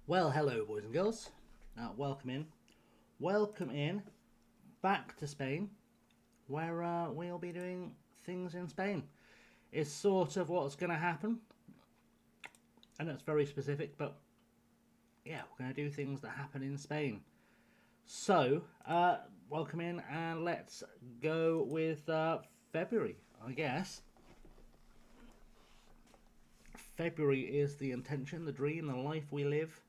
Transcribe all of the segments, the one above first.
Well, hello, boys and girls. Welcome in. Welcome in back to Spain, where we'll be doing things in Spain. It's sort of what's going to happen. I know it's very specific, but yeah, we're going to do things that happen in Spain. So, welcome in, and let's go with February, I guess. February is the intention, the dream, the life we live,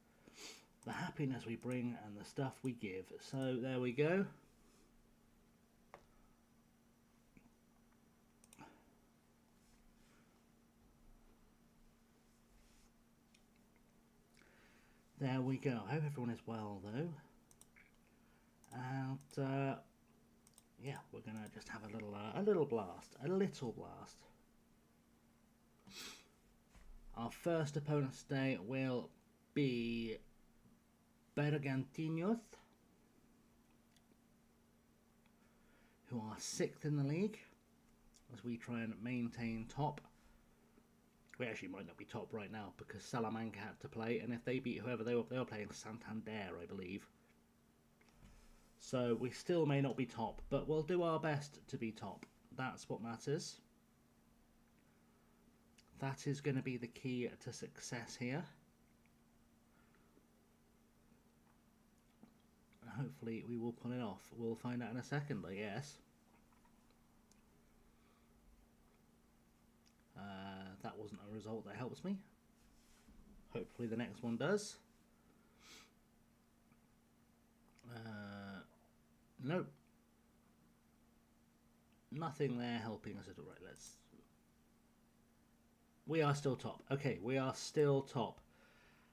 the happiness we bring, and the stuff we give. So there we go. There we go. I hope everyone is well though. And yeah, we're gonna just have a little blast. Our first opponent today will be Bergantinos, who are 6th in the league, as we try and maintain top. We actually might not be top right now because Salamanca had to play, and if they beat whoever they were playing Santander, I believe. So we still may not be top, but we'll do our best to be top. That's what matters. That is going to be the key to success here. And hopefully we will pull it off. We'll find out in a second, I guess. That wasn't a result that helps me. Hopefully the next one does. Nope. Nothing there helping us at all. Right, let's... We are still top. Okay, we are still top.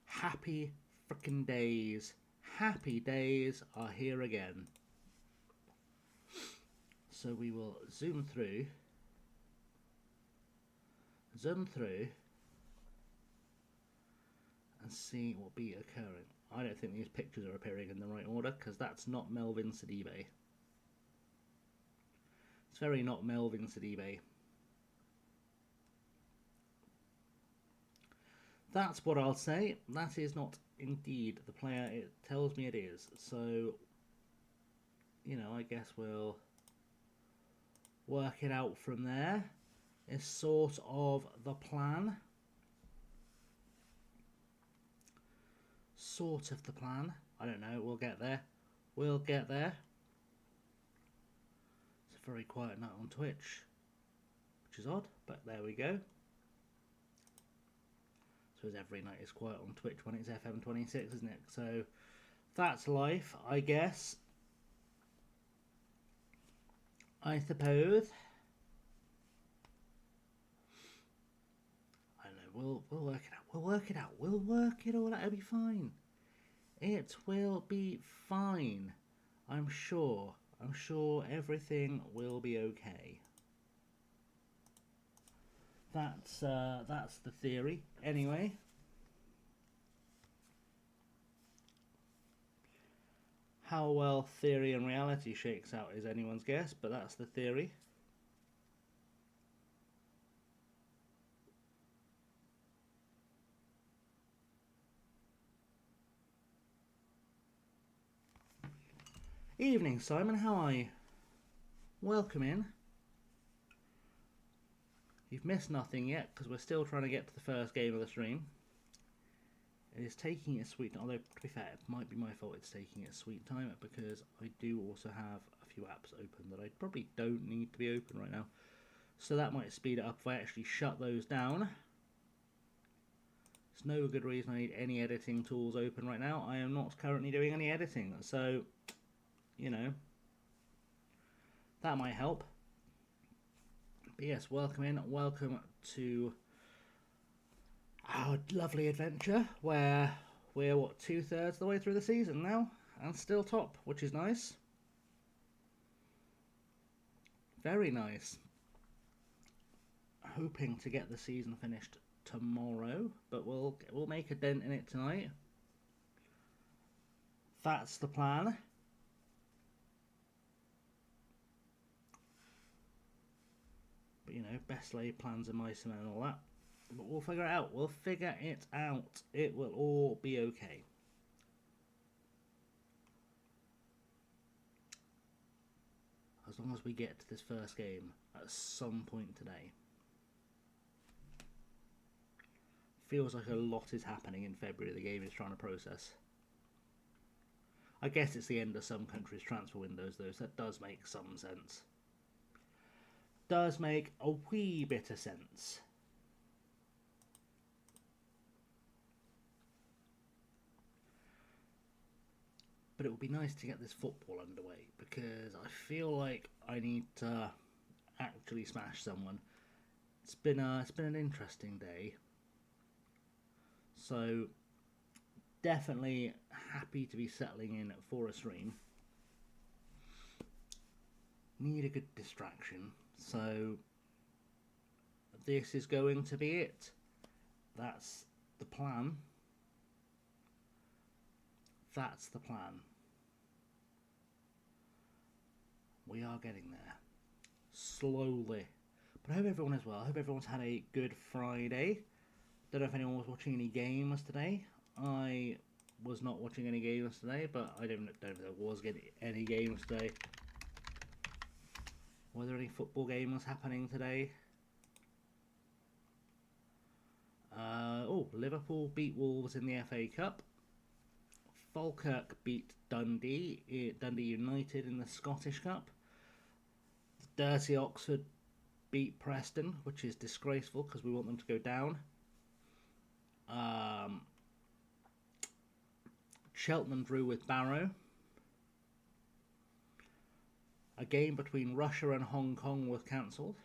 Happy frickin' days. Happy days are here again. So we will zoom through and see what be occurring. I don't think these pictures are appearing in the right order because that's not Melvin Sidibe. It's very not Melvin Sidibe. That's what I'll say. That is not indeed the player it tells me it is. So, you know, I guess we'll work it out from there. Is sort of the plan. Sort of the plan. I don't know. We'll get there. We'll get there. It's a very quiet night on Twitch, which is odd, but there we go. So as every night is quiet on Twitch when it's FM26, isn't it? So that's life, I guess. I suppose. I don't know. We'll work it out. We'll work it out. We'll work it all out. It'll be fine. It will be fine. I'm sure. I'm sure everything will be okay. That's the theory. Anyway. How well theory and reality shakes out is anyone's guess, but that's the theory. Evening, Simon. How are you? Welcome in. You've missed nothing yet because we're still trying to get to the first game of the stream. It is taking its sweet time, although to be fair, it might be my fault it's taking its sweet time because I do also have a few apps open that I probably don't need to be open right now. So that might speed it up if I actually shut those down. There's no good reason I need any editing tools open right now. I am not currently doing any editing, so, you know, that might help. But yes, welcome in. Welcome to our lovely adventure where we're, what, 2/3 of the way through the season now and still top, which is nice. Very nice. Hoping to get the season finished tomorrow, but we'll make a dent in it tonight. That's the plan. But, you know, best laid plans are mice and all that. But we'll figure it out. We'll figure it out. It will all be okay. as long as we get to this first game at some point today. Feels like a lot is happening in February the game is trying to process. I guess it's the end of some countries' transfer windows though, so that does make some sense. Does make a wee bit of sense. But it would be nice to get this football underway, because I feel like I need to actually smash someone. It's been an interesting day. So, definitely happy to be settling in for a stream. Need a good distraction, so this is going to be it. That's the plan. That's the plan. We are getting there. Slowly. But I hope everyone is well. I hope everyone's had a good Friday. Don't know if anyone was watching any games today. I was not watching any games today, but I don't know if there was any games today. Were there any football games happening today? Liverpool beat Wolves in the FA Cup. Falkirk beat Dundee United in the Scottish Cup. Dirty Oxford beat Preston, which is disgraceful because we want them to go down. Cheltenham drew with Barrow. A game between Russia and Hong Kong was cancelled.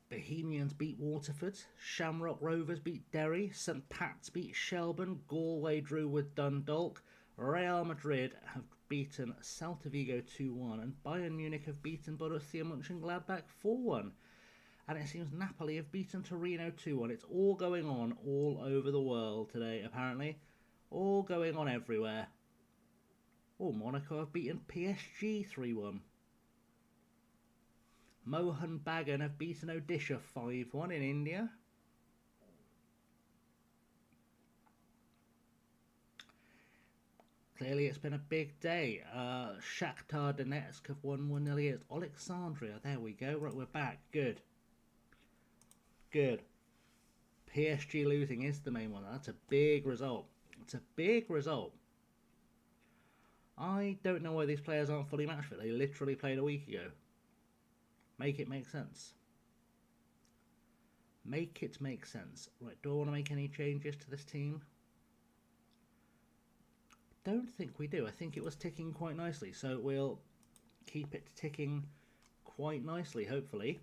Bohemians beat Waterford. Shamrock Rovers beat Derry. St Pat's beat Shelbourne. Galway drew with Dundalk. Real Madrid have beaten Celta Vigo 2-1. And Bayern Munich have beaten Borussia Mönchengladbach 4-1. And it seems Napoli have beaten Torino 2-1. It's all going on all over the world today, apparently. All going on everywhere. Oh, Monaco have beaten PSG 3-1. Mohun Bagan have beaten Odisha 5-1 in India. Clearly it's been a big day. Shakhtar Donetsk have won 1-0 against Alexandria. There we go. Right, we're back. Good. Good. PSG losing is the main one. That's a big result. It's a big result. I don't know why these players aren't fully match fit. They literally played a week ago. Make it make sense. Make it make sense. Right, do I want to make any changes to this team? Don't think we do. I think it was ticking quite nicely. So we'll keep it ticking quite nicely, hopefully.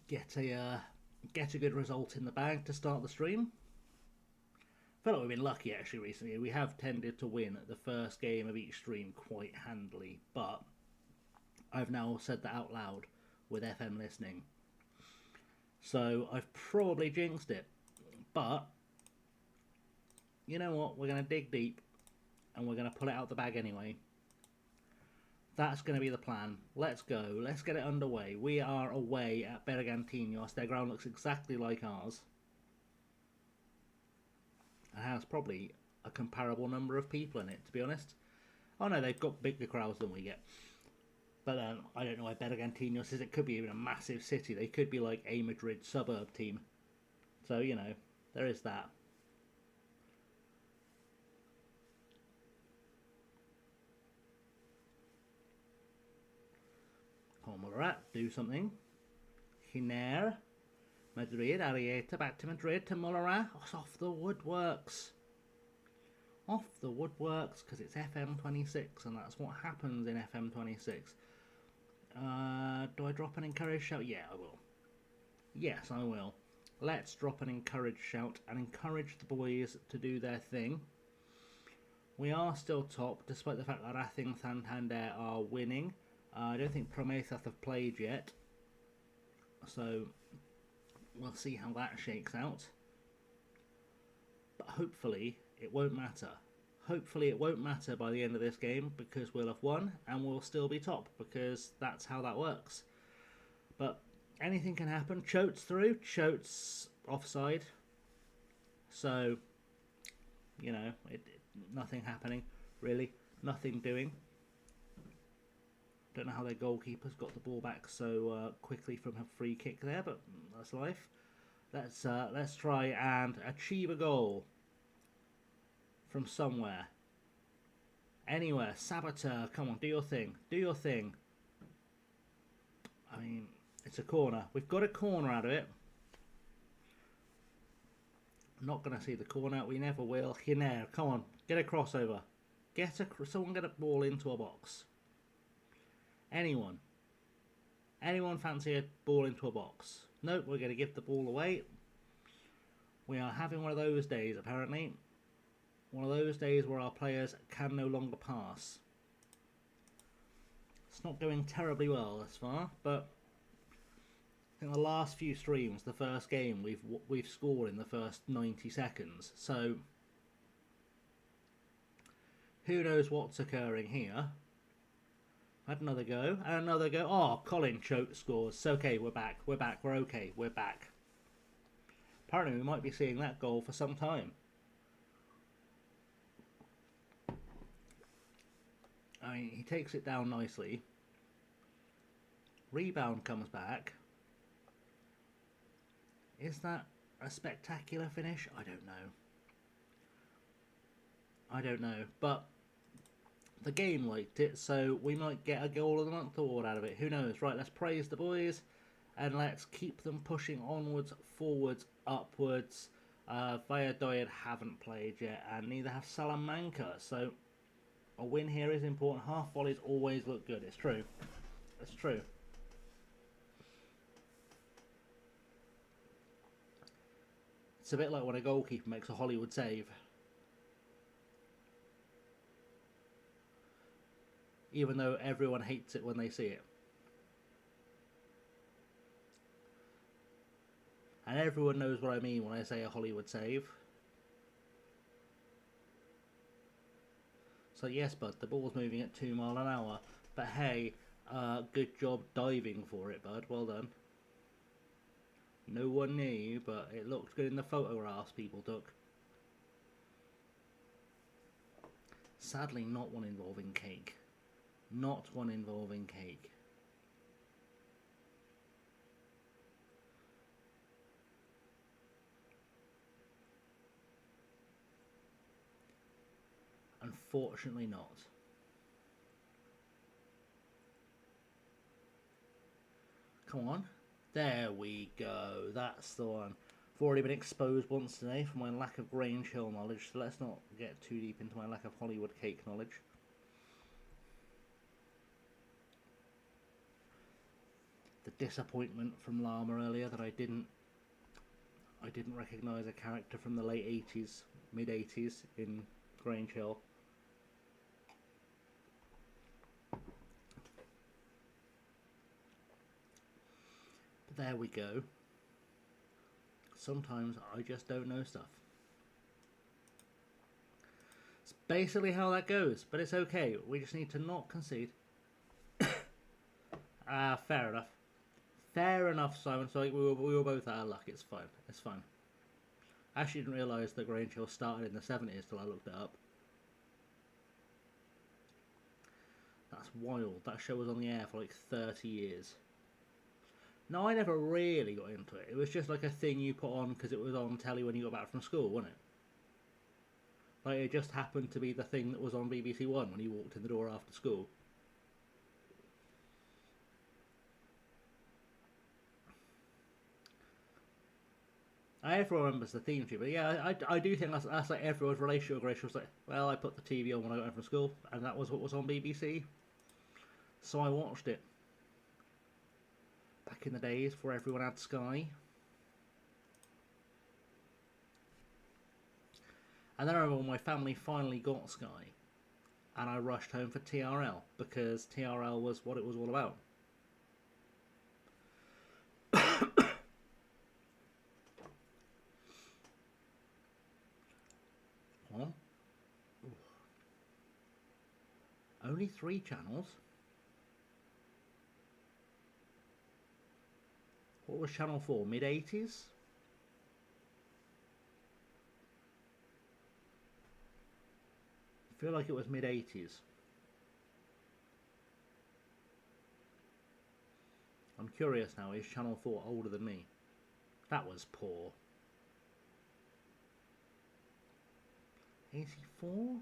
Get a good result in the bag to start the stream. I feel like we've been lucky actually recently. We have tended to win the first game of each stream quite handily, but I've now said that out loud with FM listening. So I've probably jinxed it. But you know what? We're going to dig deep and we're going to pull it out the bag anyway. That's going to be the plan. Let's go. Let's get it underway. We are away at Bergantinos. Their ground looks exactly like ours. It has probably a comparable number of people in it, to be honest. Oh no, they've got bigger crowds than we get. But I don't know where Bergantinos is. It could be even a massive city. They could be like a Madrid suburb team. So, you know, there is that. Morat, do something. Hiner. Madrid, Arieta, back to Madrid, to Morat. Oh, it's off the woodworks. Off the woodworks, because it's FM26, and that's what happens in FM26. Do I drop an encourage shout? Yeah, I will. Yes, I will. Let's drop an encourage shout and encourage the boys to do their thing. We are still top, despite the fact that Racing Santander are winning. I don't think Prometheus have played yet, so we'll see how that shakes out. But hopefully it won't matter. Hopefully it won't matter by the end of this game, because we'll have won and we'll still be top, because that's how that works. But anything can happen. Chote's through. Chote's offside. So, you know, nothing happening, really. Nothing doing. Don't know how their goalkeeper's got the ball back so quickly from a free kick there, but that's life. Let's try and achieve a goal from somewhere. Anywhere. Saboteur, come on, do your thing. Do your thing. I mean, it's a corner. We've got a corner out of it. Not going to see the corner. We never will. Hiner, come on. Get a crossover. Someone get a ball into a box. Anyone. Anyone fancy a ball into a box? Nope, we're going to give the ball away. We are having one of those days, apparently. One of those days where our players can no longer pass. It's not going terribly well thus far, but in the last few streams, the first game, we've scored in the first 90 seconds. So who knows what's occurring here? Had another go, and another go. Oh, Colin Choate scores. It's okay, we're back. We're back. We're okay. We're back. Apparently, we might be seeing that goal for some time. I mean, he takes it down nicely. Rebound comes back. Is that a spectacular finish? I don't know. I don't know. But the game liked it, so we might get a goal of the month award out of it. Who knows? Right, let's praise the boys. And let's keep them pushing onwards, forwards, upwards. Valladolid haven't played yet, and neither have Salamanca. So a win here is important. Half volleys always look good. It's true. It's true. It's a bit like when a goalkeeper makes a Hollywood save. Even though everyone hates it when they see it. And everyone knows what I mean when I say a Hollywood save. So yes, bud, the ball's moving at 2 miles an hour. But hey, good job diving for it, bud. Well done. No one knew, but it looked good in the photographs people took. Sadly, not one involving cake. Not one involving cake. Unfortunately not. Come on. There we go. That's the one. I've already been exposed once today for my lack of Grange Hill knowledge, so let's not get too deep into my lack of Hollywood cake knowledge. The disappointment from Llama earlier that I didn't recognise a character from the late 80s, mid 80s in Grange Hill. But there we go. Sometimes I just don't know stuff. It's basically how that goes, but it's okay. We just need to not concede. Fair enough. Fair enough, Simon. So we were both out of luck. It's fine. It's fine. I actually didn't realise that Grange Hill started in the 70s till I looked it up. That's wild. That show was on the air for like 30 years. No, I never really got into it. It was just like a thing you put on because it was on telly when you got back from school, wasn't it? Like, it just happened to be the thing that was on BBC One when you walked in the door after school. Everyone remembers the theme tune, but yeah, I do think that's like everyone's relationship with Grace was like, well, I put the TV on when I got home from school, and that was what was on BBC. So I watched it. Back in the days before everyone had Sky. And then I remember when my family finally got Sky, and I rushed home for TRL, because TRL was what it was all about. Well, only 3 channels? What was Channel 4? Mid-80s? feel like it was mid-80s. I'm curious now, is Channel 4 older than me? That was poor. 84?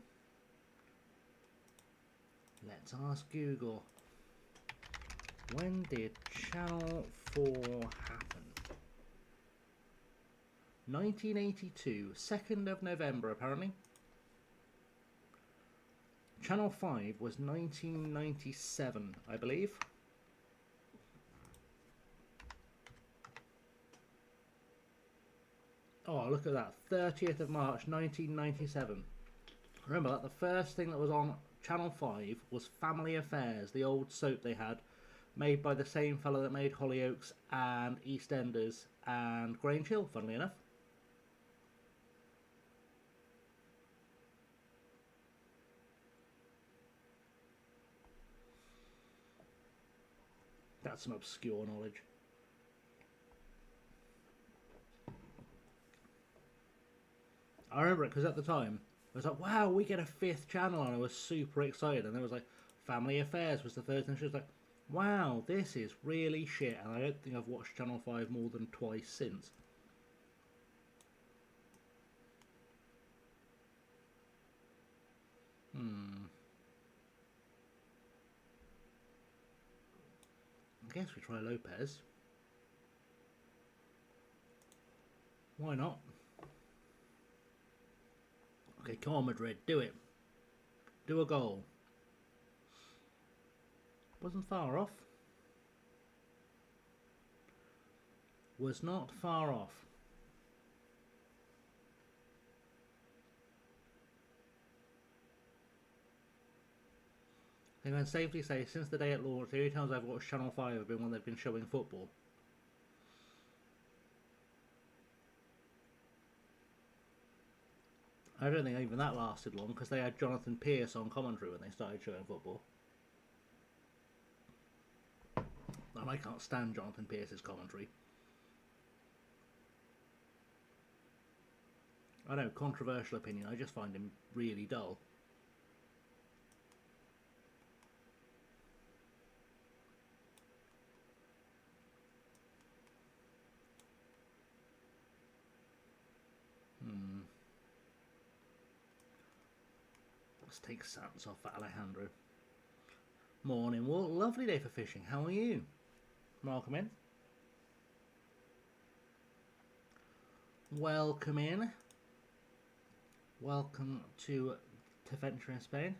Let's ask Google. When did Channel 4 happen? 1982, 2nd of November apparently. Channel 5 was 1997, I believe. Oh, look at that. 30th of March, 1997. Remember that the first thing that was on Channel 5 was Family Affairs, the old soap they had, made by the same fellow that made Hollyoaks and EastEnders and Grange Hill, funnily enough. That's some obscure knowledge. I remember it because at the time, I was like, wow, we get a 5th channel, and I was super excited. And there was like, Family Affairs was the first, and she was like, wow, this is really shit. And I don't think I've watched Channel 5 more than twice since. I guess we try Lopez. Why not? Okay, come on, Madrid, do it. Do a goal. Wasn't far off. Was not far off. I can safely say, since the day it launched, the only times I've watched Channel 5 have been when they've been showing football. I don't think even that lasted long, because they had Jonathan Pearce on commentary when they started showing football. And I can't stand Jonathan Pearce's commentary. I know, controversial opinion, I just find him really dull. Let's take Sats off for Alejandro. Morning, well, lovely day for fishing. How are you? Welcome in. Welcome in. Welcome to Venture in Spain.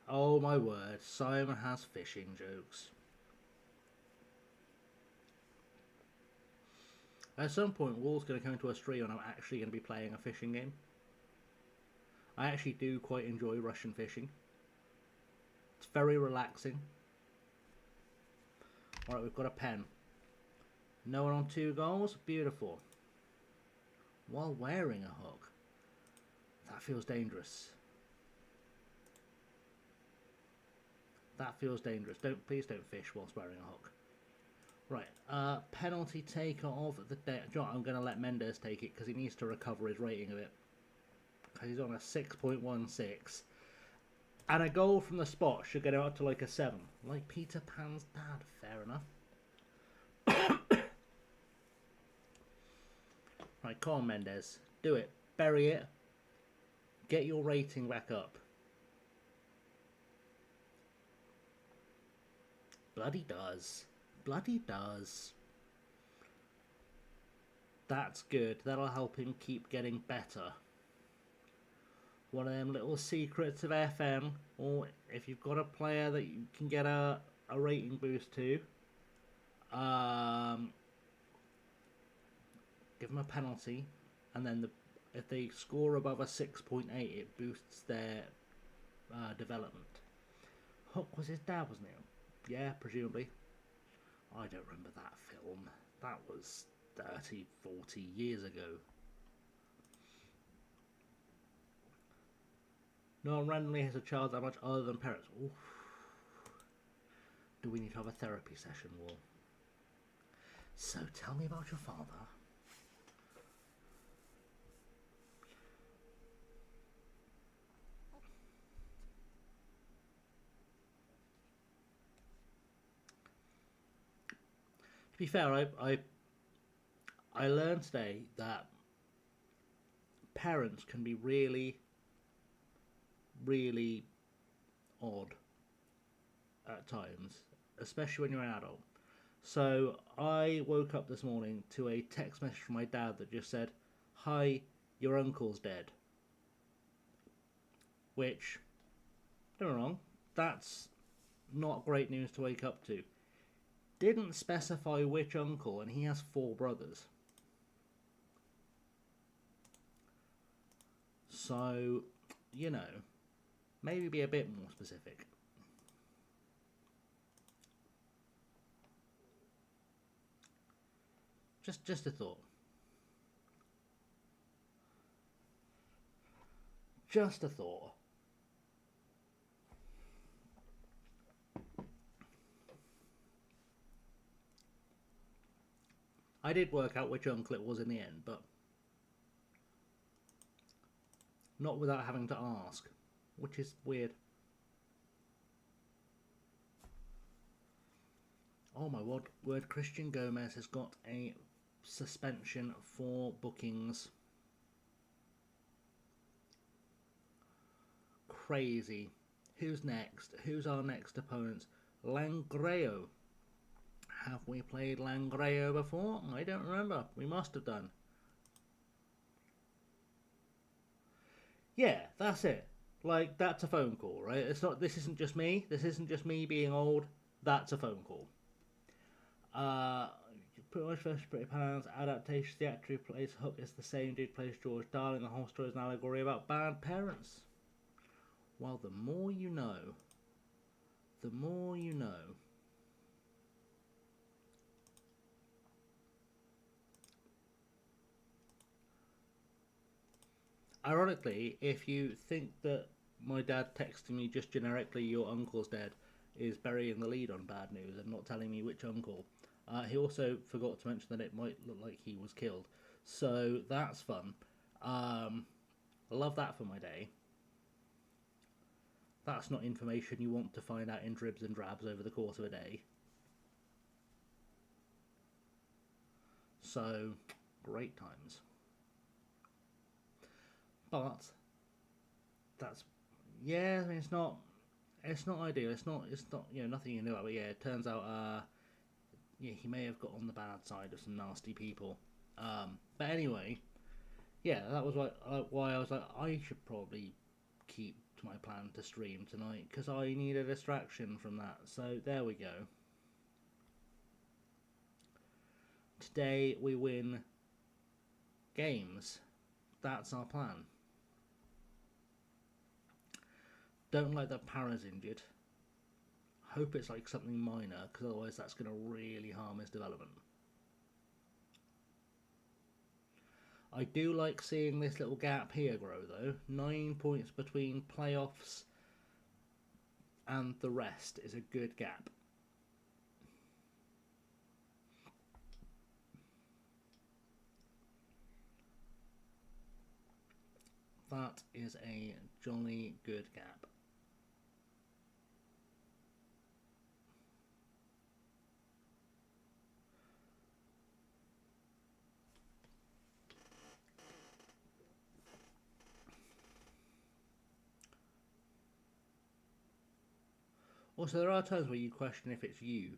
Oh my word, Simon has fishing jokes. At some point, Wall's going to come into a stream and I'm actually going to be playing a fishing game. I actually do quite enjoy Russian fishing. It's very relaxing. Alright, we've got a pen. No one on 2 goals. Beautiful. While wearing a hook. That feels dangerous. That feels dangerous. Please don't fish whilst wearing a hook. Right, penalty taker of the day. I'm going to let Mendes take it because he needs to recover his rating of it. Because he's on a 6.16. And a goal from the spot should get him up to like a 7. Like Peter Pan's dad. Fair enough. Right, come on, Mendes. Do it. Bury it. Get your rating back up. Bloody does. Bloody does. That's good. That'll help him keep getting better. One of them little secrets of FM, or if you've got a player that you can get a rating boost to, give them a penalty, and then if they score above a 6.8, it boosts their development. Hook was his dad, wasn't it? Yeah, presumably. I don't remember that film. That was 30, 40 years ago. No one randomly has a child that much other than parents. Oof. Do we need to have a therapy session, Wall? So, tell me about your father. To be fair, I learned today that parents can be really, really odd at times, especially when you're an adult. So I woke up this morning to a text message from my dad that just said, "Hi, your uncle's dead." Which, don't get me wrong, that's not great news to wake up to. Didn't specify which uncle, and he has 4 brothers. So, you know, maybe be a bit more specific. Just a thought. Just a thought. I did work out which uncle it was in the end, but not without having to ask, which is weird. Oh my word, Christian Gomez has got a suspension for bookings. Crazy. Who's next? Who's our next opponent? Langreo. Have we played Langreo before? I don't remember. We must have done. Yeah, that's it. Like, that's a phone call, right? It's not. This isn't just me. This isn't just me being old. That's a phone call. Pretty much first Pretty Pans adaptation. The actor who plays Hook is the same dude who plays George Darling. The whole story is an allegory about bad parents. Well, the more you know. The more you know. Ironically, if you think that my dad texting me just generically "your uncle's dead" is burying the lead on bad news and not telling me which uncle, he also forgot to mention that it might look like he was killed. So that's fun. I love that for my day. That's not information you want to find out in dribs and drabs over the course of a day. So, great times. But that's, yeah, I mean, it's not ideal. It's not nothing you know about. But yeah, it turns out yeah, he may have got on the bad side of some nasty people. But anyway, yeah, that was why I was like, I should probably keep to my plan to stream tonight because I need a distraction from that. So there we go. Today we win games. That's our plan. Don't like that Para's injured. Hope it's like something minor, because otherwise that's going to really harm his development. I do like seeing this little gap here grow, though. 9 points between playoffs and the rest is a good gap. That is a jolly good gap. Also, there are times where you question if it's you,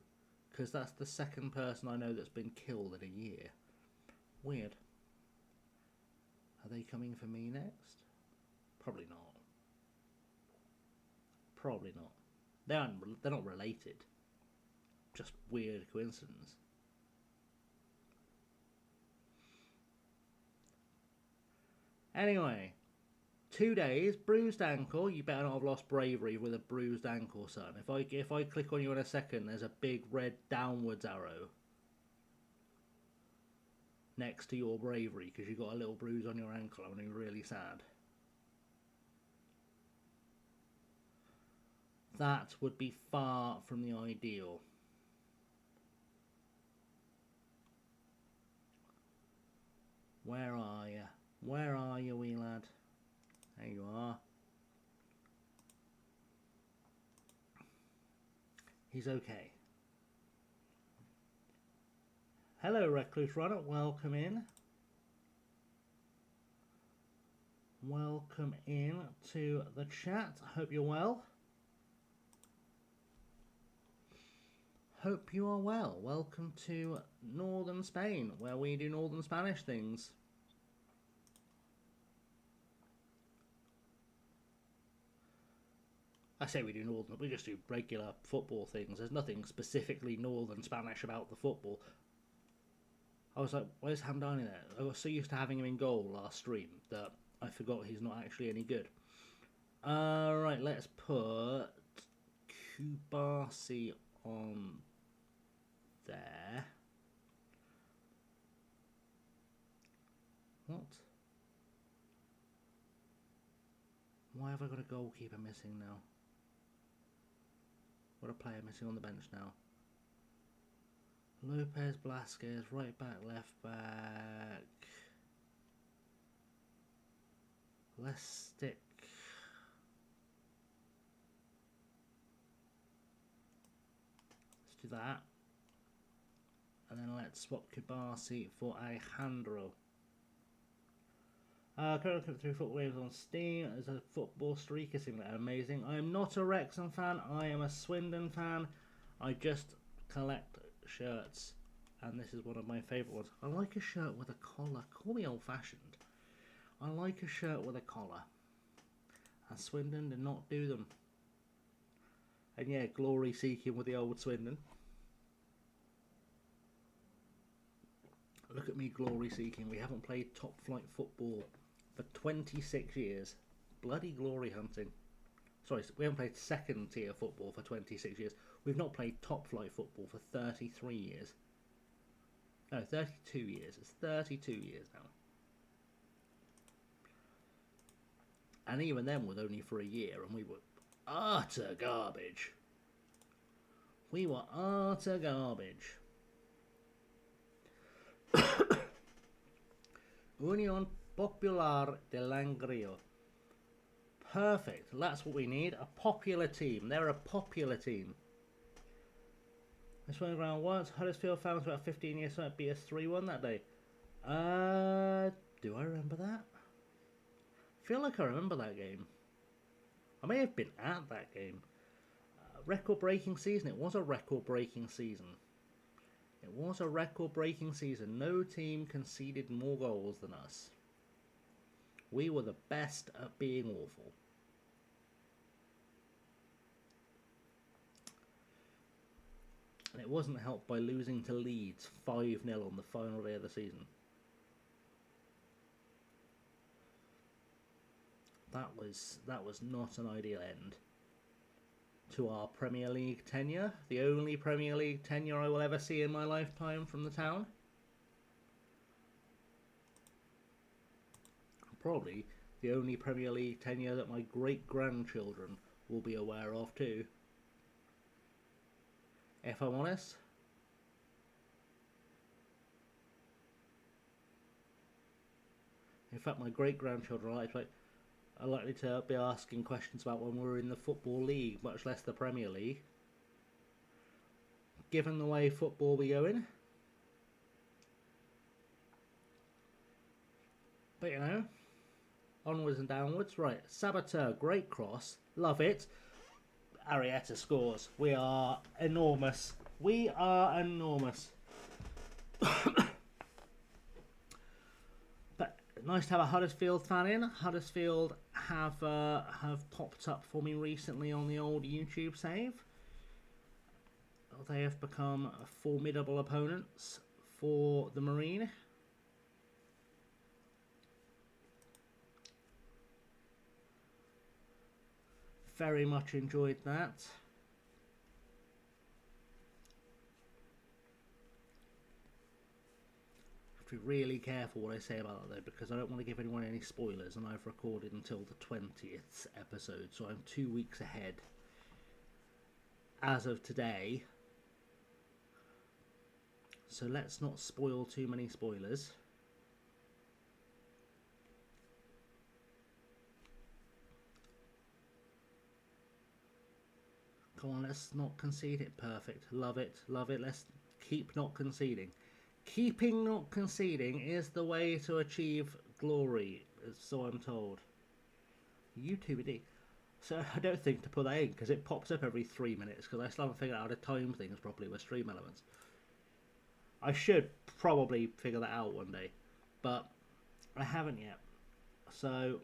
because that's the second person I know that's been killed in a year. Weird. Are they coming for me next? Probably not. Probably not. They're not related. Just weird coincidence. Anyway, 2 days, bruised ankle. You better not have lost bravery with a bruised ankle, son. If I click on you in a second, there's a big red downwards arrow next to your bravery because you got a little bruise on your ankle. I'm going to be really sad. That would be far from the ideal. Where are you? Where are you, wee lad? There you are. He's okay. Hello, Recluse Runner. Welcome in. Welcome in to the chat. Hope you're well. Hope you are well. Welcome to Northern Spain, where we do Northern Spanish things. I say we do Northern, we just do regular football things. There's nothing specifically Northern Spanish about the football. I was like, where's Hamdani there? I was so used to having him in goal last stream that I forgot he's not actually any good. Right, let's put Kubasi on there. What? Why have I got a goalkeeper missing now? Got a player missing on the bench now. Lopez, Blasquez, right back, left back. Let's stick. Let's do that. And then let's swap Kubasi for Alejandro. Currently looking through football games on Steam. There's a football streaker simulator. Amazing. I am not a Wrexham fan. I am a Swindon fan. I just collect shirts. And this is one of my favourite ones. I like a shirt with a collar. Call me old-fashioned. I like a shirt with a collar. And Swindon did not do them. And yeah, glory seeking with the old Swindon. Look at me glory seeking. We haven't played top flight football for 26 years. Bloody glory hunting. Sorry, we haven't played second tier football for 26 years. We've not played top flight football for 33 years. No, 32 years. It's 32 years now. And even then was only for a year, and we were utter garbage. We were utter garbage. Unión Popular de Langreo. Perfect. That's what we need. A popular team. They're a popular team. This went around once. Huddersfield fans about 15 years ago beat us 3-1 that day. Do I remember that? I feel like I remember that game. I may have been at that game. Record-breaking season. It was a record-breaking season. It was a record-breaking season. No team conceded more goals than us. We were the best at being awful. And it wasn't helped by losing to Leeds 5-0 on the final day of the season. That was not an ideal end to our Premier League tenure. The only Premier League tenure I will ever see in my lifetime from the town. Probably the only Premier League tenure that my great-grandchildren will be aware of too. If I'm honest. In fact, my great-grandchildren are likely to be asking questions about when we were in the Football League, much less the Premier League. Given the way football be going. But you know, onwards and downwards. Right, Saboteur, great cross. Love it. Arietta scores. We are enormous. We are enormous. But nice to have a Huddersfield fan in. Huddersfield have popped up for me recently on the old YouTube save. They have become formidable opponents for the Marine. Very much enjoyed that. Have to be really careful what I say about that though, because I don't want to give anyone any spoilers, and I've recorded until the 20th episode, so I'm 2 weeks ahead as of today. So let's not spoil too many spoilers. Come on, let's not concede it. Perfect. Love it. Love it. Let's keep not conceding. Keeping not conceding is the way to achieve glory, so I'm told. YouTube. So I don't think to put that in because it pops up every 3 minutes because I still haven't figured out how to time things properly with stream elements. I should probably figure that out one day, but I haven't yet. So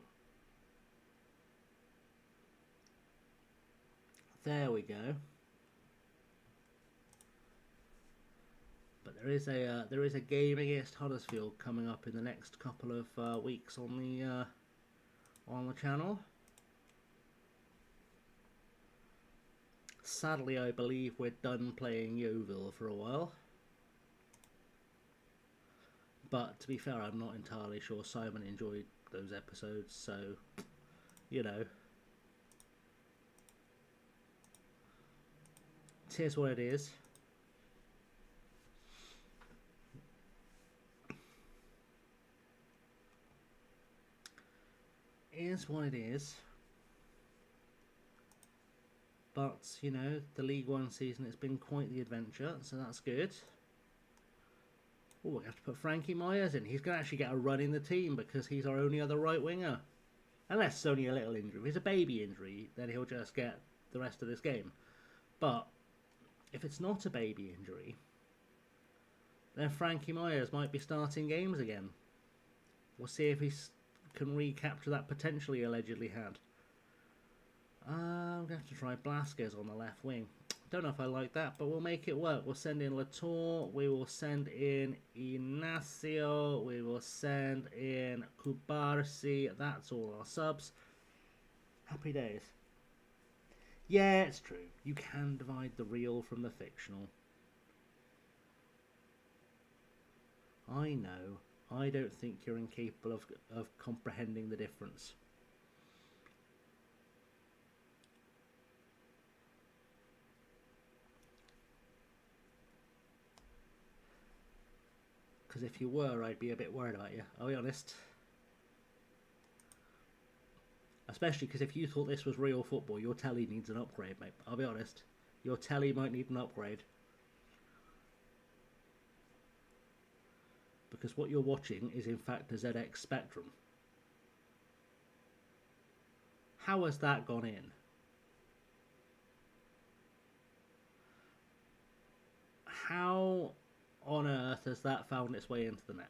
there we go. But there is a game against Huddersfield coming up in the next couple of weeks on the channel. Sadly, I believe we're done playing Yeovil for a while. But to be fair, I'm not entirely sure Simon enjoyed those episodes, so, you know. Here's what it is. Is what it is. But, you know, the League One season, it's been quite the adventure, so that's good. Oh, we have to put Frankie Myers in. He's going to actually get a run in the team because he's our only other right winger. Unless it's only a little injury. If it's a baby injury, then he'll just get the rest of this game. But if it's not a baby injury, then Frankie Myers might be starting games again. We'll see if he can recapture that potential he allegedly had. I'm going to have to try Blasquez on the left wing. Don't know if I like that, but we'll make it work. We'll send in Latour. We will send in Ignacio. We will send in Kubarsi. That's all our subs. Happy days. Yeah, it's true. You can divide the real from the fictional. I know. I don't think you're incapable of comprehending the difference. Because if you were, I'd be a bit worried about you, I'll be honest. Especially because if you thought this was real football, your telly needs an upgrade, mate. I'll be honest. Your telly might need an upgrade. Because what you're watching is in fact a ZX Spectrum. How has that gone in? How on earth has that found its way into the net?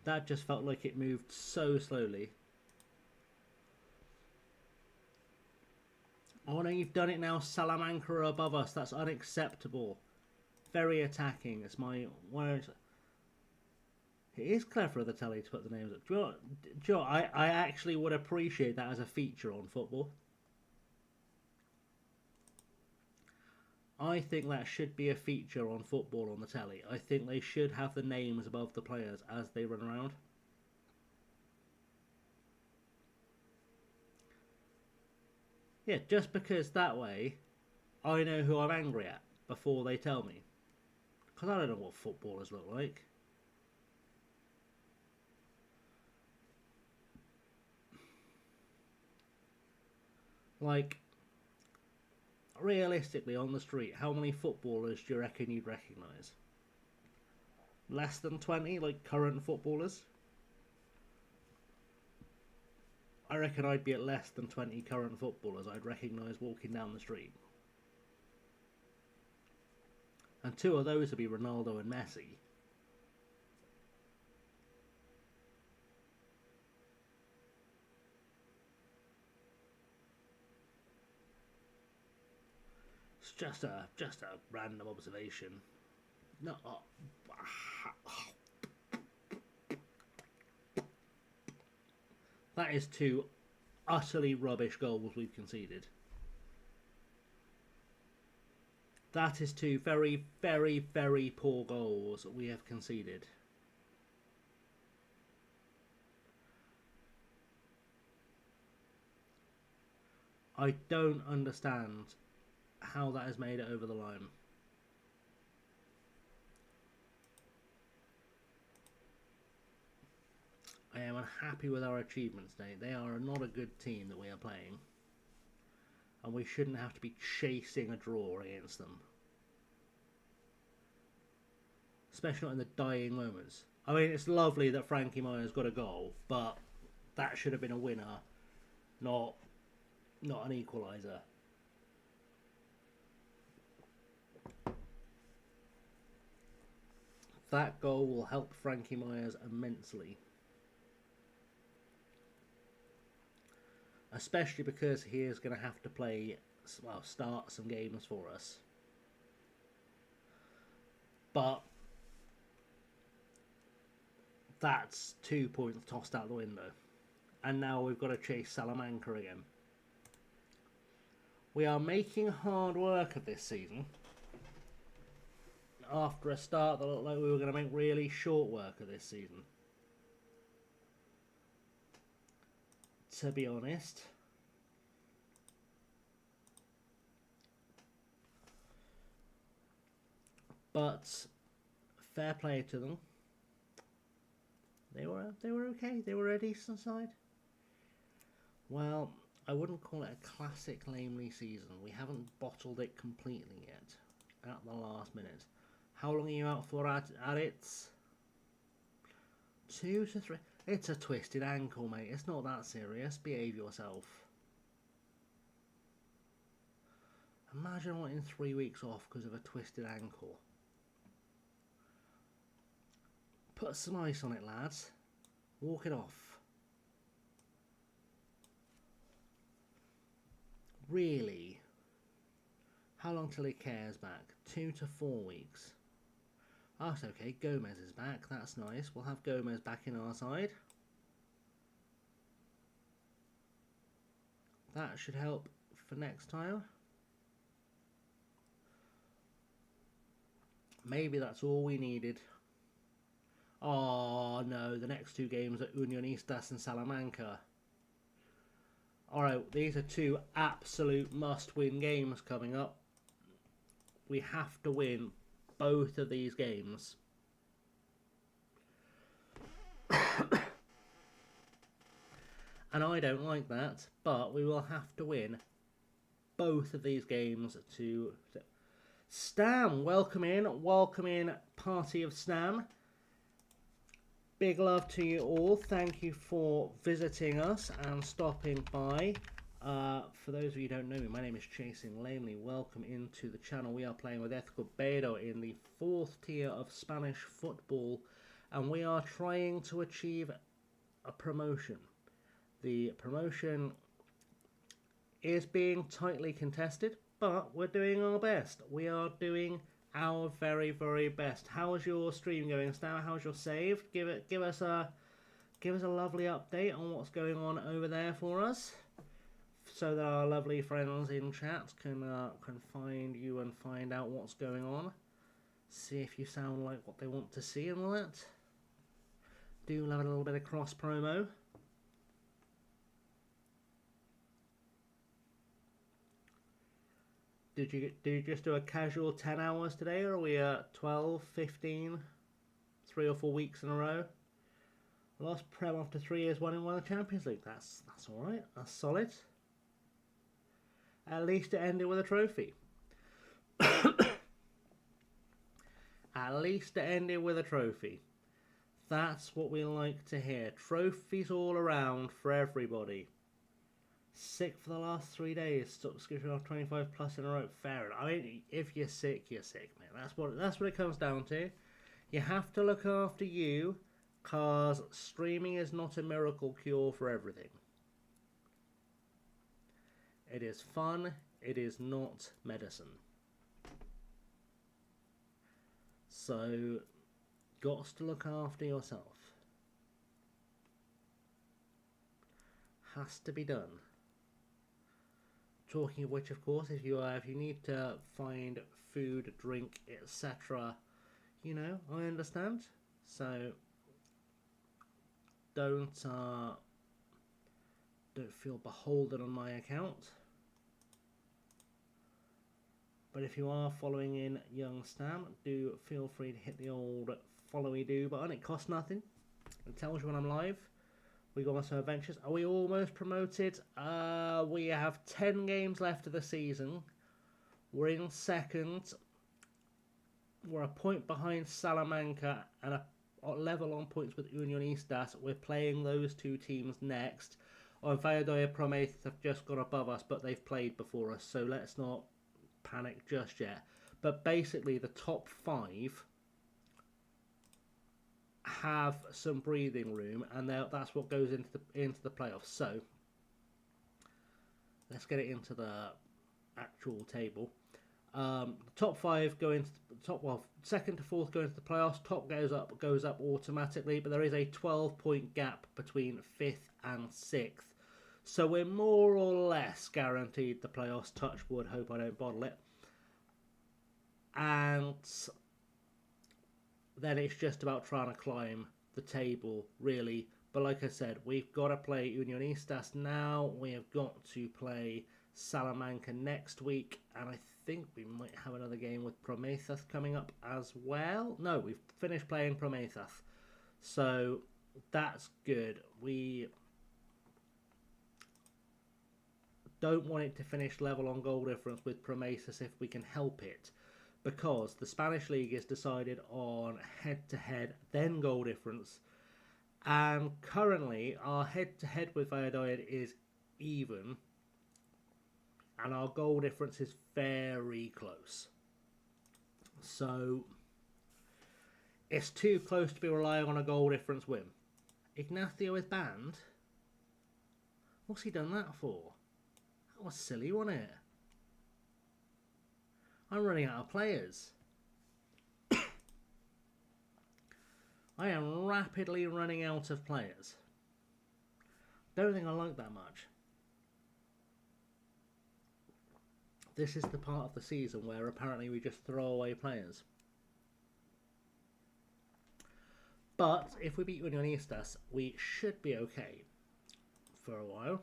That just felt like it moved so slowly. Oh no, you've done it now. Salamanca are above us. That's unacceptable. Very attacking. It's my words. It is clever of the telly to put the names up. Do you know what? I actually would appreciate that as a feature on football. I think that should be a feature on football on the telly. I think they should have the names above the players as they run around. Yeah, just because that way I know who I'm angry at before they tell me. Because I don't know what footballers look like. Like, realistically, on the street, how many footballers do you reckon you'd recognise? Less than 20, like current footballers? I reckon I'd be at less than 20 current footballers I'd recognise walking down the street. And two of those would be Ronaldo and Messi. It's just a random observation. No. That is two utterly rubbish goals we've conceded. That is two very, very, very poor goals we have conceded. I don't understand how that has made it over the line. I am unhappy with our achievements today. They are not a good team that we are playing. And we shouldn't have to be chasing a draw against them. especially not in the dying moments. I mean, it's lovely that Frankie Myers got a goal, but that should have been a winner, not an equaliser. That goal will help Frankie Myers immensely. Especially because he is going to have to start some games for us. But that's 2 points tossed out the window. And now we've got to chase Salamanca again. We are making hard work of this season. After a start that looked like we were going to make really short work of this season. To be honest. But fair play to them. They were okay. They were a decent side. Well, I wouldn't call it a classic lamely season. We haven't bottled it completely yet. At the last minute. How long are you out for at it? 2 to 3. It's a twisted ankle, mate. It's not that serious. Behave yourself. Imagine wanting 3 weeks off because of a twisted ankle. Put some ice on it, lads. Walk it off. Really? How long till he cares back? 2 to 4 weeks. Oh, that's okay. Gomez is back. That's nice. We'll have Gomez back in our side. That should help for next time. Maybe that's all we needed. Oh, no. The next 2 games are Unionistas and Salamanca. Alright, these are 2 absolute must-win games coming up. We have to win both of these games. And I don't like that, but we will have to win both of these games to... Stam, welcome in, party of Stam. Big love to you all. Thank you for visiting us and stopping by. For those of you who don't know me, my name is Chasing Lamely. Welcome into the channel. We are playing with Escobedo in the 4th tier of Spanish football, and we are trying to achieve a promotion. The promotion is being tightly contested, but we're doing our best. We are doing our very, very best. How's your stream going, Stan? How's your save? Give us a lovely update on what's going on over there for us, so that our lovely friends in chat can find you and find out what's going on. See if you sound like what they want to see and all that. Do love a little bit of cross promo. Did you just do a casual 10 hours today, or are we at 12, 15, 3 or 4 weeks in a row? Last Prem after 3 years, won the Champions League. That's all right. That's solid. At least it ended with a trophy. At least it ended with a trophy. That's what we like to hear. Trophies all around for everybody. Sick for the last 3 days. Stop skipping off 25 plus in a row. Fair enough. I mean, if you're sick, you're sick, man. That's what it comes down to. You have to look after you, cause streaming is not a miracle cure for everything. It is fun. It is not medicine. So, got to look after yourself. Has to be done. Talking of which, of course, if you need to find food, drink, etc., you know, I understand. So don't feel beholden on my account. But if you are following in Young Stam, do feel free to hit the old followy-do button. It costs nothing. It tells you when I'm live. We got some adventures. Are we almost promoted? We have 10 games left of the season. We're in second. We're a point behind Salamanca and a level on points with Unionistas. We're playing those two teams next. Valladolid Prometheus have just got above us, but they've played before us, so let's not panic just yet. But basically, the top 5 have some breathing room, and that's what goes into the playoffs. So let's get it into the actual table. The top 5 go into the top. Well, second to fourth go into the playoffs. Top goes up automatically, but there is a 12-point gap between 5th and 6th. So we're more or less guaranteed the playoffs. Touch wood. Hope I don't bottle it. And then it's just about trying to climb the table, really. But like I said, we've got to play Unionistas now. We have got to play Salamanca next week, and I think we might have another game with Prometheus coming up as well. No, we've finished playing Prometheus, so that's good. We don't want it to finish level on goal difference with Prometheus if we can help it, because the Spanish League is decided on head-to-head, then goal difference, and currently our head-to-head with Valladolid is even, and our goal difference is very close. So it's too close to be relying on a goal difference win. Ignacio is banned? What's he done that for? That was silly, wasn't it? I'm running out of players. I am rapidly running out of players. Don't think I like that much. This is the part of the season where apparently we just throw away players. But if we beat Unionistas, we should be okay for a while.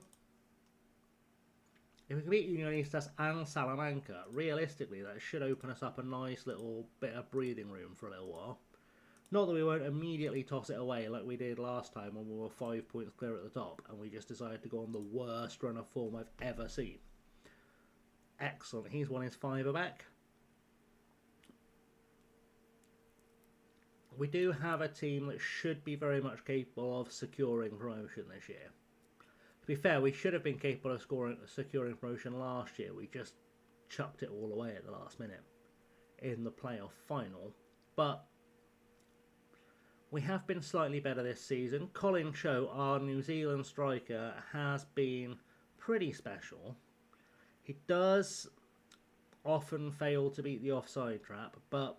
If we can beat Unionistas and Salamanca, realistically that should open us up a nice little bit of breathing room for a little while. Not that we won't immediately toss it away like we did last time when we were 5 points clear at the top and we just decided to go on the worst run of form I've ever seen. Excellent, he's won his 5 back. We do have a team that should be very much capable of securing promotion this year. To be fair, we should have been capable of securing promotion last year. We just chucked it all away at the last minute in the playoff final. But we have been slightly better this season. Colin Cho, our New Zealand striker, has been pretty special. He does often fail to beat the offside trap, but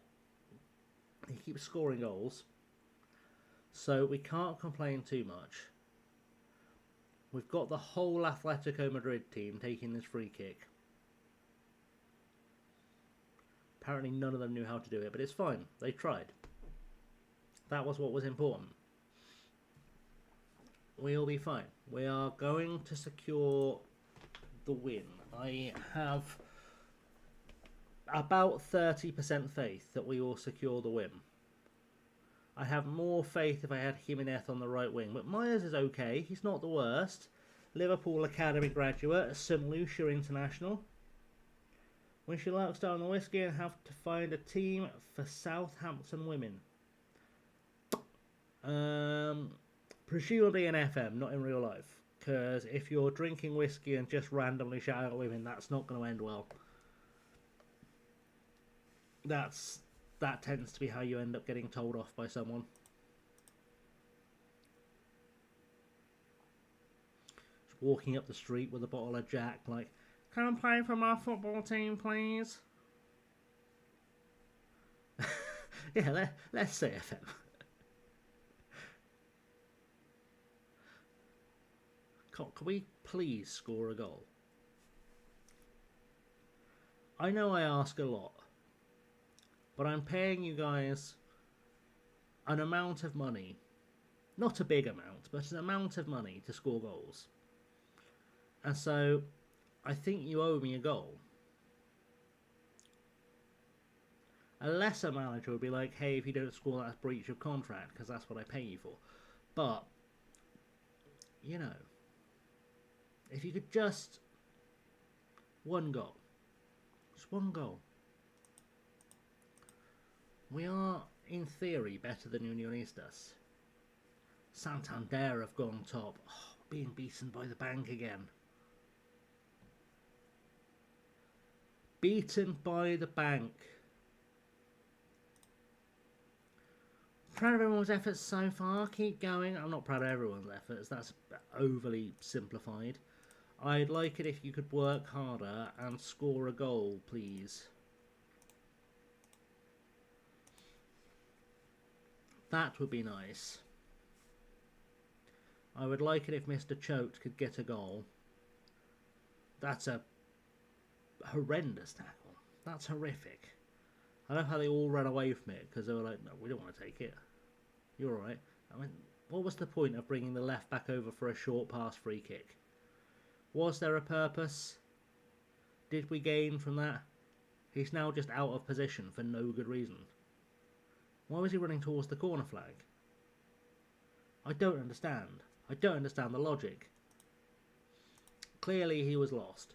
he keeps scoring goals. So we can't complain too much. We've got the whole Atletico Madrid team taking this free kick. Apparently none of them knew how to do it, but it's fine. They tried. That was what was important. We'll be fine. We are going to secure the win. I have about 30% faith that we will secure the win. I have more faith if I had Jimenez on the right wing, but Myers is okay. He's not the worst. Liverpool Academy graduate, St Lucia international. When she likes down the whiskey and have to find a team for Southampton women. Presumably in FM, not in real life. Because if you're drinking whiskey and just randomly shout out women, that's not going to end well. That tends to be how you end up getting told off by someone. Just walking up the street with a bottle of Jack, like, can I play for my football team, please? Yeah, let's say FM. Can we please score a goal? I know I ask a lot, but I'm paying you guys an amount of money, not a big amount, but an amount of money to score goals. And so, I think you owe me a goal. A lesser manager would be like, hey, if you don't score, that's breach of contract, because that's what I pay you for. But, you know, if you could just... one goal. Just one goal. We are, in theory, better than Unionistas. Santander have gone top. Oh, being beaten by the bank again. Beaten by the bank. Proud of everyone's efforts so far. Keep going. I'm not proud of everyone's efforts. That's overly simplified. I'd like it if you could work harder and score a goal, please. That would be nice. I would like it if Mr. Choate could get a goal. That's a horrendous tackle. That's horrific. I love how they all ran away from it because they were like, no, we don't want to take it. You're alright. I mean, what was the point of bringing the left back over for a short pass free kick? Was there a purpose? Did we gain from that? He's now just out of position for no good reason. Why was he running towards the corner flag? I don't understand. I don't understand the logic. Clearly he was lost.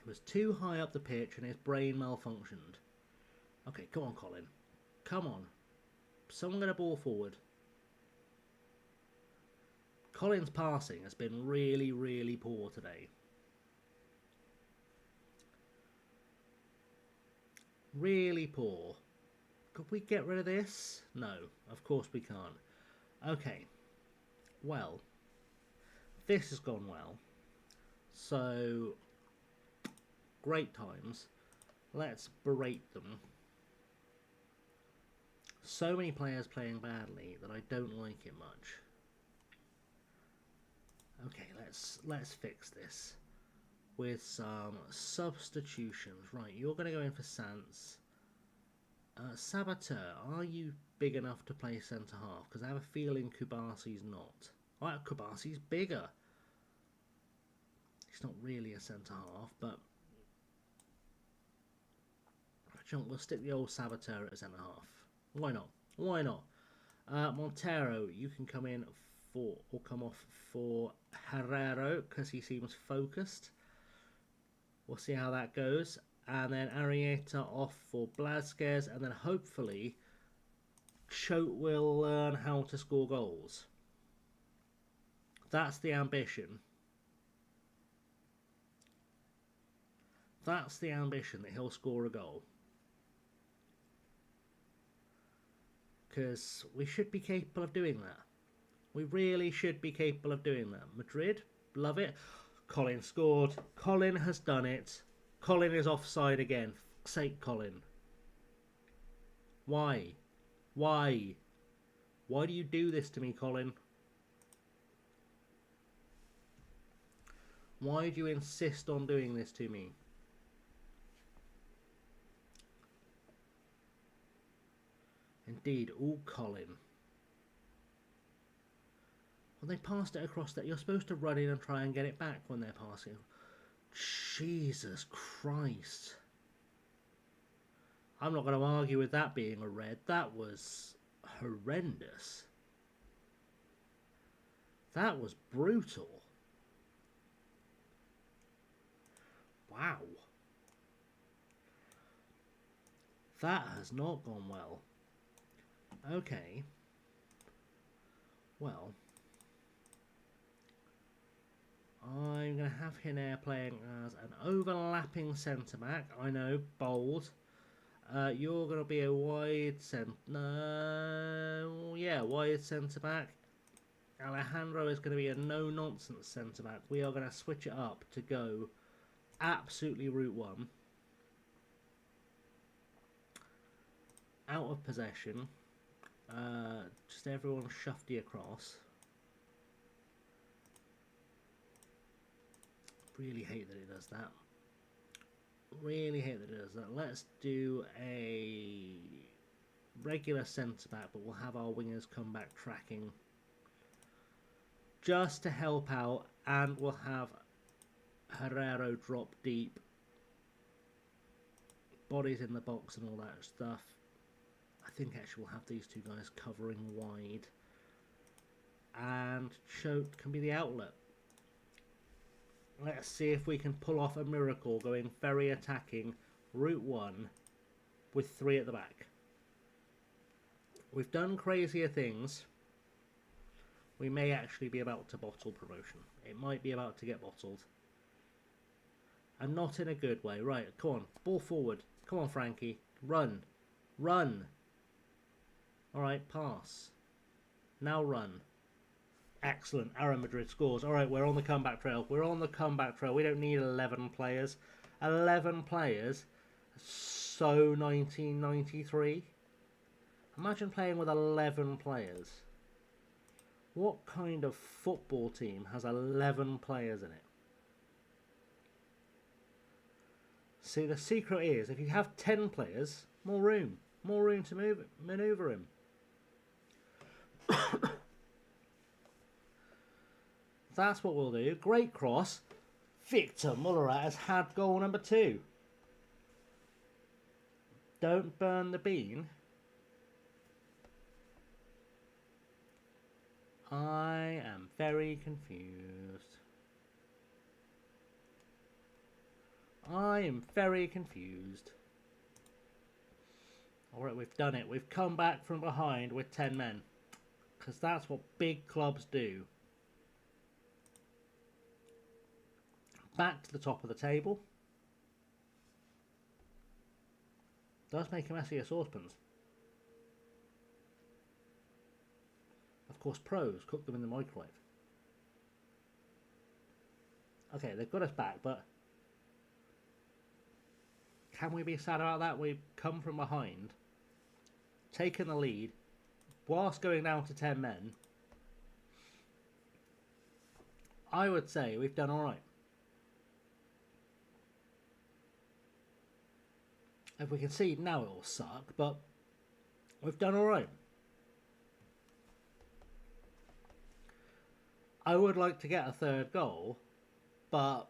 He was too high up the pitch and his brain malfunctioned. Okay, come on, Colin. Come on. Someone get a ball forward. Colin's passing has been really, really poor today. Really poor. Could we get rid of this? No, of course we can't. Okay. Well, this has gone well. So, great times. Let's berate them. So many players playing badly that I don't like it much. Okay, let's fix this with some substitutions. Right, you're going to go in for Sans. Saboteur, are you big enough to play centre half? Because I have a feeling Kubasi's not. Alright, Kubasi's bigger. He's not really a centre half, but we'll stick the old Saboteur at centre half. Why not? Why not? Montero, you can come in for, or come off for Herrero, because he seems focused. We'll see how that goes. And then Arrieta off for Blasquez, and then hopefully Choate will learn how to score goals. That's the ambition. That's the ambition, that he'll score a goal. Because we should be capable of doing that. We really should be capable of doing that. Madrid, love it. Colin scored. Colin has done it. Colin is offside again. For fuck's sake, Colin. Why? Why? Why do you do this to me, Colin? Why do you insist on doing this to me? Indeed, all Colin. Well, they passed it across that. You're supposed to run in and try and get it back when they're passing. Jesus Christ. I'm not going to argue with that being a red. That was horrendous. That was brutal. Wow. That has not gone well. Okay. Well, I'm going to have Hinair playing as an overlapping centre-back. I know, bold. You're going to be a wide wide centre-back. Alejandro is going to be a no-nonsense centre-back. We are going to switch it up to go absolutely route one. Out of possession. Just everyone shufty across. Really hate that it does that. Really hate that it does that. Let's do a regular centre back, but we'll have our wingers come back tracking just to help out, and we'll have Herrero drop deep, bodies in the box and all that stuff. I think actually we'll have these two guys covering wide, and Choate can be the outlet. Let's see if we can pull off a miracle going very attacking. Route 1. with 3 at the back. We've done crazier things. We may actually be about to bottle promotion. It might be about to get bottled. And not in a good way. Right, come on. Ball forward. Come on, Frankie. Run. Run. Alright, pass. Now run. Excellent. Aaron Madrid scores. Alright, we're on the comeback trail. We're on the comeback trail. We don't need 11 players. 11 players? So 1993? Imagine playing with 11 players. What kind of football team has 11 players in it? See, the secret is, if you have 10 players, more room. More room to manoeuvre him. That's what we'll do. Great cross. Victor Mullerat has had goal number 2. Don't burn the bean. I am very confused. I am very confused. Alright, we've done it. We've come back from behind with 10 men. Because that's what big clubs do. Back to the top of the table. Does make a messier saucepans. Of course, pros cook them in the microwave. Okay, they've got us back, but can we be sad about that? We've come from behind, taken the lead, whilst going down to 10 men. I would say we've done alright. If we concede now, it will suck, but we've done alright. I would like to get a 3rd goal, but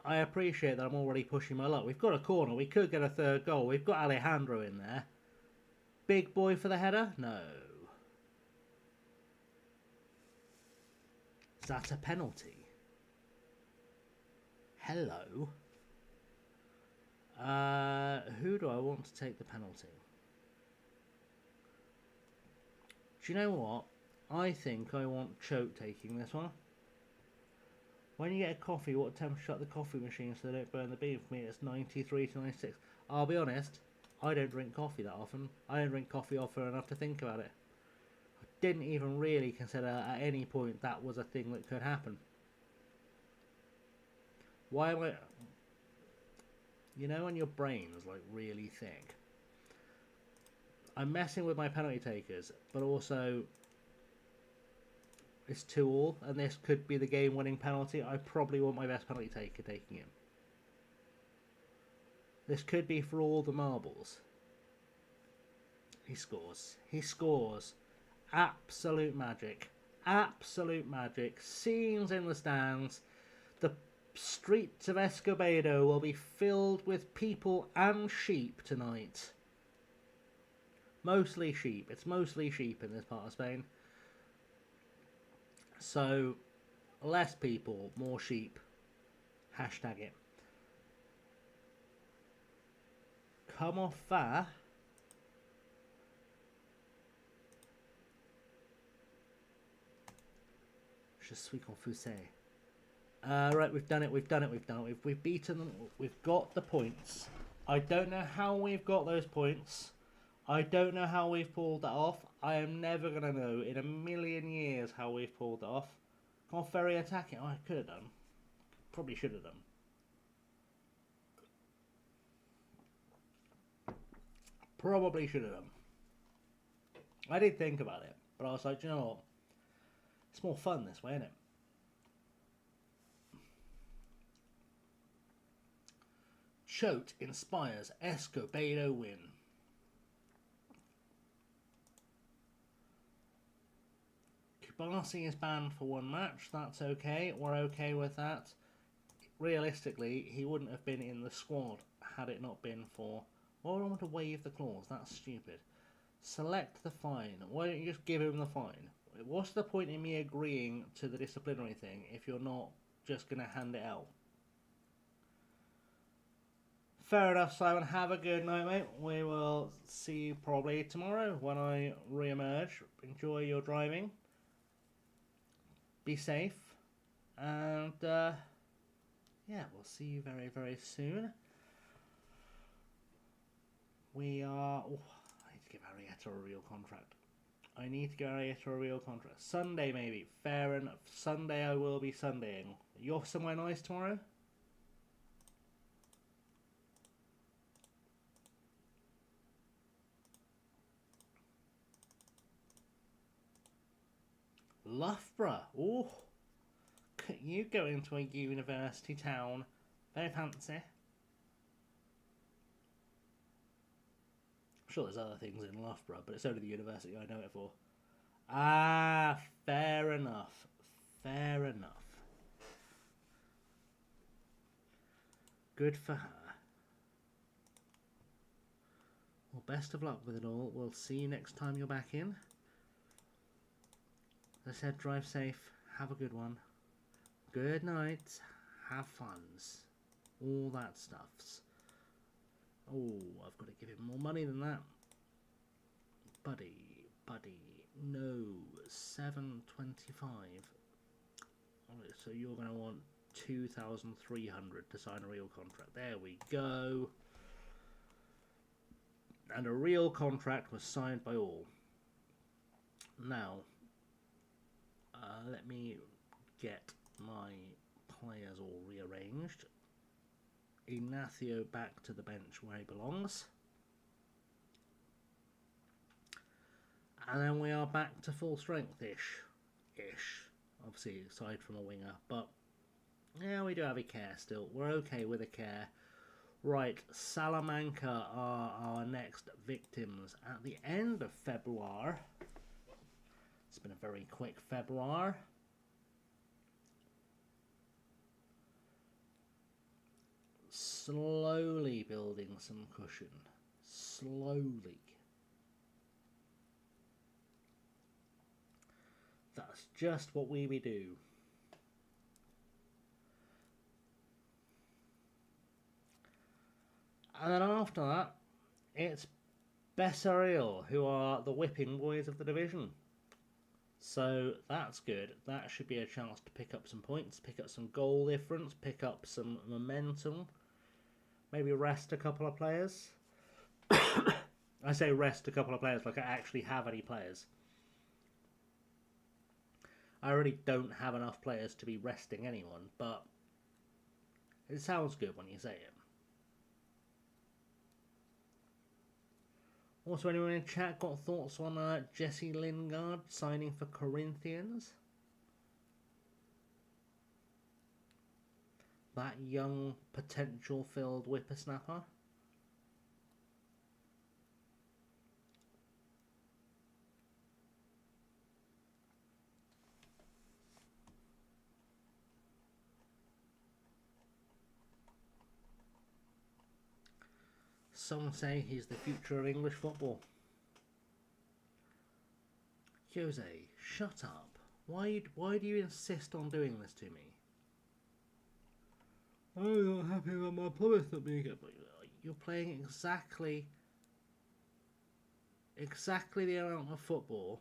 I appreciate that I'm already pushing my luck. We've got a corner. We could get a 3rd goal. We've got Alejandro in there. Big boy for the header? No. Is that a penalty? Hello. Who do I want to take the penalty? Do you know what? I think I want Choke taking this one. When you get a coffee, what temperature shut the coffee machine so they don't burn the bean? For me, it's 93 to 96. I'll be honest, I don't drink coffee that often. I don't drink coffee often enough to think about it. I didn't even really consider at any point that was a thing that could happen. Why am I... You know when your brain is like really thick? I'm messing with my penalty takers, but also it's 2-2, and this could be the game-winning penalty. I probably want my best penalty taker taking him. This could be for all the marbles. He scores. He scores. Absolute magic. Absolute magic. Scenes in the stands. The streets of Escobedo will be filled with people and sheep tonight. Mostly sheep. It's mostly sheep in this part of Spain. So, less people, more sheep. Hashtag it. Come off that. Je suis confusé. Right, we've done it, we've done it, we've done it. We've beaten them, we've got the points. I don't know how we've got those points. I don't know how we've pulled that off. I am never going to know in a million years how we've pulled that off. Come off very attacking. Oh, I could have done. Probably should have done. Probably should have done. I did think about it, but I was like, you know what? It's more fun this way, isn't it? Chote inspires Escobedo win. Barsi is banned for 1 match. That's okay. We're okay with that. Realistically, he wouldn't have been in the squad had it not been for... Why would I want to waive the clause? That's stupid. Select the fine. Why don't you just give him the fine? What's the point in me agreeing to the disciplinary thing if you're not just going to hand it out? Fair enough, Simon. Have a good night, mate. We will see you probably tomorrow when I re-emerge. Enjoy your driving. Be safe. And, yeah, we'll see you very, very soon. We are... Oh, I need to give Arietta a real contract. I need to give Arietta a real contract. Sunday, maybe. Fair enough. Sunday I will be Sundaying. You off somewhere nice tomorrow? Loughborough. Oh, you go into a university town. Very fancy. I'm sure there's other things in Loughborough, but it's only the university I know it for. Ah, fair enough. Fair enough. Good for her. Well, best of luck with it all. We'll see you next time you're back in. As I said, drive safe. Have a good one. Good night. Have funs. All that stuffs. Oh, I've got to give him more money than that. Buddy. No. 725. So you're going to want 2,300 to sign a real contract. There we go. And a real contract was signed by all. Now, let me get my players all rearranged. Ignacio back to the bench where he belongs. And then we are back to full strength-ish. Obviously, aside from a winger. But, yeah, we do have a care still. We're okay with a care. Right, Salamanca are our next victims at the end of February. It's been a very quick February. Slowly building some cushion. Slowly. That's just what we do. And then after that, it's Bessariel, who are the whipping boys of the division. So that's good. That should be a chance to pick up some points, pick up some goal difference, pick up some momentum. Maybe rest a couple of players. I say rest a couple of players like I actually have any players. I really don't have enough players to be resting anyone, but it sounds good when you say it. Also, anyone in chat got thoughts on Jesse Lingard signing for Corinthians? That young, potential-filled whippersnapper? Some say he's the future of English football. Jose, shut up. Why do you insist on doing this to me? I'm not happy about my promise not being good, but you're playing exactly the amount of football.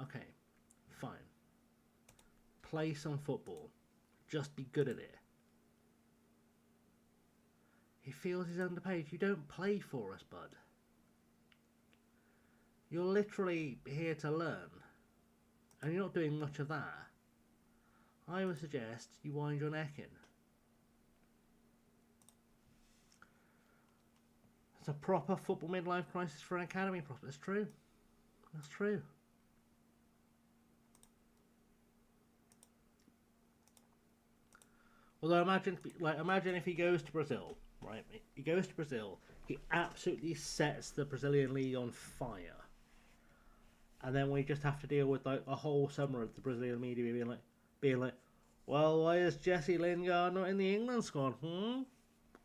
Okay, fine. Play some football. Just be good at it. He feels he's underpaid. You don't play for us, bud. You're literally here to learn. And you're not doing much of that. I would suggest you wind your neck in. It's a proper football midlife crisis for an academy prospect. It's true. That's true. Although imagine if he goes to Brazil, right? He goes to Brazil, he absolutely sets the Brazilian league on fire, and then we just have to deal with like a whole summer of the Brazilian media being like, well, why is Jesse Lingard not in the England squad?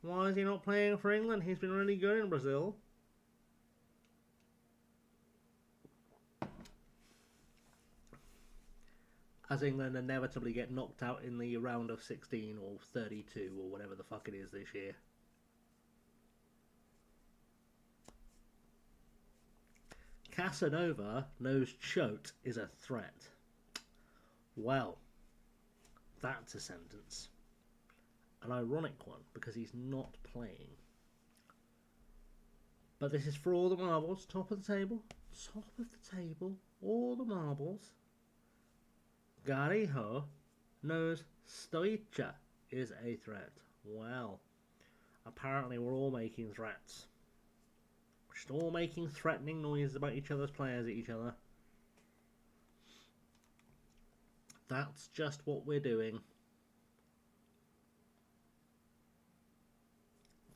Why is he not playing for England? He's been really good in Brazil. as England inevitably get knocked out in the round of 16 or 32 or whatever the fuck it is this year. Casanova knows Choate is a threat. Well, that's a sentence. An ironic one, because he's not playing. But this is for all the marbles. Top of the table. Top of the table. All the marbles. Garijo knows Stoica is a threat. Well, apparently we're all making threats. We're just all making threatening noises about each other's players at each other. That's just what we're doing.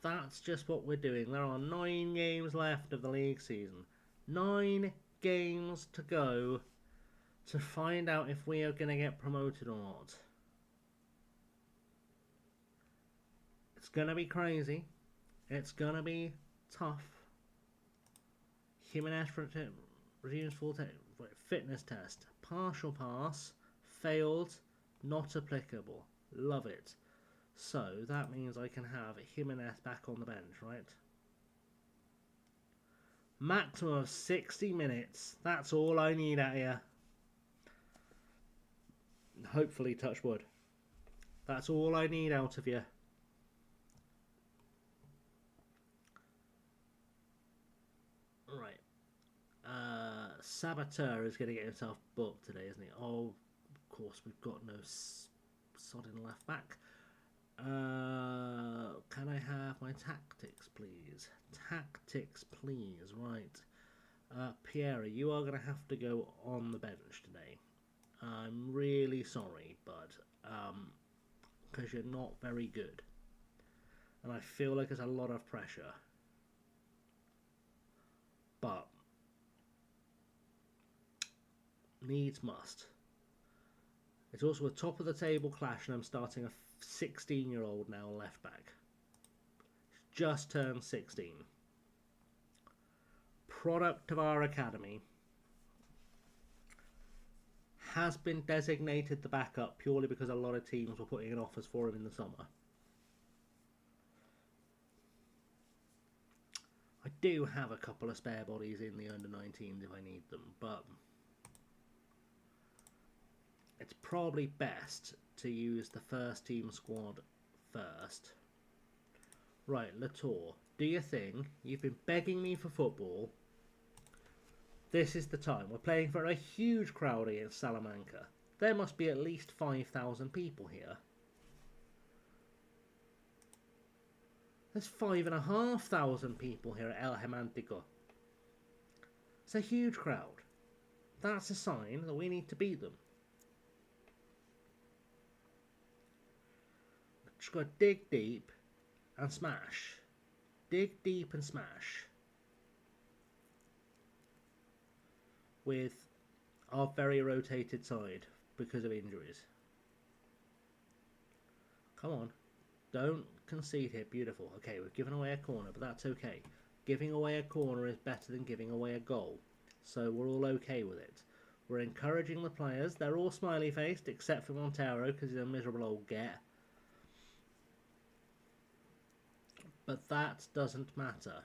That's just what we're doing. There are 9 games left of the league season. 9 games to go to find out if we are going to get promoted or not. It's going to be crazy. It's going to be tough. Human effort resumes full fitness test. Partial pass. Failed. Not applicable. Love it. So that means I can have Jimenez back on the bench, right? Maximum of 60 minutes. That's all I need out here. Hopefully, touch wood. That's all I need out of you. Right. Saboteur is going to get himself booked today, isn't he? Oh, of course, we've got no sodding left back. Can I have my tactics, please? Tactics, please. Right. Pierre, you are going to have to go on the bench today. I'm really sorry, but because you're not very good. And I feel like there's a lot of pressure. But needs must. It's also a top of the table clash, and I'm starting a 16-year-old now left back. He's just turned 16. Product of our academy. Has been designated the backup purely because a lot of teams were putting in offers for him in the summer. I do have a couple of spare bodies in the under-19s if I need them, but it's probably best to use the first team squad first. Right, Latour, do your thing. You've been begging me for football. This is the time. We're playing for a huge crowd against Salamanca. There must be at least 5,000 people here. There's 5,500 people here at El Hemel. It's a huge crowd. That's a sign that we need to beat them. Just got to dig deep and smash. Dig deep and smash. With our very rotated side because of injuries. Come on. Don't concede here. Beautiful. Okay, we've given away a corner, but that's okay. Giving away a corner is better than giving away a goal. So we're all okay with it. We're encouraging the players. They're all smiley-faced, except for Montero, because he's a miserable old get. But that doesn't matter.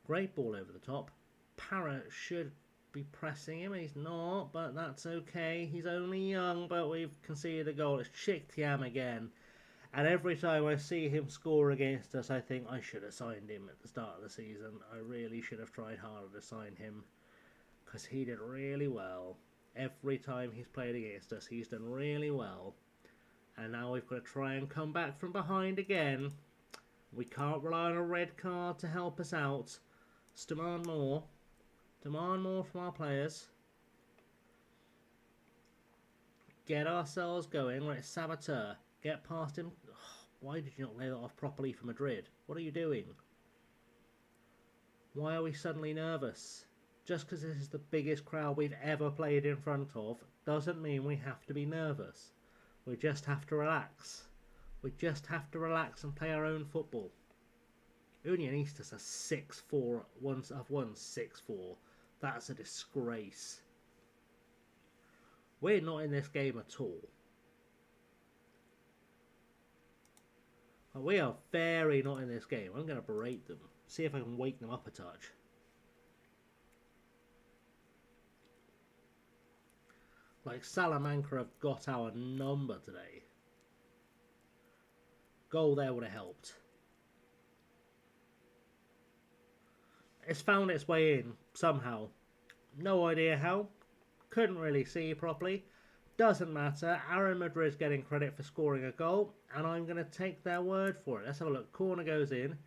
Great ball over the top. Parrott should be pressing him. He's not, but that's okay. He's only young, but we've conceded a goal. It's Chick-Tiam again. And every time I see him score against us, I think I should have signed him at the start of the season. I really should have tried harder to sign him, because he did really well. Every time he's played against us, he's done really well. And now we've got to try and come back from behind again. We can't rely on a red card to help us out. Let's demand more. Demand more from our players. Get ourselves going. Right, Saboteur. Get past him. Oh, why did you not lay that off properly for Madrid? What are you doing? Why are we suddenly nervous? Just because this is the biggest crowd we've ever played in front of doesn't mean we have to be nervous. We just have to relax. We just have to relax and play our own football. Unionistas are 6-4. I've won 6-4. That's a disgrace. We're not in this game at all. We are very not in this game. I'm going to berate them. See if I can wake them up a touch. Like, Salamanca have got our number today. Goal there would have helped. It's found its way in somehow. No idea how. Couldn't really see properly. Doesn't matter. Aaron Madrid's getting credit for scoring a goal, and I'm going to take their word for it. Let's have a look. Corner goes in.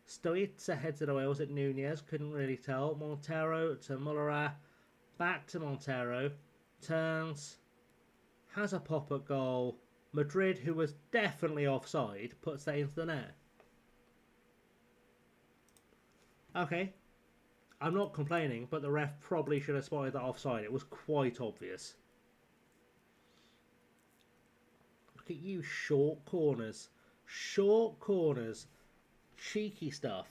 Stoica heads it away. Was it Nunez? Couldn't really tell. Montero to Mullera. Back to Montero. Turns. Has a pop at goal. Madrid, who was definitely offside, puts that into the net. Okay. I'm not complaining, but the ref probably should have spotted that offside. It was quite obvious. Look at you, short corners. Short corners. Cheeky stuff.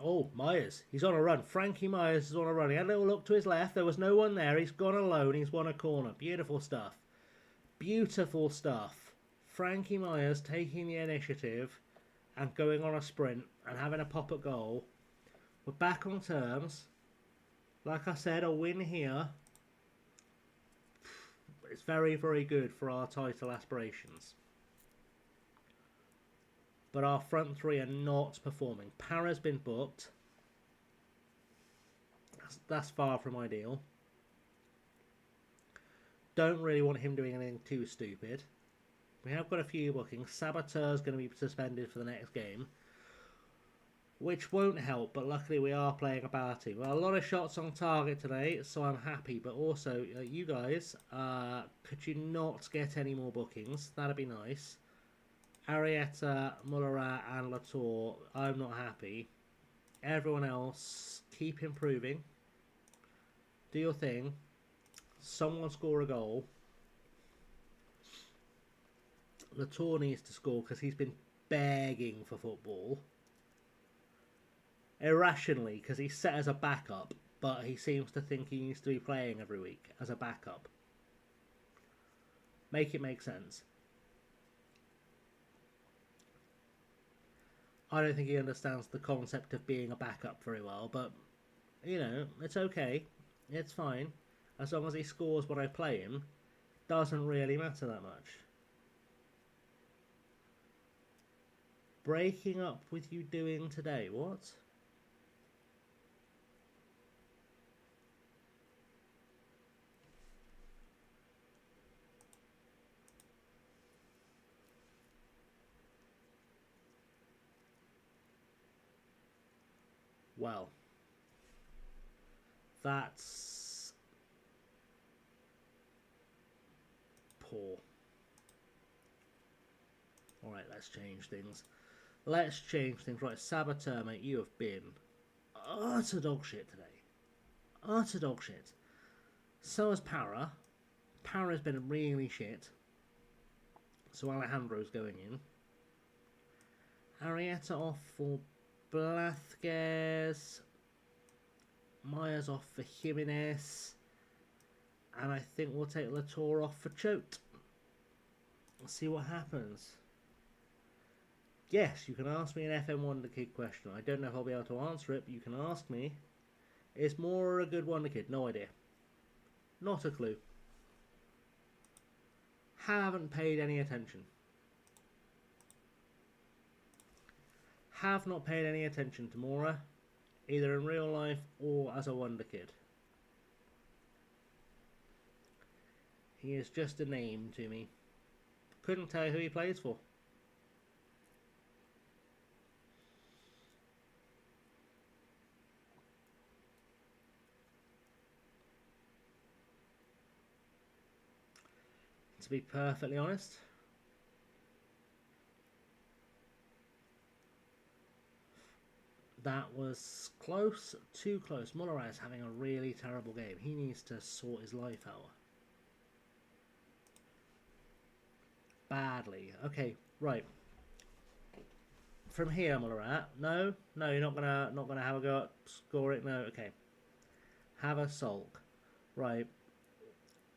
Oh, Myers. He's on a run. Frankie Myers is on a run. He had a little look to his left. There was no one there. He's gone alone. He's won a corner. Beautiful stuff. Beautiful stuff. Frankie Myers taking the initiative and going on a sprint and having a pop at goal. We're back on terms. Like I said, a win here. It's very, very good for our title aspirations. But our front three are not performing. Para's been booked. That's far from ideal. Don't really want him doing anything too stupid. We have got a few bookings. Saboteur's going to be suspended for the next game, which won't help, but luckily we are playing a bad team. Well, a lot of shots on target today, so I'm happy. But also, you guys, could you not get any more bookings? That'd be nice. Arietta, Mullera and Latour, I'm not happy. Everyone else, keep improving. Do your thing. Someone score a goal. Latour needs to score because he's been begging for football. Irrationally, because he's set as a backup, but he seems to think he needs to be playing every week as a backup. Make it make sense. I don't think he understands the concept of being a backup very well, but, you know, it's okay. It's fine. As long as he scores when I play him, doesn't really matter that much. Breaking up with you doing today, what? Well, that's poor. Alright, let's change things. Let's change things. Right, Saboteur, mate, you have been utter dog shit today. Utter dog shit. So has Para. Para's been really shit. So Alejandro's going in. Arietta off for Blázquez. Myers off for Jimenez. And I think we'll take Latour off for Choate. Let's see what happens. Yes, you can ask me an FM Wonder Kid question. I don't know if I'll be able to answer it, but you can ask me. Is Moore a good Wonder Kid? No idea. Not a clue. Haven't paid any attention. Have not paid any attention to Mora, either in real life or as a Wonder Kid. He is just a name to me. Couldn't tell you who he plays for. To be perfectly honest, that was close, too close. Mullera is having a really terrible game. He needs to sort his life out. Badly. Okay, right. From here, Mullera. No, you're not gonna have a go at score it. No, okay. Have a sulk. Right.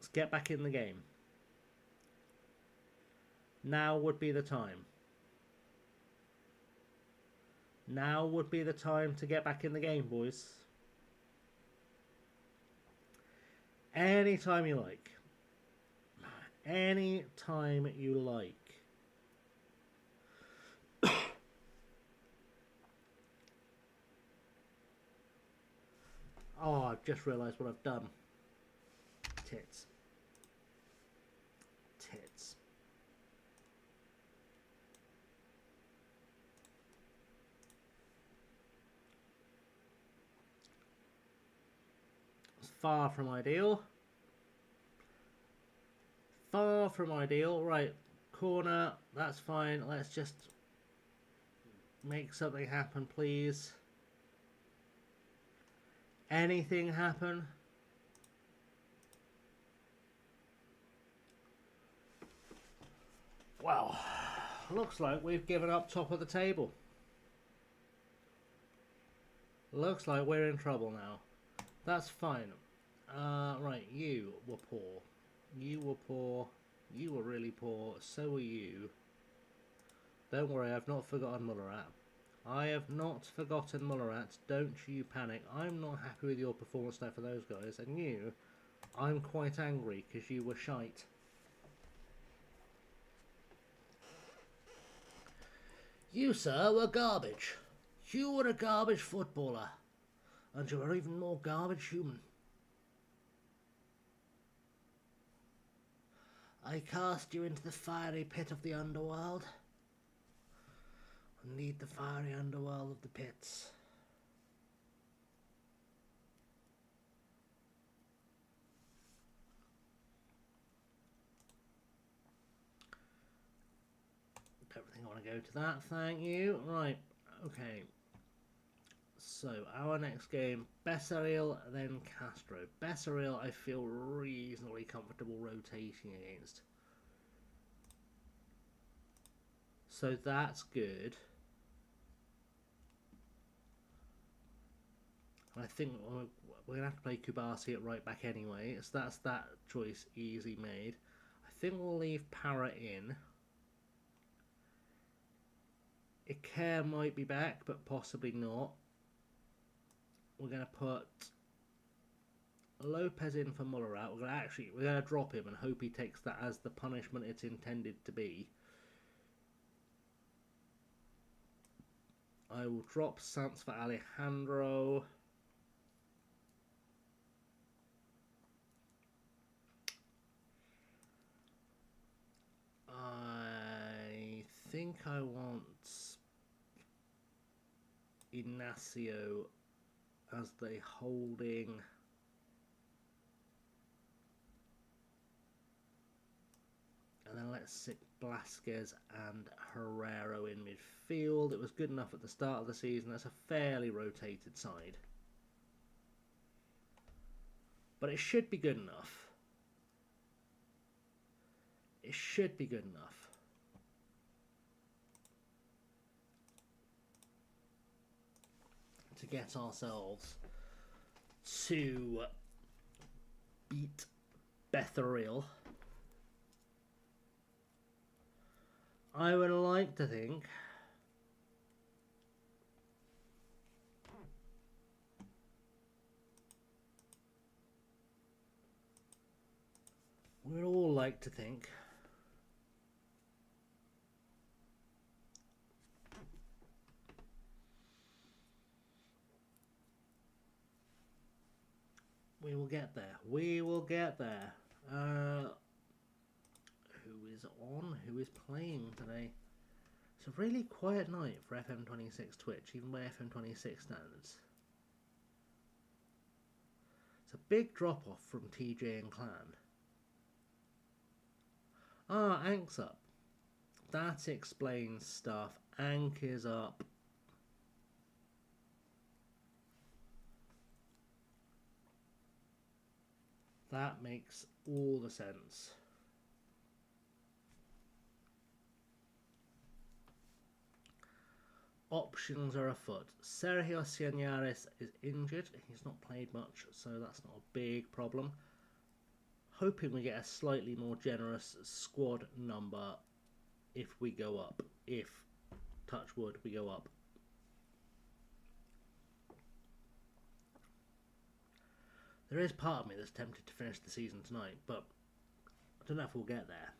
Let's get back in the game. Now would be the time. Now would be the time to get back in the game, boys. Anytime you like. Anytime you like. Oh, I've just realised what I've done. Tits. Tits. It's far from ideal. Far from ideal. Right, corner, that's fine. Let's just make something happen, please. Anything happen? Well, looks like we've given up top of the table. Looks like we're in trouble now. That's fine. Right, you were poor. You were poor. You were really poor. So were you. Don't worry, I've not forgotten Mullarat. I have not forgotten Mullarat. Don't you panic. I'm not happy with your performance there for those guys. And you, I'm quite angry because you were shite. You, sir, were garbage. You were a garbage footballer. And you were even more garbage human. I cast you into the fiery pit of the underworld. Indeed, the fiery underworld of the pits. Don't think I want to go to that, thank you. Right, okay. So, our next game, Bessariel, then Castro. Bessariel, I feel reasonably comfortable rotating against. So that's good. I think we're going to have to play Kubasi at right back anyway, so that's that choice easy made. I think we'll leave Para in. Iker might be back, but possibly not. We're going to put Lopez in for Mullarat. We're going to drop him and hope he takes that as the punishment it's intended to be. I will drop Sans for Alejandro. I think I want Ignacio as the holding. And then let's stick Blasquez and Herrero in midfield. It was good enough at the start of the season. That's a fairly rotated side. But it should be good enough. It should be good enough. To get ourselves to beat Bethariel. I would like to think we'd all like to think we will get there. We will get there. Who is on? Who is playing today? It's a really quiet night for FM26 Twitch, even by FM26 standards. It's a big drop off from TJ and Clan. Ah, Ank's up. That explains stuff. Ank is up. That makes all the sense. Options are afoot. Sergio Cianares is injured. He's not played much, so that's not a big problem. hoping we get a slightly more generous squad number if we go up. If, touch wood, we go up. There is part of me that's tempted to finish the season tonight, but I don't know if we'll get there.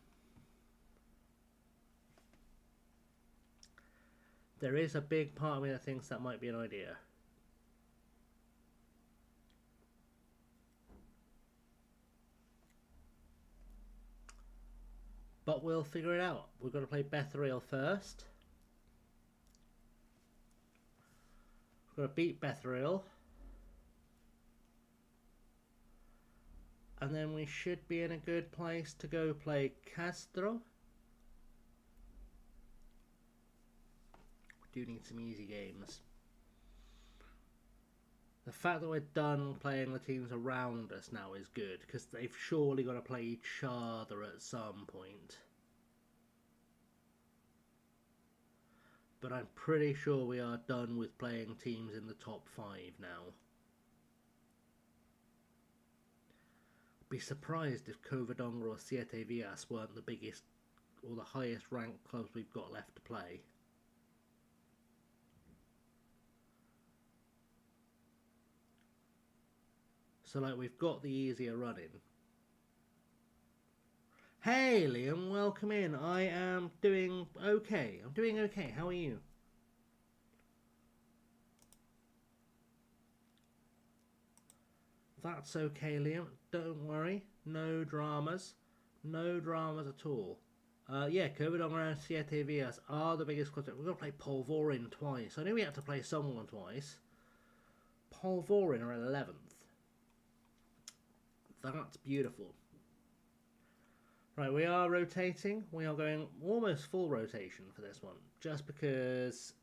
There is a big part of me that thinks that might be an idea. But we'll figure it out. We've got to play Bethrail first. We've got to beat Bethrail. And then we should be in a good place to go play Castro. We do need some easy games. The fact that we're done playing the teams around us now is good, because they've surely got to play each other at some point. But I'm pretty sure we are done with playing teams in the top 5 now. Be surprised if Covadonga or Siete Villas weren't the biggest or the highest ranked clubs we've got left to play. So like we've got the easier running. Hey Liam, welcome in. I am doing okay. I'm doing okay. How are you? That's okay, Liam. Don't worry. No dramas. No dramas at all. Yeah, Covadonga and Siete Villas are the biggest clubs. We've got to play Polvorin twice. I knew we had to play someone twice. Polvorin are 11th. That's beautiful. Right, we are rotating. We are going almost full rotation for this one. Just because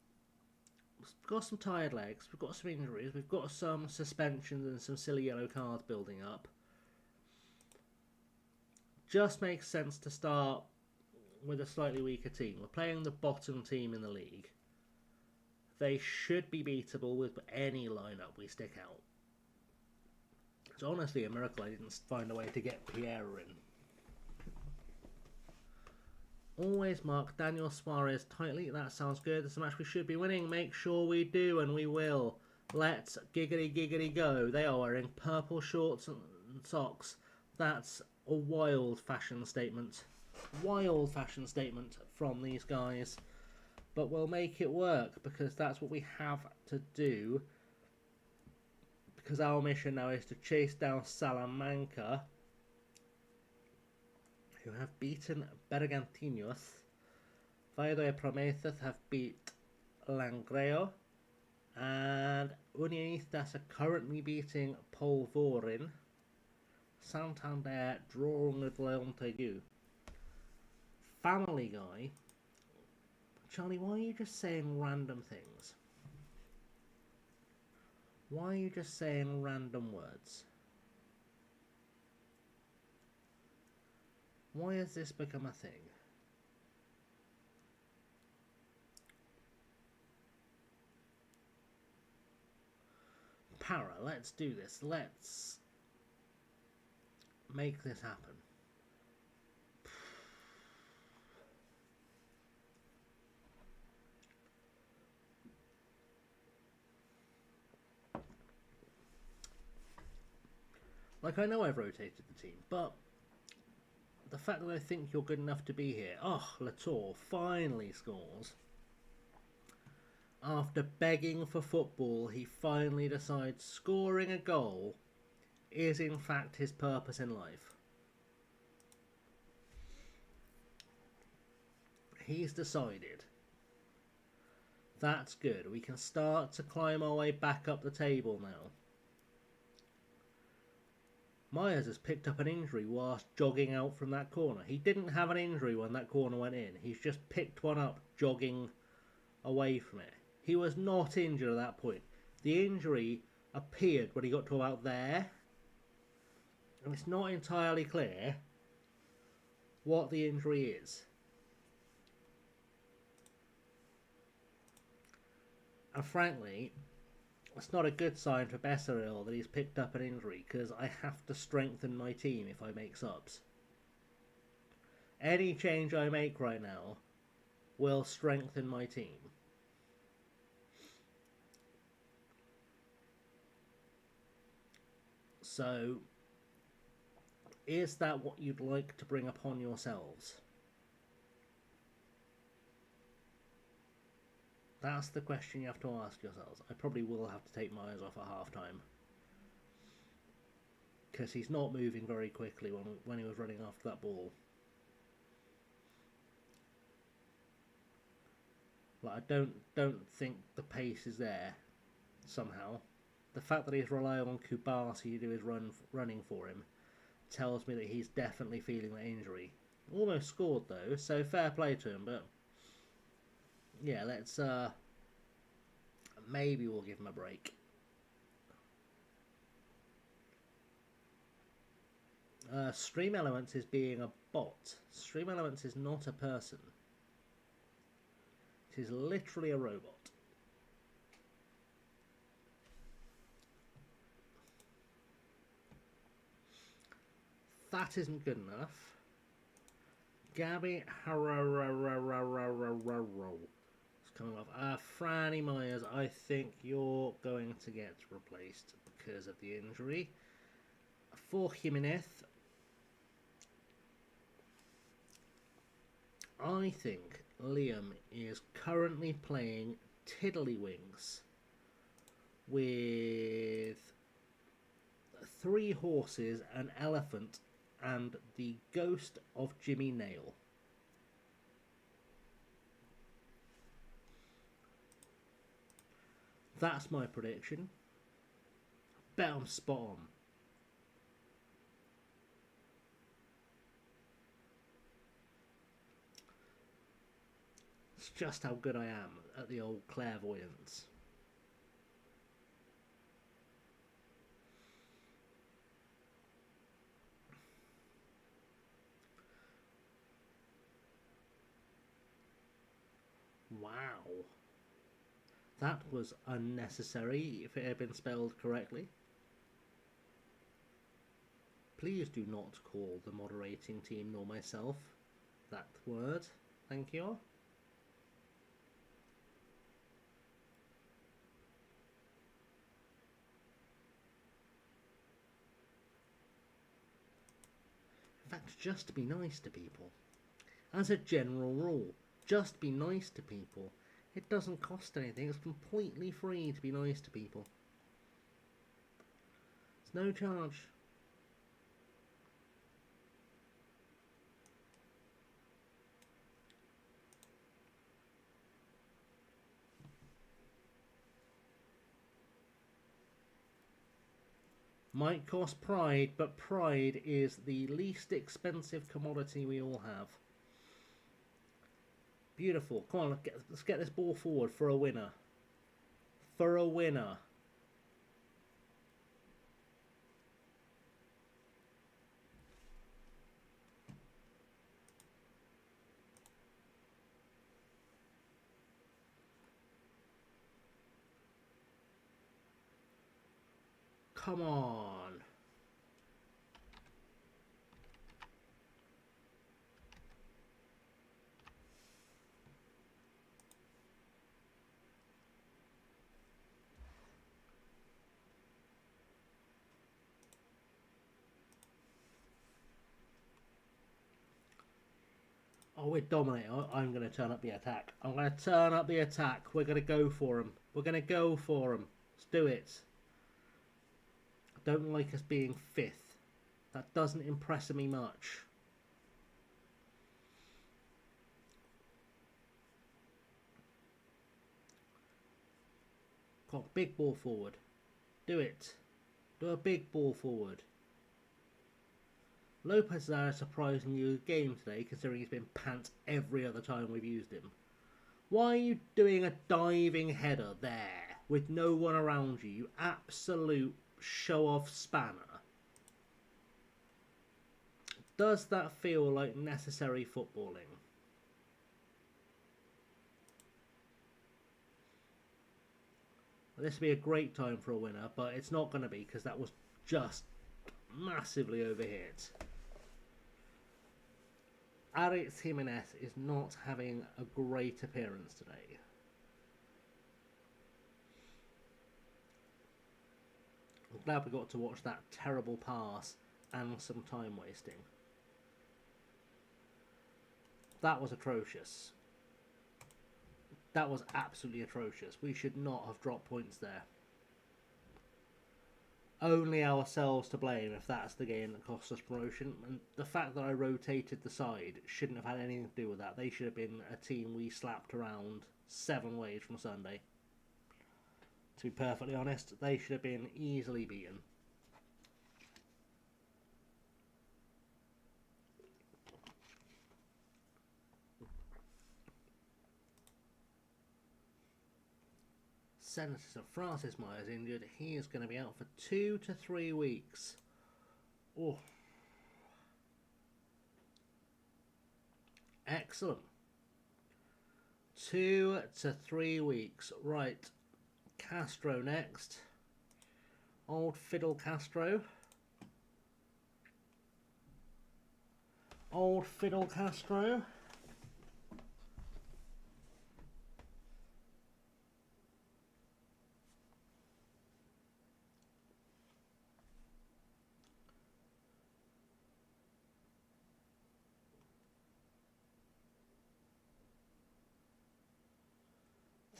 we've got some tired legs, we've got some injuries, we've got some suspensions and some silly yellow cards building up. Just makes sense to start with a slightly weaker team. We're playing the bottom team in the league. They should be beatable with any lineup we stick out. It's honestly a miracle I didn't find a way to get Pierre in. Always mark Daniel Suarez tightly. That sounds good. This is a match we should be winning. Make sure we do, and we will. Let's giggity giggity go. They are wearing purple shorts and socks. That's a wild fashion statement. Wild fashion statement from these guys. But we'll make it work, because that's what we have to do. Because our mission now is to chase down Salamanca, who have beaten Bergantinos. Valladolid Prometheus have beat Langreo, and Unionistas are currently beating Polvorin. Santander drawing with Leontaigu. Family Guy. Charlie, why are you just saying random things? Why are you just saying random words? Why has this become a thing? Para, let's do this. Let's make this happen. Like, I know I've rotated the team, but the fact that I think you're good enough to be here. Oh, Latour finally scores. After begging for football, he finally decides scoring a goal is in fact his purpose in life. He's decided. That's good. We can start to climb our way back up the table now. Myers has picked up an injury whilst jogging out from that corner. He didn't have an injury when that corner went in. He's just picked one up jogging away from it. He was not injured at that point. The injury appeared when he got to about there. And it's not entirely clear what the injury is. And frankly, It's not a good sign for Besserill that he's picked up an injury, because I have to strengthen my team if I make subs. Any change I make right now will strengthen my team. So, is that what you'd like to bring upon yourselves? That's the question you have to ask yourselves. I probably will have to take Myers off at half-time, because he's not moving very quickly when he was running after that ball. Like, I don't think the pace is there somehow. The fact that he's relying on Kubasi to do his running for him tells me that he's definitely feeling the injury. Almost scored though, so fair play to him, but yeah, let's maybe we'll give him a break. Stream Elements is being a bot. Stream Elements is not a person. It is literally a robot. That isn't good enough. Gabby it's coming off. Franny Myers, I think you're going to get replaced because of the injury. For Jimenez, I think Liam is currently playing Tiddlywinks with 3 horses, an elephant, and the ghost of Jimmy Nail. That's my prediction. Bet I'm spot on. It's just how good I am at the old clairvoyance. Wow. That was unnecessary if it had been spelled correctly. Please do not call the moderating team nor myself that word. Thank you. In fact, just be nice to people. As a general rule, just be nice to people. It doesn't cost anything. It's completely free to be nice to people. It's no charge. Might cost pride, but pride is the least expensive commodity we all have. Beautiful. Come on, let's get this ball forward for a winner. For a winner. Come on. Oh, we're dominating. I'm going to turn up the attack. I'm going to turn up the attack. We're going to go for him. We're going to go for him. Let's do it. I don't like us being 5th. That doesn't impress me much. Got a big ball forward. Do it. Do a big ball forward. Lopez has had a surprisingly good game today, considering he's been pants every other time we've used him. Why are you doing a diving header there with no one around you, you absolute show-off spanner? Does that feel like necessary footballing? This would be a great time for a winner, but it's not going to be because that was just massively overhit. Alex Jimenez is not having a great appearance today. I'm glad we got to watch that terrible pass and some time wasting. That was atrocious. That was absolutely atrocious. We should not have dropped points there. Only ourselves to blame if that's the game that cost us promotion. And the fact that I rotated the side shouldn't have had anything to do with that. They should have been a team we slapped around 7 ways from Sunday. To be perfectly honest, they should have been easily beaten. Senator Francis Myers injured. He is going to be out for 2 to 3 weeks. Oh. Excellent. 2 to 3 weeks. Right. Castro next. Old Fiddle Castro. Old Fiddle Castro.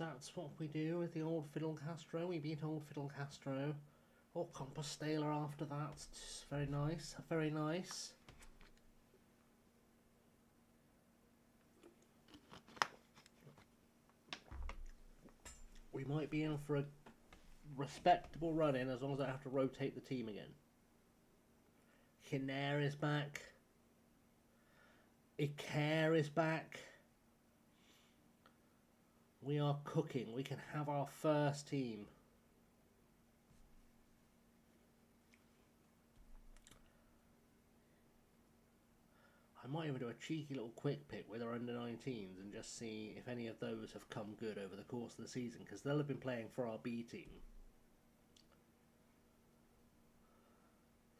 That's what we do with the Old Fiddle Castro. We beat Old Fiddle Castro. Oh, Compostela after that. It's very nice. Very nice. We might be in for a respectable run in as long as I have to rotate the team again. Kiner is back. Iker is back. We are cooking. We can have our first team. I might even do a cheeky little quick pick with our under 19s and just see if any of those have come good over the course of the season, because they'll have been playing for our B team.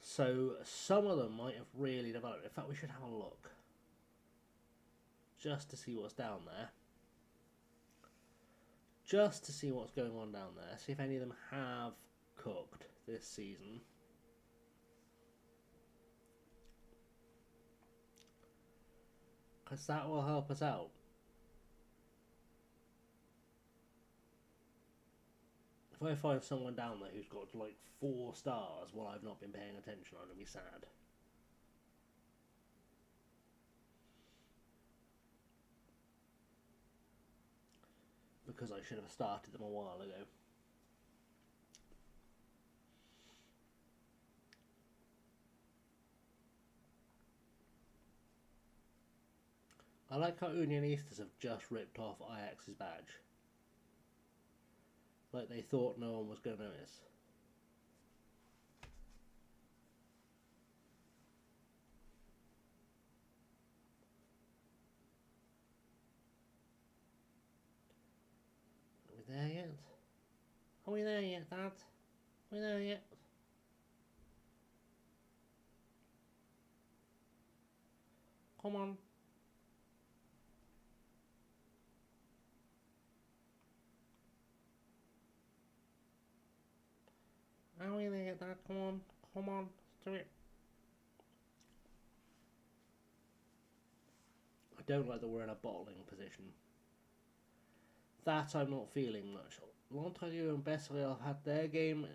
So some of them might have really developed. In fact, we should have a look just to see what's down there. Just to see what's going on down there. See if any of them have cooked this season. Because that will help us out. If I find someone down there who's got like 4 stars while I've not been paying attention, I'm going to be sad. Because I should have started them a while ago. I like how Unionistas have just ripped off Ajax's badge. Like they thought no one was going to notice. Are we there yet? Are we there yet, Dad? Are we there yet? Come on. Are we there yet, Dad? Come on. Come on. Let's do it. I don't like that we're in a bottling position. That I'm not feeling much. Montague and Bessel had their game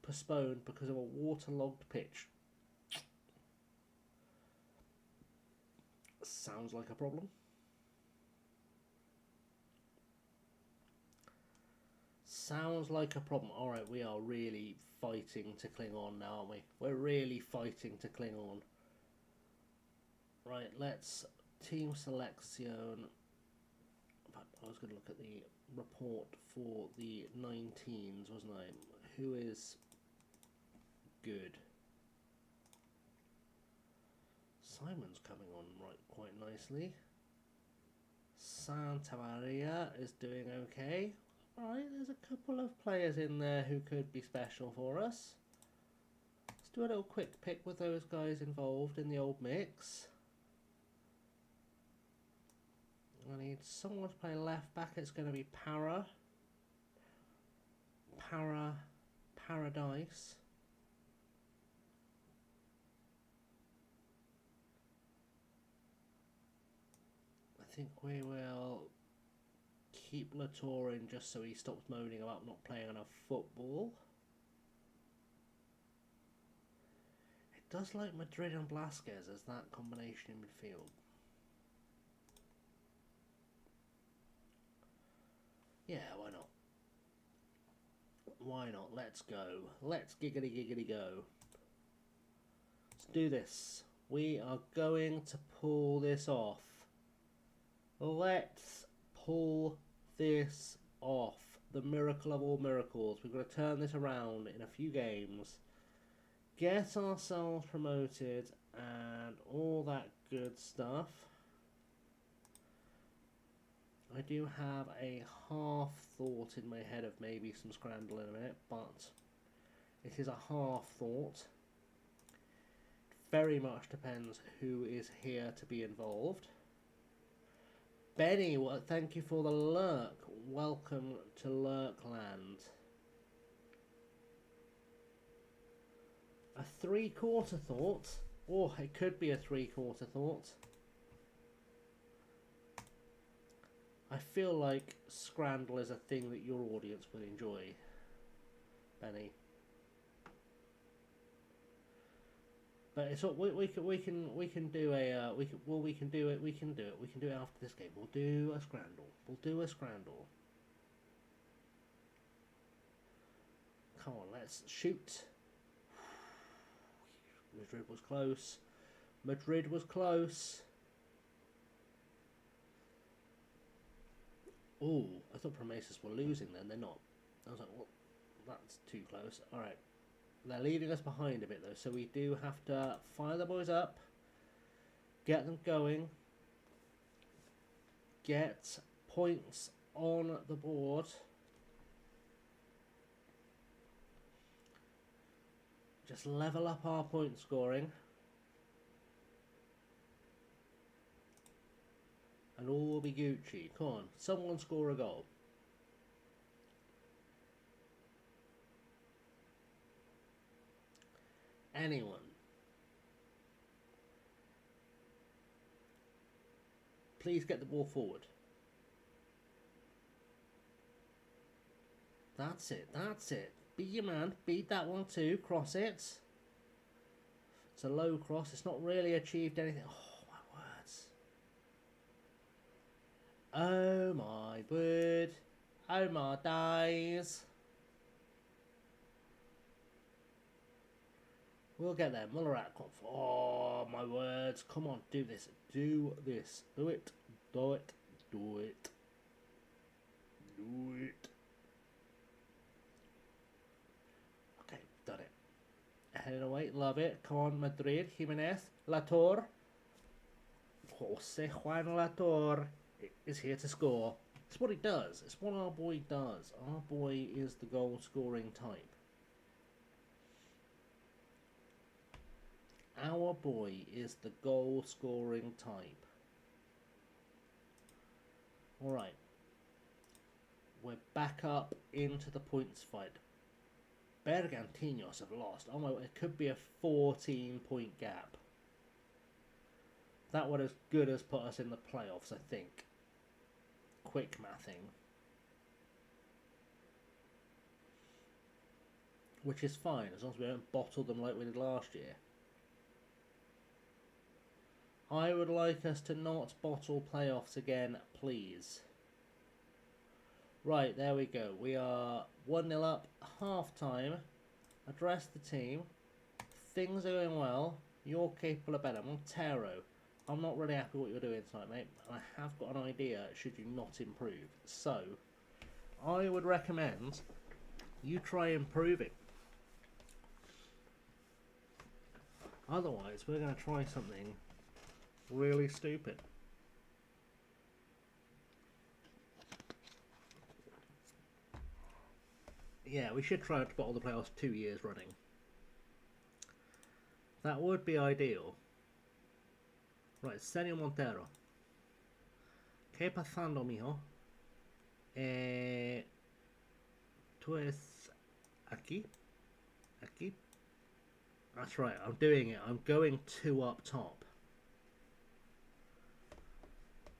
postponed because of a waterlogged pitch. Sounds like a problem. Sounds like a problem. Alright, we are really fighting to cling on now, aren't we? We're really fighting to cling on. Right, let's team selection. I was going to look at the report for the 19s, wasn't I? Who is good? Simon's coming on right quite nicely. Santa Maria is doing okay. Right, there's a couple of players in there who could be special for us. Let's do a little quick pick with those guys involved in the old mix. I need someone to play left back. It's going to be Paradise. I think we will keep Latour in just so he stops moaning about not playing enough football. It does like Madrid and Blasquez as that combination in midfield. Yeah, why not? Why not? Let's go. Let's giggity go. Let's do this. We are going to pull this off. Let's pull this off. The miracle of all miracles. We've got to turn this around in a few games. Get ourselves promoted and all that good stuff. I do have a half thought in my head of maybe some scramble in a minute, but it is a half thought. Very much depends who is here to be involved. Benny, well, thank you for the lurk. Welcome to Lurkland. A 3/4 thought. Oh, it could be a 3/4 thought. I feel like scramble is a thing that your audience would enjoy, Benny. But it's what we can do a we can do it after this game. We'll do a scramble. Come on, let's shoot. Madrid was close. Oh, I thought Promesas were losing then. They're not. I was like, well, that's too close. All right. They're leaving us behind a bit though, so we do have to fire the boys up, get them going, get points on the board. Just level up our point scoring. And all will be Gucci. Come on, someone score a goal. Anyone. Please get the ball forward. That's it. Be your man. Beat that one too. Cross it. It's a low cross. It's not really achieved anything. Oh, my words. Oh, my word. Oh, my days. We'll get there. Mullerath. Oh, my words. Come on, do this. Do this. Do it. Do it. Do it. Do it. Okay, done it. Heading away. Love it. Come on, Madrid. Jimenez. Latour. Jose Juan Latour is here to score. It's what he does. It's what our boy does. Our boy is the goal-scoring type. Our boy is the goal-scoring type. Alright. We're back up into the points fight. Bergantinos have lost. Oh my, it could be a 14-point gap. That would as good as put us in the playoffs, I think. Quick mathing. Which is fine, as long as we don't bottle them like we did last year. I would like us to not bottle playoffs again, please. Right, there we go. We are 1-0 up, half-time. Address the team. Things are going well. You're capable of better. Montero. I'm not really happy with what you're doing tonight, mate. I have got an idea should you not improve. So, I would recommend you try improving. Otherwise, we're going to try something really stupid. Yeah, we should try to bottle the playoffs 2 years running. That would be ideal. Right, Senor Montero. ¿Qué pasando, mijo? Tú es aquí? Aquí? That's right, I'm doing it. I'm going 2 up top.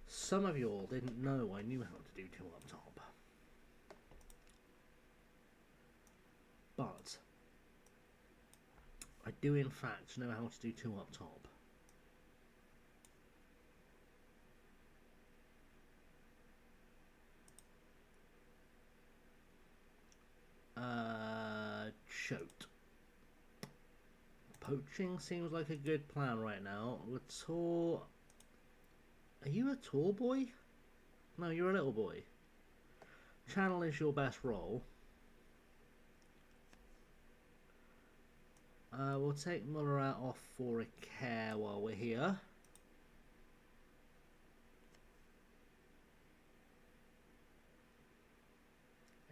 Some of you all didn't know I knew how to do 2 up top. But I do in fact know how to do 2 up top. Chote. Poaching seems like a good plan right now. Are you a tall boy? No, you're a little boy. Channel is your best role. We'll take Murat off for a care while we're here.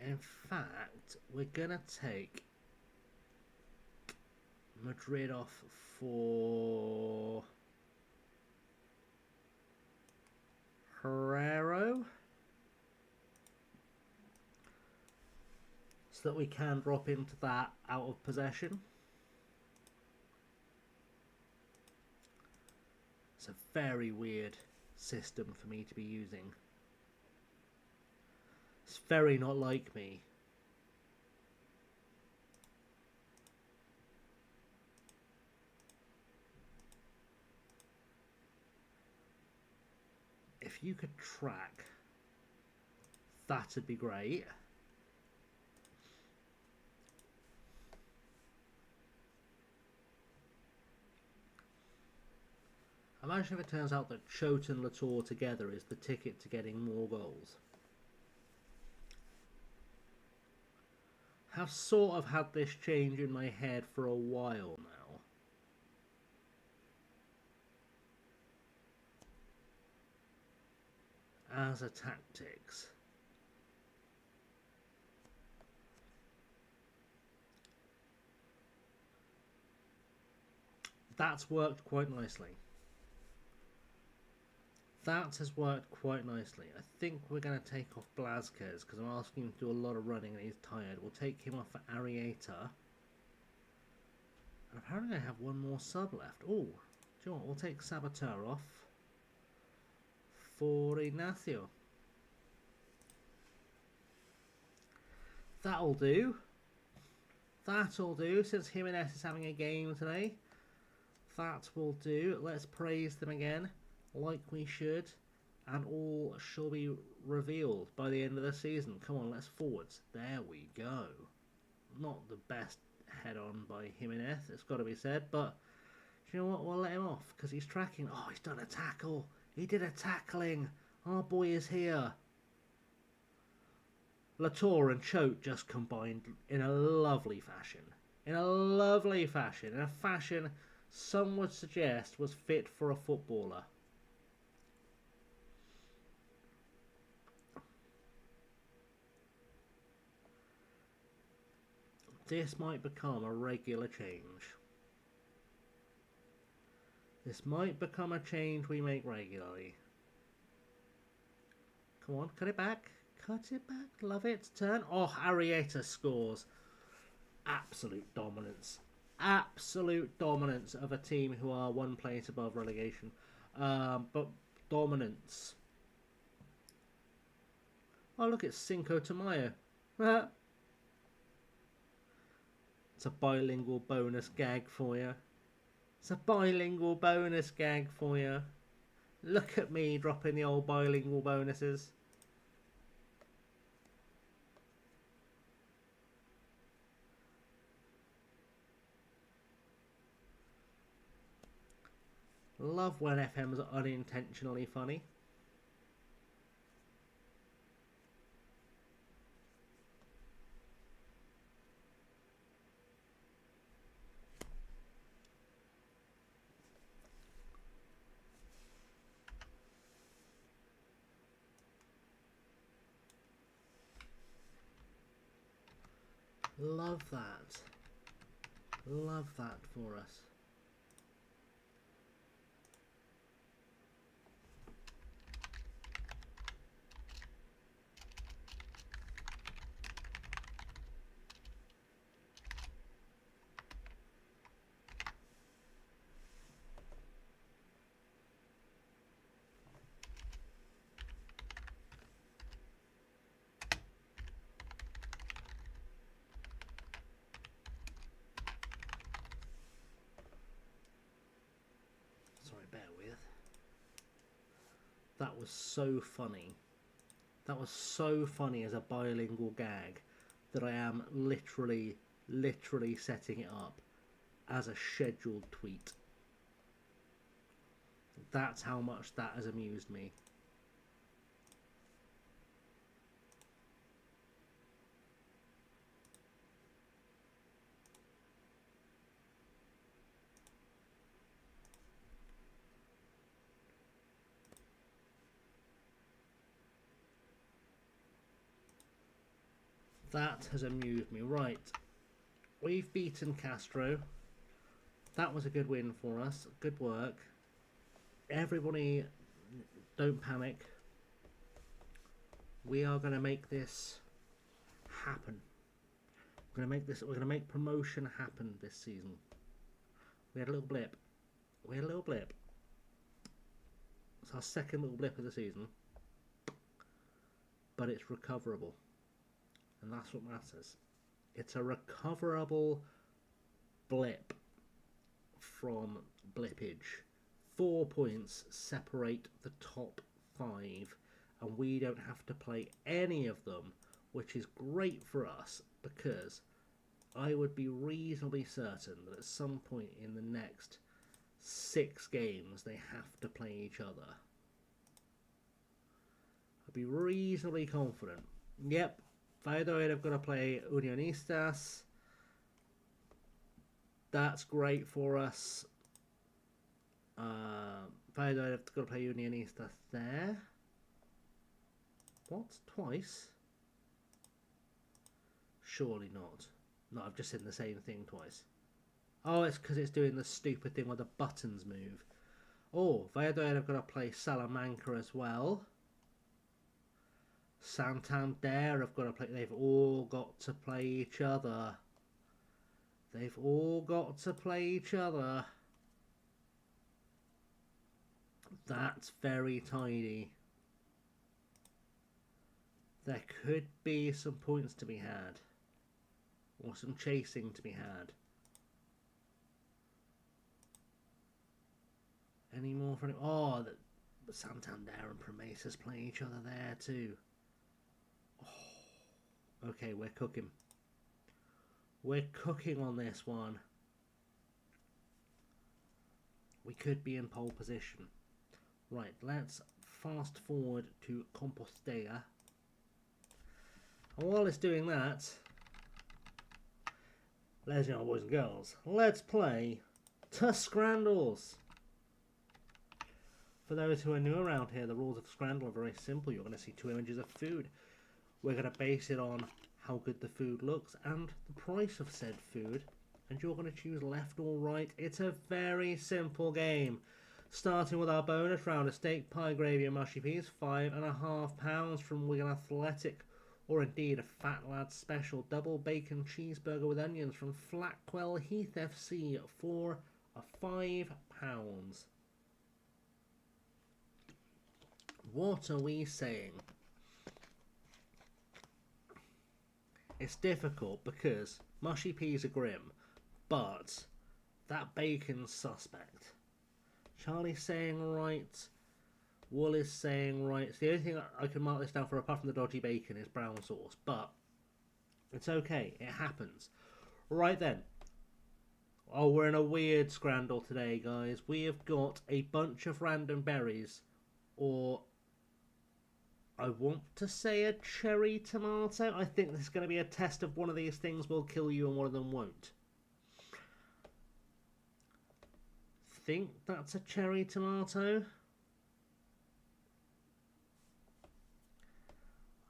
In fact, we're gonna take Madrid off for Herrero, so that we can drop into that out of possession. It's a very weird system for me to be using. It's very not like me. If you could track, that'd be great. Imagine if it turns out that Chote and Latour together is the ticket to getting more goals. I've sort of had this change in my head for a while now. As a tactics. That's worked quite nicely. That has worked quite nicely. I think we're going to take off Blazquez because I'm asking him to do a lot of running and he's tired. We'll take him off for Arrieta. And apparently I have one more sub left. Oh, do you know what? We'll take Saboteur off for Ignacio. That'll do. That'll do, since Jimenez is having a game today. That will do. Let's praise them again, like we should, and all shall be revealed by the end of the season. Come on, let's forwards. There we go. Not the best head on by Jimenez, it's got to be said, but do you know what? We'll let him off because he's tracking. Oh, he's done a tackle. He did a tackling. Our boy is here. Latour and Chote just combined in a lovely fashion. In a lovely fashion. In a fashion some would suggest was fit for a footballer. This might become a regular change. This might become a change we make regularly. Come on, cut it back. Cut it back. Love it. Turn. Oh, Arrieta scores. Absolute dominance. Absolute dominance of a team who are 1 place above relegation. But dominance. Oh, look, it's Cinco de Mayo. It's a bilingual bonus gag for you. It's a bilingual bonus gag for you. Look at me dropping the old bilingual bonuses. Love when FM's unintentionally funny. Love that. Love that for us. Bear with. That was so funny. That was so funny as a bilingual gag that I am literally setting it up as a scheduled tweet. That's how much that has amused me. That has amused me. Right. We've beaten Castro. That was a good win for us. Good work. Everybody, don't panic. We are going to make this happen. We're going to make promotion happen this season. We had a little blip. It's our second little blip of the season. But it's recoverable. And that's what matters. It's a recoverable blip from blippage. 4 points separate the top 5, and we don't have to play any of them, which is great for us because I would be reasonably certain that at some point in the next 6 games they have to play each other. I'd be reasonably confident. Yep. Valladolid have got to play Unionistas. That's great for us. Valladolid have got to play Unionistas there. What? Twice? Surely not. No, I've just seen the same thing twice. Oh, it's because it's doing the stupid thing where the buttons move. Oh, Valladolid have got to play Salamanca as well. Santander have got to play. They've all got to play each other. They've all got to play each other. That's very tidy. There could be some points to be had. Or some chasing to be had. Any more for... Oh, Santander and Promesas play each other there too. Okay, we're cooking. We're cooking on this one. We could be in pole position. Right, let's fast forward to Compostela. And while it's doing that, ladies and gentlemen, boys and girls, let's play Scrandles. For those who are new around here, the rules of Scrandle are very simple. You're going to see 2 images of food. We're going to base it on how good the food looks and the price of said food. And you're going to choose left or right. It's a very simple game. Starting with our bonus round, a steak, pie, gravy and mushy peas, £5.5 from Wigan Athletic. Or indeed a Fat Lad Special double bacon cheeseburger with onions from Flatquell Heath FC for £5. What are we saying? It's difficult because mushy peas are grim, but that bacon's suspect. Charlie's saying right, Wool is saying right. It's the only thing I can mark this down for apart from the dodgy bacon is brown sauce, but it's okay, it happens. Right then. Oh, we're in a weird scrandle today, guys. We have got a bunch of random berries, or I want to say a cherry tomato. I think this is going to be a test of one of these things will kill you and one of them won't. Think that's a cherry tomato.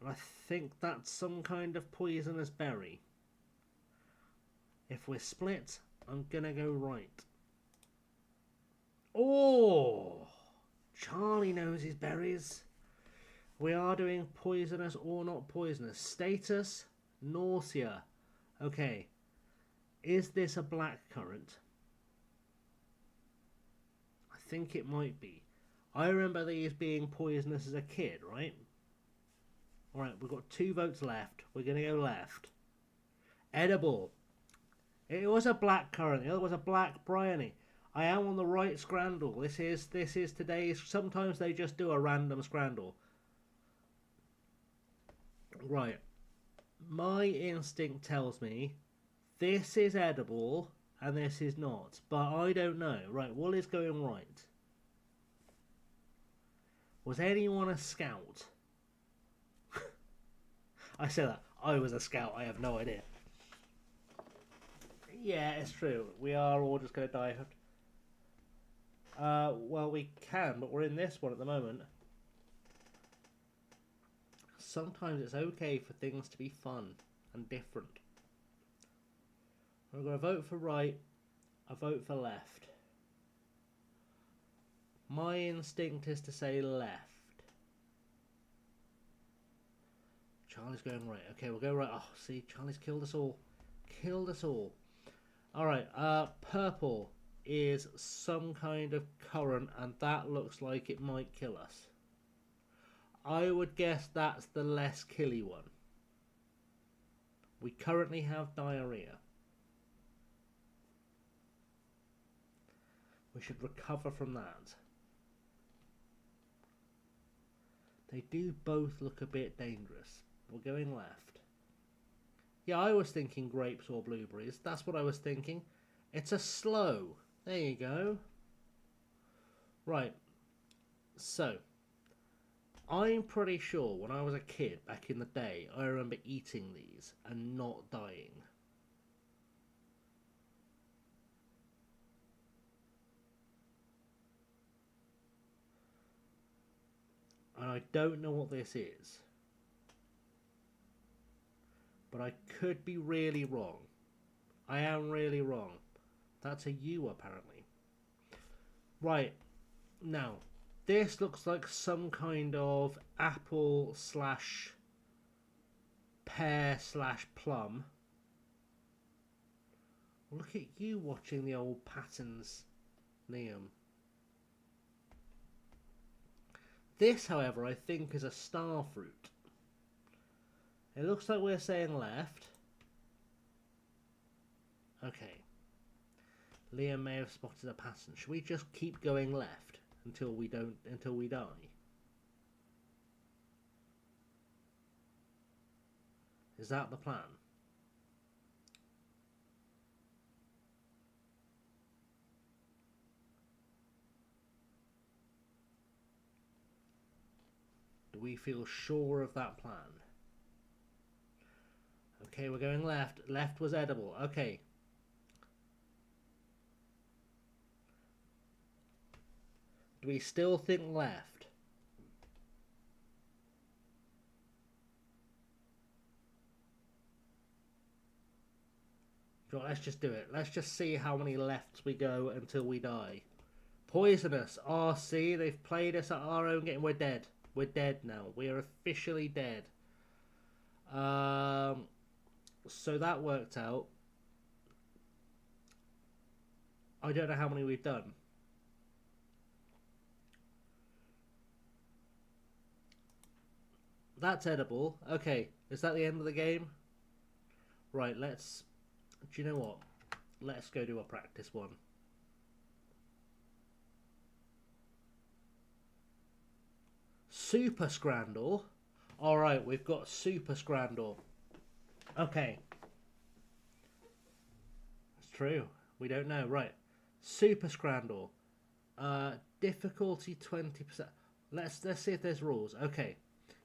And I think that's some kind of poisonous berry. If we're split, I'm gonna go right. Oh, Charlie knows his berries. We are doing poisonous or not poisonous. Status, nausea. Okay. Is this a black currant? I think it might be. I remember these being poisonous as a kid, right? Alright, we've got 2 votes left. We're going to go left. Edible. It was a black currant. The other was a black bryony. I am on the right scrandle. This is today's... Sometimes they just do a random scrandle. Right. My instinct tells me this is edible and this is not. But I don't know. Right, what is going right? Was anyone a scout? I say that. I was a scout. I have no idea. Yeah, it's true. We are all just going to die. Well, we can, but we're in this one at the moment. Sometimes it's okay for things to be fun and different. I'm going to vote for right. I vote for left. My instinct is to say left. Charlie's going right. Okay, we'll go right. Oh, see, Charlie's killed us all. Killed us all. Alright, purple is some kind of current, and that looks like it might kill us. I would guess that's the less killy one. We currently have diarrhea. We should recover from that. They do both look a bit dangerous. We're going left. Yeah, I was thinking grapes or blueberries. That's what I was thinking. It's a sloe. There you go. Right. So, I'm pretty sure when I was a kid back in the day, I remember eating these and not dying. And I don't know what this is. But I could be really wrong. I am really wrong. That's a U apparently. Right. Now, this looks like some kind of apple slash pear slash plum. Look at you watching the old patterns, Liam. This, however, I think is a star fruit. It looks like we're saying left. Okay. Liam may have spotted a pattern. Should we just keep going left until we die? Is that the plan? Do we feel sure of that plan? Okay, we're going left. Left was edible. Okay. Do we still think left? Let's just do it. Let's just see how many lefts we go until we die. Poisonous. RC, they've played us at our own game. We're dead. We're dead now. We are officially dead. So that worked out. I don't know how many we've done. That's edible. Okay, is that the end of the game? Right, let's... Do you know what? Let's go do a practice one. Super Scrandle. Alright, we've got Super Scrandle. Okay. It's true. We don't know. Right. Super Scrandle. Difficulty 20%. Let's see if there's rules. Okay.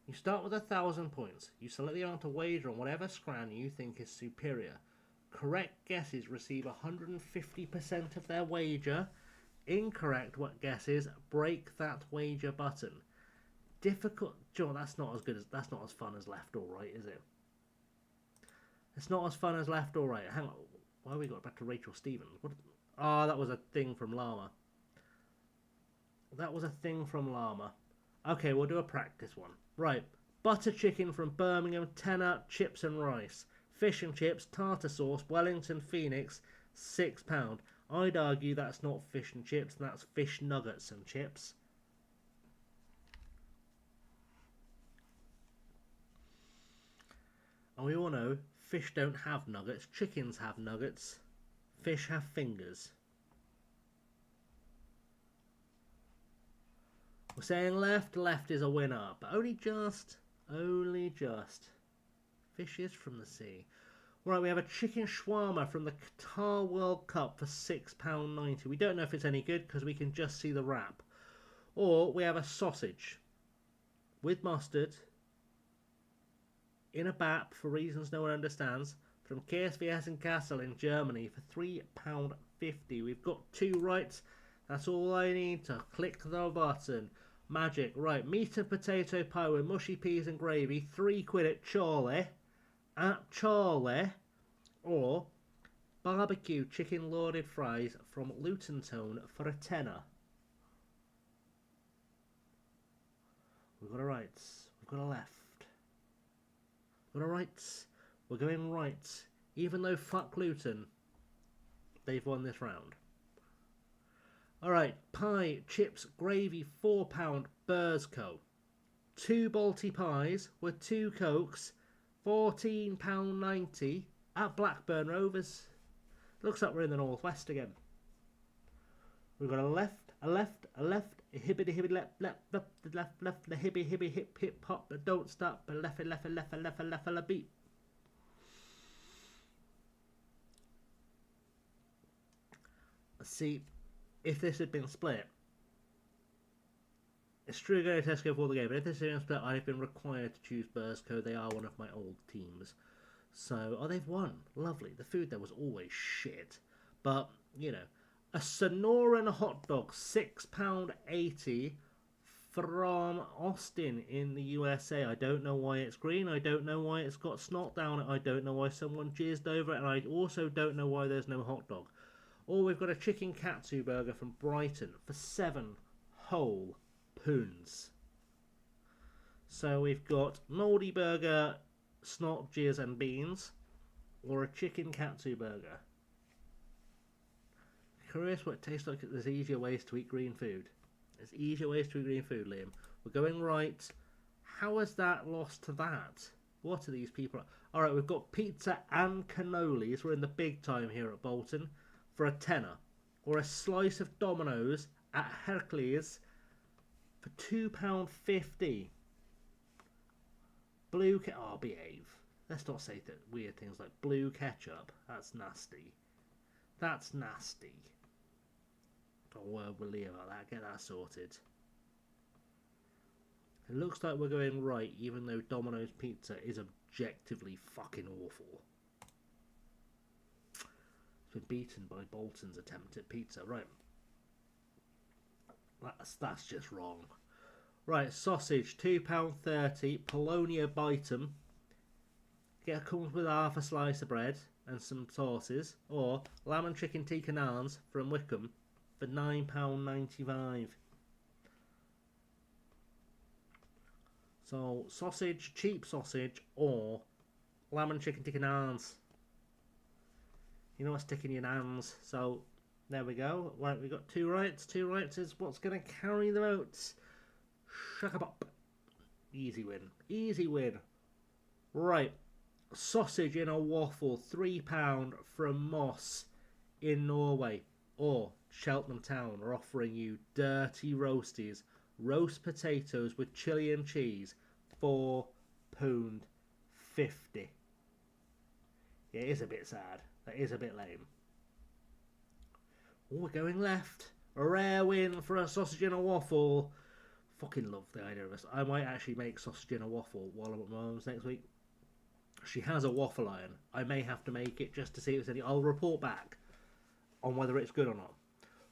You start with 1,000 points. You select the amount to wager on whatever scran you think is superior. Correct guesses receive 150% of their wager. Incorrect guesses break that wager button. Difficult. John, that's not as fun as left or right, is it? It's not as fun as left or right. Hang on. Why have we got back to Rachel Stevens? What? Ah, that was a thing from Llama. That was a thing from Llama. Okay, we'll do a practice one. Right. Butter chicken from Birmingham, tenner, chips and rice. Fish and chips, tartar sauce, Wellington Phoenix, £6. I'd argue that's not fish and chips, that's fish nuggets and chips. And we all know fish don't have nuggets, chickens have nuggets, fish have fingers. We're saying left, left is a winner, but only just. Fish is from the sea. Right, we have a chicken shawarma from the Qatar World Cup for £6.90. We don't know if it's any good because we can just see the wrap. Or we have a sausage with mustard in a BAP for reasons no one understands from KSV Essen-Kassel in Germany for £3.50. We've got 2 rights. That's all I need to click the button. Magic. Right, meat and potato pie with mushy peas and gravy, £3 at Charlie. At Charlie. Or barbecue chicken loaded fries from Luton Tone for a tenner. We've got a right. We've got a left. We've got a right. We're going right. Even though fuck Luton, they've won this round. Alright, pie, chips, gravy, £4, Bursco. 2 Balti pies with 2 cokes, £14.90 at Blackburn Rovers. Looks like we're in the northwest again. We've got a left, a left, a left, a hibbity hibbity left, left, left, left, left, a hibby hibby hip hip hop, but don't stop, a left, a left, a left, a left, a left, a beat. Let's see. If this had been split, it's true going to Tesco for the game, but if this had been split, I've been required to choose Bursco. They are one of my old teams. So, oh, they've won. Lovely. The food there was always shit. But, you know, a Sonoran hot dog, £6.80 from Austin in the USA. I don't know why it's green. I don't know why it's got snot down it. I don't know why someone jizzed over it. And I also don't know why there's no hot dog. Or we've got a chicken katsu burger from Brighton for 7 whole pounds. So we've got mouldy burger, snot, jizz and beans, or a chicken katsu burger. Curious what it tastes like. There's easier ways to eat green food. There's easier ways to eat green food, Liam. We're going right. How has that lost to that? What are these people? Alright, we've got pizza and cannolis. We're in the big time here at Bolton. For a tenner, or a slice of Domino's at Hercules for £2.50. Blue oh, behave. Let's not say that weird things like blue ketchup. That's nasty. That's nasty. Don't worry with Leo about that. Get that sorted. It looks like we're going right, even though Domino's pizza is objectively fucking awful. Been beaten by Bolton's attempt at pizza. Right. That's just wrong. Right, sausage, £2.30, Polonia Bitum. Comes with half a slice of bread and some sauces. Or lamb and chicken tikka naans from Wickham for £9.95. So, sausage, cheap sausage, or lamb and chicken tikka naans. You know what's sticking your nans. So, there we go. Right, we've got 2 rights. 2 rights is what's going to carry the votes. Shaka-bop. Easy win. Easy win. Right. Sausage in a waffle. £3 from Moss in Norway. Or Cheltenham Town are offering you dirty roasties. Roast potatoes with chilli and cheese. £4.50. Yeah, it is a bit sad. That is a bit lame. Oh, we're going left. A rare win for a sausage in a waffle. Fucking love the idea of this. I might actually make sausage in a waffle while I'm at my mum's next week. She has a waffle iron. I may have to make it just to see if there's any. I'll report back on whether it's good or not.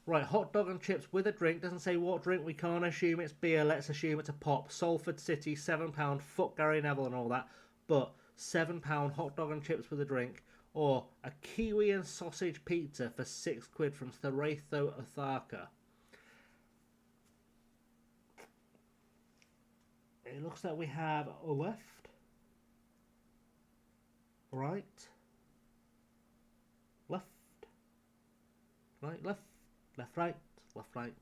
Right, hot dog and chips with a drink. Doesn't say what drink. We can't assume it's beer. Let's assume it's a pop. Salford City, £7. Fuck Gary Neville and all that. But £7 hot dog and chips with a drink. Or a kiwi and sausage pizza for £6 from Tharatho Othaka. It looks like we have a left, right, left, right, left, left, right, left, right.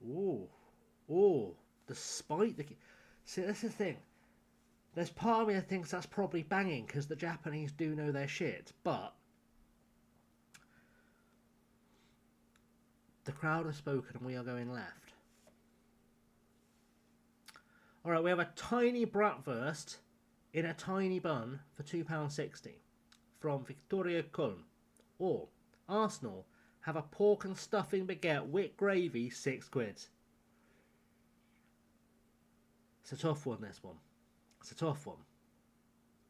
Ooh, ooh, despite the... See, this is the thing. There's part of me that thinks that's probably banging because the Japanese do know their shit, but the crowd has spoken and we are going left. Alright, we have a tiny bratwurst in a tiny bun for £2.60 from Victoria Köln. Or Arsenal have a pork and stuffing baguette with gravy, £6. It's a tough one, this one. It's a tough one.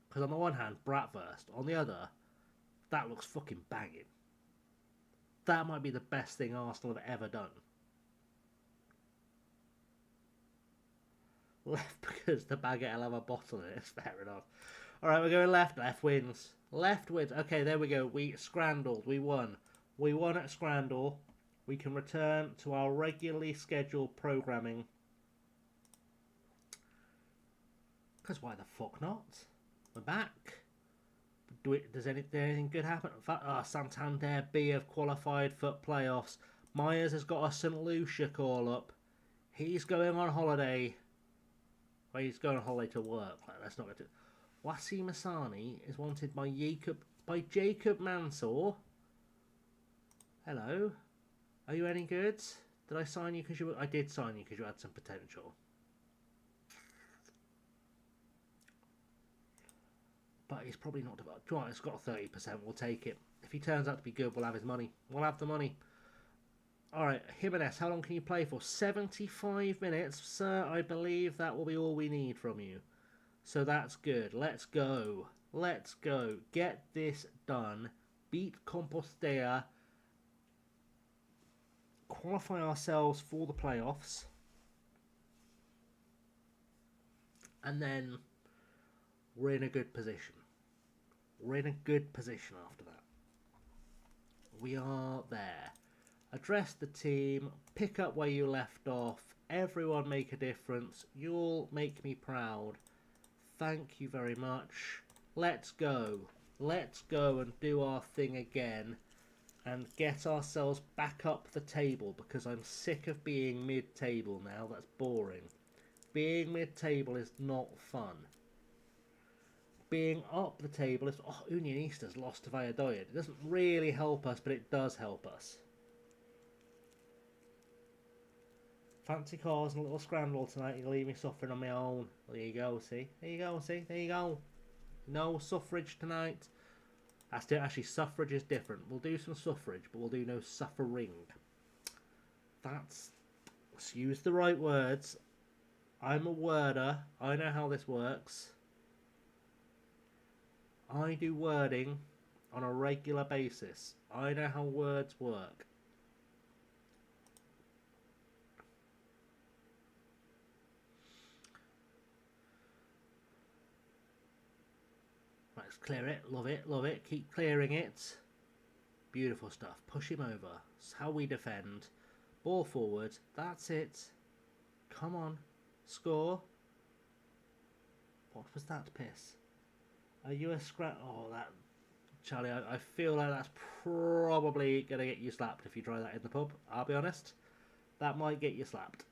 Because on the one hand, bratwurst. On the other, that looks fucking banging. That might be the best thing Arsenal have ever done. Left because the baguette will have a bottle in it. It's fair enough. Alright, we're going left. Left wins. Left wins. Okay, there we go. We scrandled. We won. We won at Scrandle. We can return to our regularly scheduled programming. Because why the fuck not? We're back. Does anything good happen? In fact, Santander B have qualified for playoffs. Myers has got a St. Lucia call up. He's going on holiday. Well, he's going on holiday to work. Let's not get to... Wasim Asani is wanted by Jacob Mansour. Hello. Are you any good? Did I sign you because you... I did sign you because you had some potential. But he's probably not developed. Right, it's got 30%. We'll take it. If he turns out to be good, we'll have his money. We'll have the money. Alright, Jimenez, how long can you play for? 75 minutes. Sir, I believe that will be all we need from you. So that's good. Let's go. Let's go. Get this done. Beat Compostela. Qualify ourselves for the playoffs. And then we're in a good position. We're in a good position after that. We are there. Address the team. Pick up where you left off. Everyone make a difference. You'll make me proud. Thank you very much. Let's go. Let's go and do our thing again. And get ourselves back up the table. Because I'm sick of being mid-table now. That's boring. Being mid-table is not fun. Being up the table is... Oh, Unionista's lost to Valladolid. It doesn't really help us, but it does help us. Fancy cars and a little scramble tonight. You'll leave me suffering on my own. There you go, see? There you go, see? There you go. No suffrage tonight. Actually, suffrage is different. We'll do some suffrage, but we'll do no suffering. Let's use the right words. I'm a worder. I know how this works. I do wording on a regular basis. I know how words work. Let's clear it. Love it. Love it. Keep clearing it. Beautiful stuff. Push him over. It's how we defend. Ball forward. That's it. Come on. Score. What was that piss? Are you a scrap? Oh, that... Charlie, I feel like that's probably going to get you slapped if you try that in the pub. I'll be honest. That might get you slapped.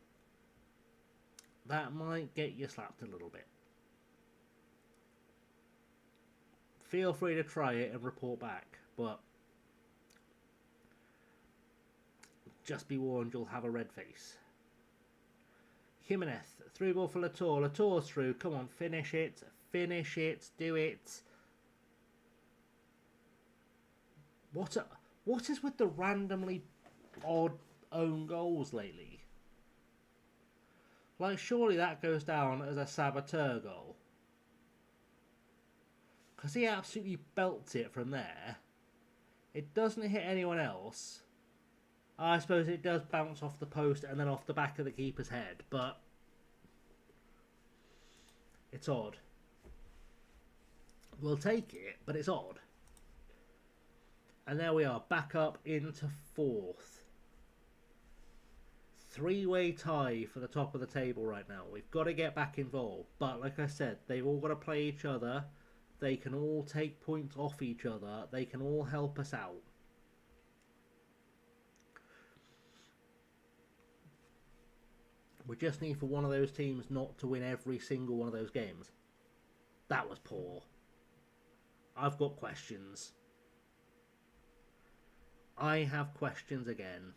That might get you slapped a little bit. Feel free to try it and report back, but just be warned, you'll have a red face. Jimenez, through ball for Latour. Latour's through. Come on, finish it. Finish it. Do it. What is with the randomly odd own goals lately? Like, surely that goes down as a saboteur goal. Because he absolutely belts it from there. It doesn't hit anyone else. I suppose it does bounce off the post and then off the back of the keeper's head, but It's odd. We'll take it, but it's odd. And there we are, back up into 4th. 3-way tie for the top of the table right now. We've got to get back involved. But like I said, they've all got to play each other. They can all take points off each other. They can all help us out. We just need for one of those teams not to win every single one of those games. That was poor. I've got questions. I have questions again.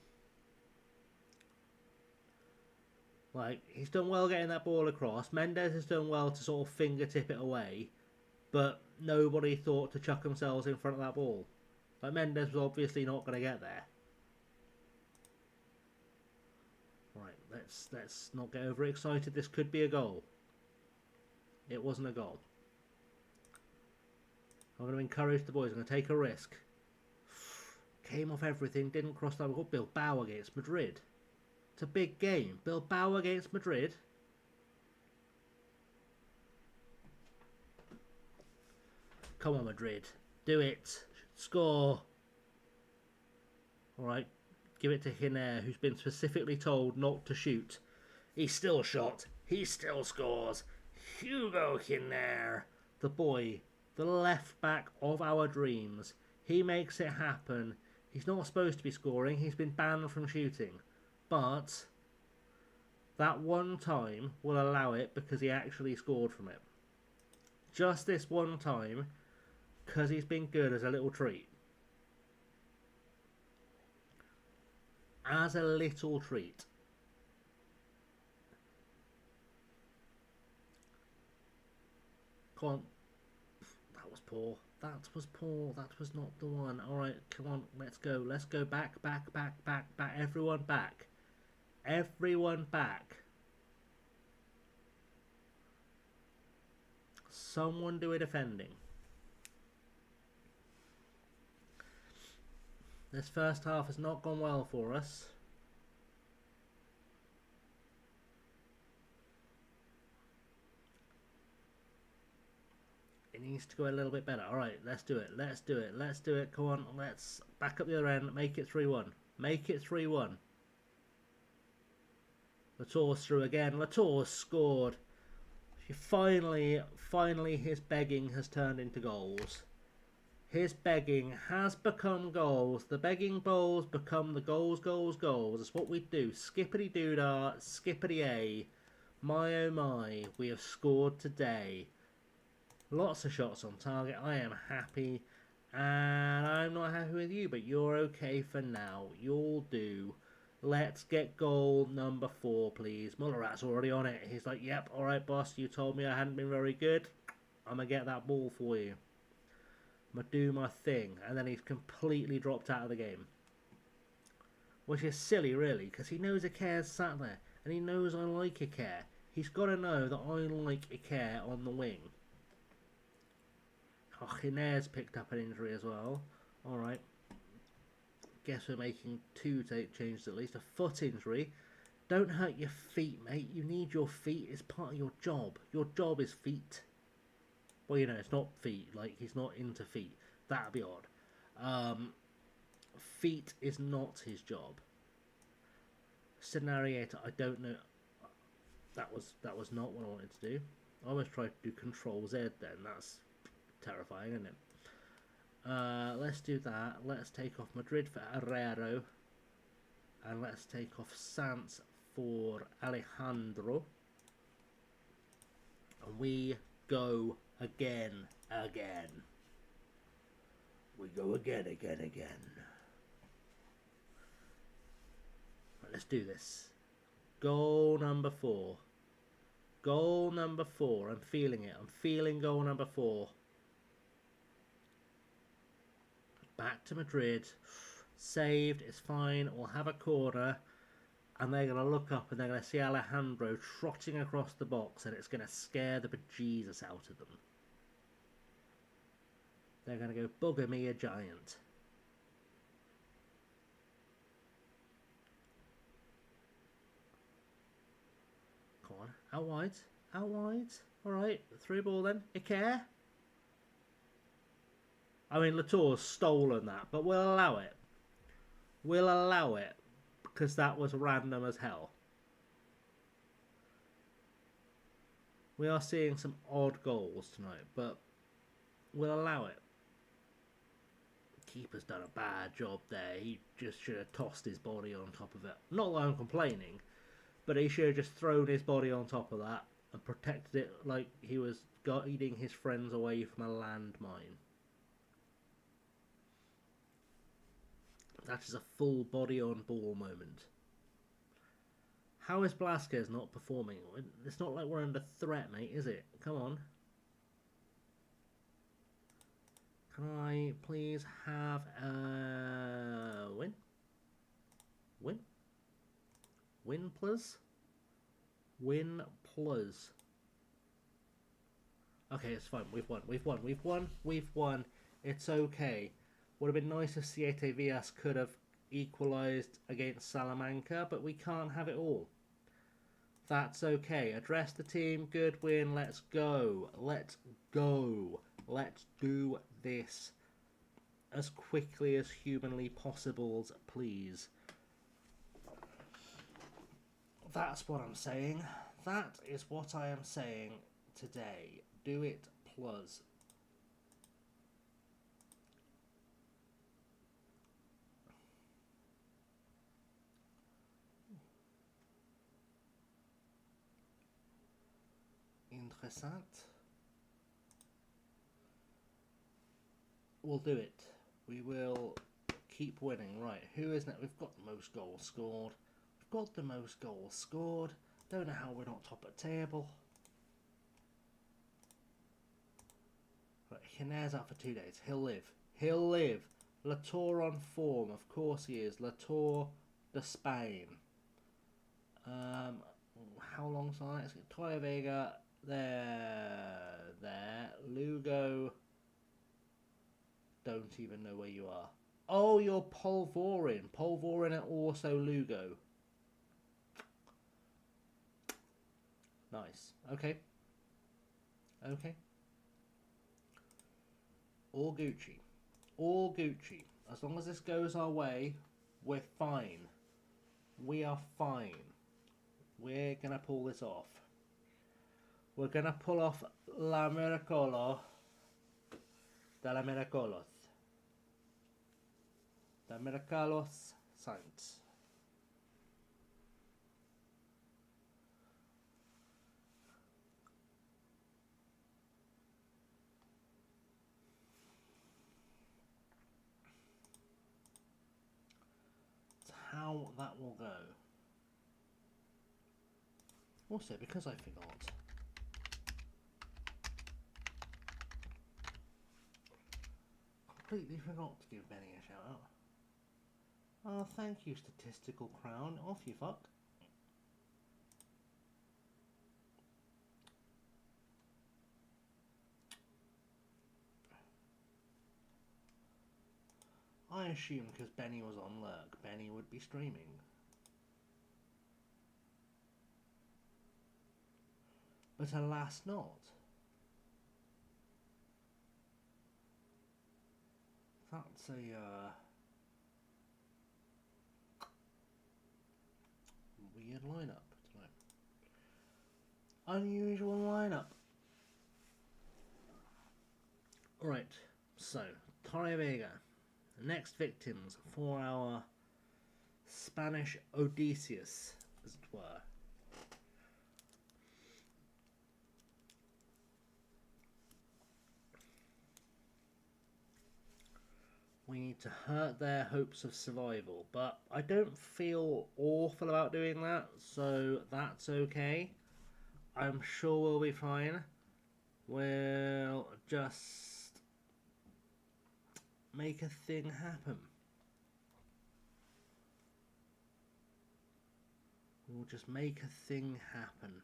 Like, he's done well getting that ball across. Mendes has done well to sort of fingertip it away. But nobody thought to chuck themselves in front of that ball. Like, Mendes was obviously not going to get there. Right, let's not get overexcited. This could be a goal. It wasn't a goal. I'm going to encourage the boys. I'm going to take a risk. Came off everything. Didn't cross that. We've got Bilbao against Madrid. It's a big game. Bilbao against Madrid. Come on, Madrid. Do it. Score. Alright. Give it to Hiner, who's been specifically told not to shoot. He still shot. He still scores. Hugo Hiner. The boy. The left back of our dreams. He makes it happen. He's not supposed to be scoring. He's been banned from shooting. But that one time will allow it because he actually scored from it. Just this one time, because he's been good as a little treat. As a little treat. Come on. That was poor. That was poor. That was not the one. Alright, come on. Let's go. Let's go back, back, back, back, back. Everyone back. Everyone back. Someone do a defending. This first half has not gone well for us. It needs to go a little bit better. Alright, let's do it. Let's do it. Let's do it. Come on. Let's back up the other end. Make it 3-1. Make it 3-1. Latour's through again. Latour's scored. Finally his begging has turned into goals. His begging has become goals. The begging bowls become the goals, goals, goals. That's what we do. Skippity-doo-dah, skippity-a. My oh my, we have scored today. Lots of shots on target. I am happy. And I'm not happy with you, but you're okay for now. You'll do. Let's get goal number 4, please. Mullerat's already on it. He's like, yep, alright, boss. You told me I hadn't been very good. I'm going to get that ball for you. I'm going to do my thing. And then he's completely dropped out of the game. Which is silly, really, because he knows Ikea's sat there. And he knows I like Ikea. He's got to know that I like Ikea on the wing. Oh, Hiner's picked up an injury as well. Alright. Guess we're making 2 changes at least. A foot injury. Don't hurt your feet, mate. You need your feet. It's part of your job. Your job is feet. Well, you know, it's not feet. Like, he's not into feet. That'd be odd. Feet is not his job. Scenariator, I don't know. That was not what I wanted to do. I almost tried to do Control Z then. That's terrifying, isn't it? Let's do that. Let's take off Madrid for Herrero. And let's take off Sans for Alejandro. And we go again. We go again. Right, let's do this. Goal number 4. Goal number 4. I'm feeling it. I'm feeling goal number 4. Back to Madrid. Saved. It's fine. We'll have a corner. And they're going to look up and they're going to see Alejandro trotting across the box. And it's going to scare the bejesus out of them. They're going to go, bugger me a giant. Come on. Out wide. Out wide. Alright, through ball then. Ike? I mean, Latour's stolen that, but we'll allow it. We'll allow it, because that was random as hell. We are seeing some odd goals tonight, but we'll allow it. Keeper's done a bad job there. He just should have tossed his body on top of it. Not that I'm complaining, but he should have just thrown his body on top of that and protected it like he was guiding his friends away from a landmine. That is a full body on ball moment. How is Blasquez not performing? It's not like we're under threat, mate, is it? Come on. Can I please have a win? Win? Win plus? Win plus. Okay, it's fine. We've won. It's okay. Would have been nice if Siete Villas could have equalised against Salamanca, but we can't have it all. That's okay. Address the team. Good win. Let's go. Let's go. Let's do this as quickly as humanly possible, please. That's what I'm saying. That is what I am saying today. Do it plus. Interessant. We'll do it. We will keep winning. Right, who is that? We've got the most goals scored. We've got the most goals scored. Don't know how we're not top of the table. Right, Jimenez out for 2 days. He'll live. He'll live. Latour on form. Of course he is. Latour de Spain. How long's on it? Torre Vega. There. Lugo. Don't even know where you are. Oh, you're Polvorin. Polvorin and also Lugo. Nice. Okay. Okay. All Gucci. All Gucci. As long as this goes our way, we're fine. We are fine. We're going to pull this off. We're going to pull off La Miracolo de la Miracolos. The Miracolos Saints. That's how that will go. Also, because I forgot. Completely forgot to give Benny a shout out. Oh, thank you, Statistical Crown. Off you fuck. I assume because Benny was on lurk, Benny would be streaming. But alas not. That's a weird lineup tonight. Unusual lineup. Right, so Torre Vega. The next victims for our Spanish Odysseus, as it were. We need to hurt their hopes of survival, but I don't feel awful about doing that, so that's okay. I'm sure we'll be fine. We'll just make a thing happen. We'll just make a thing happen.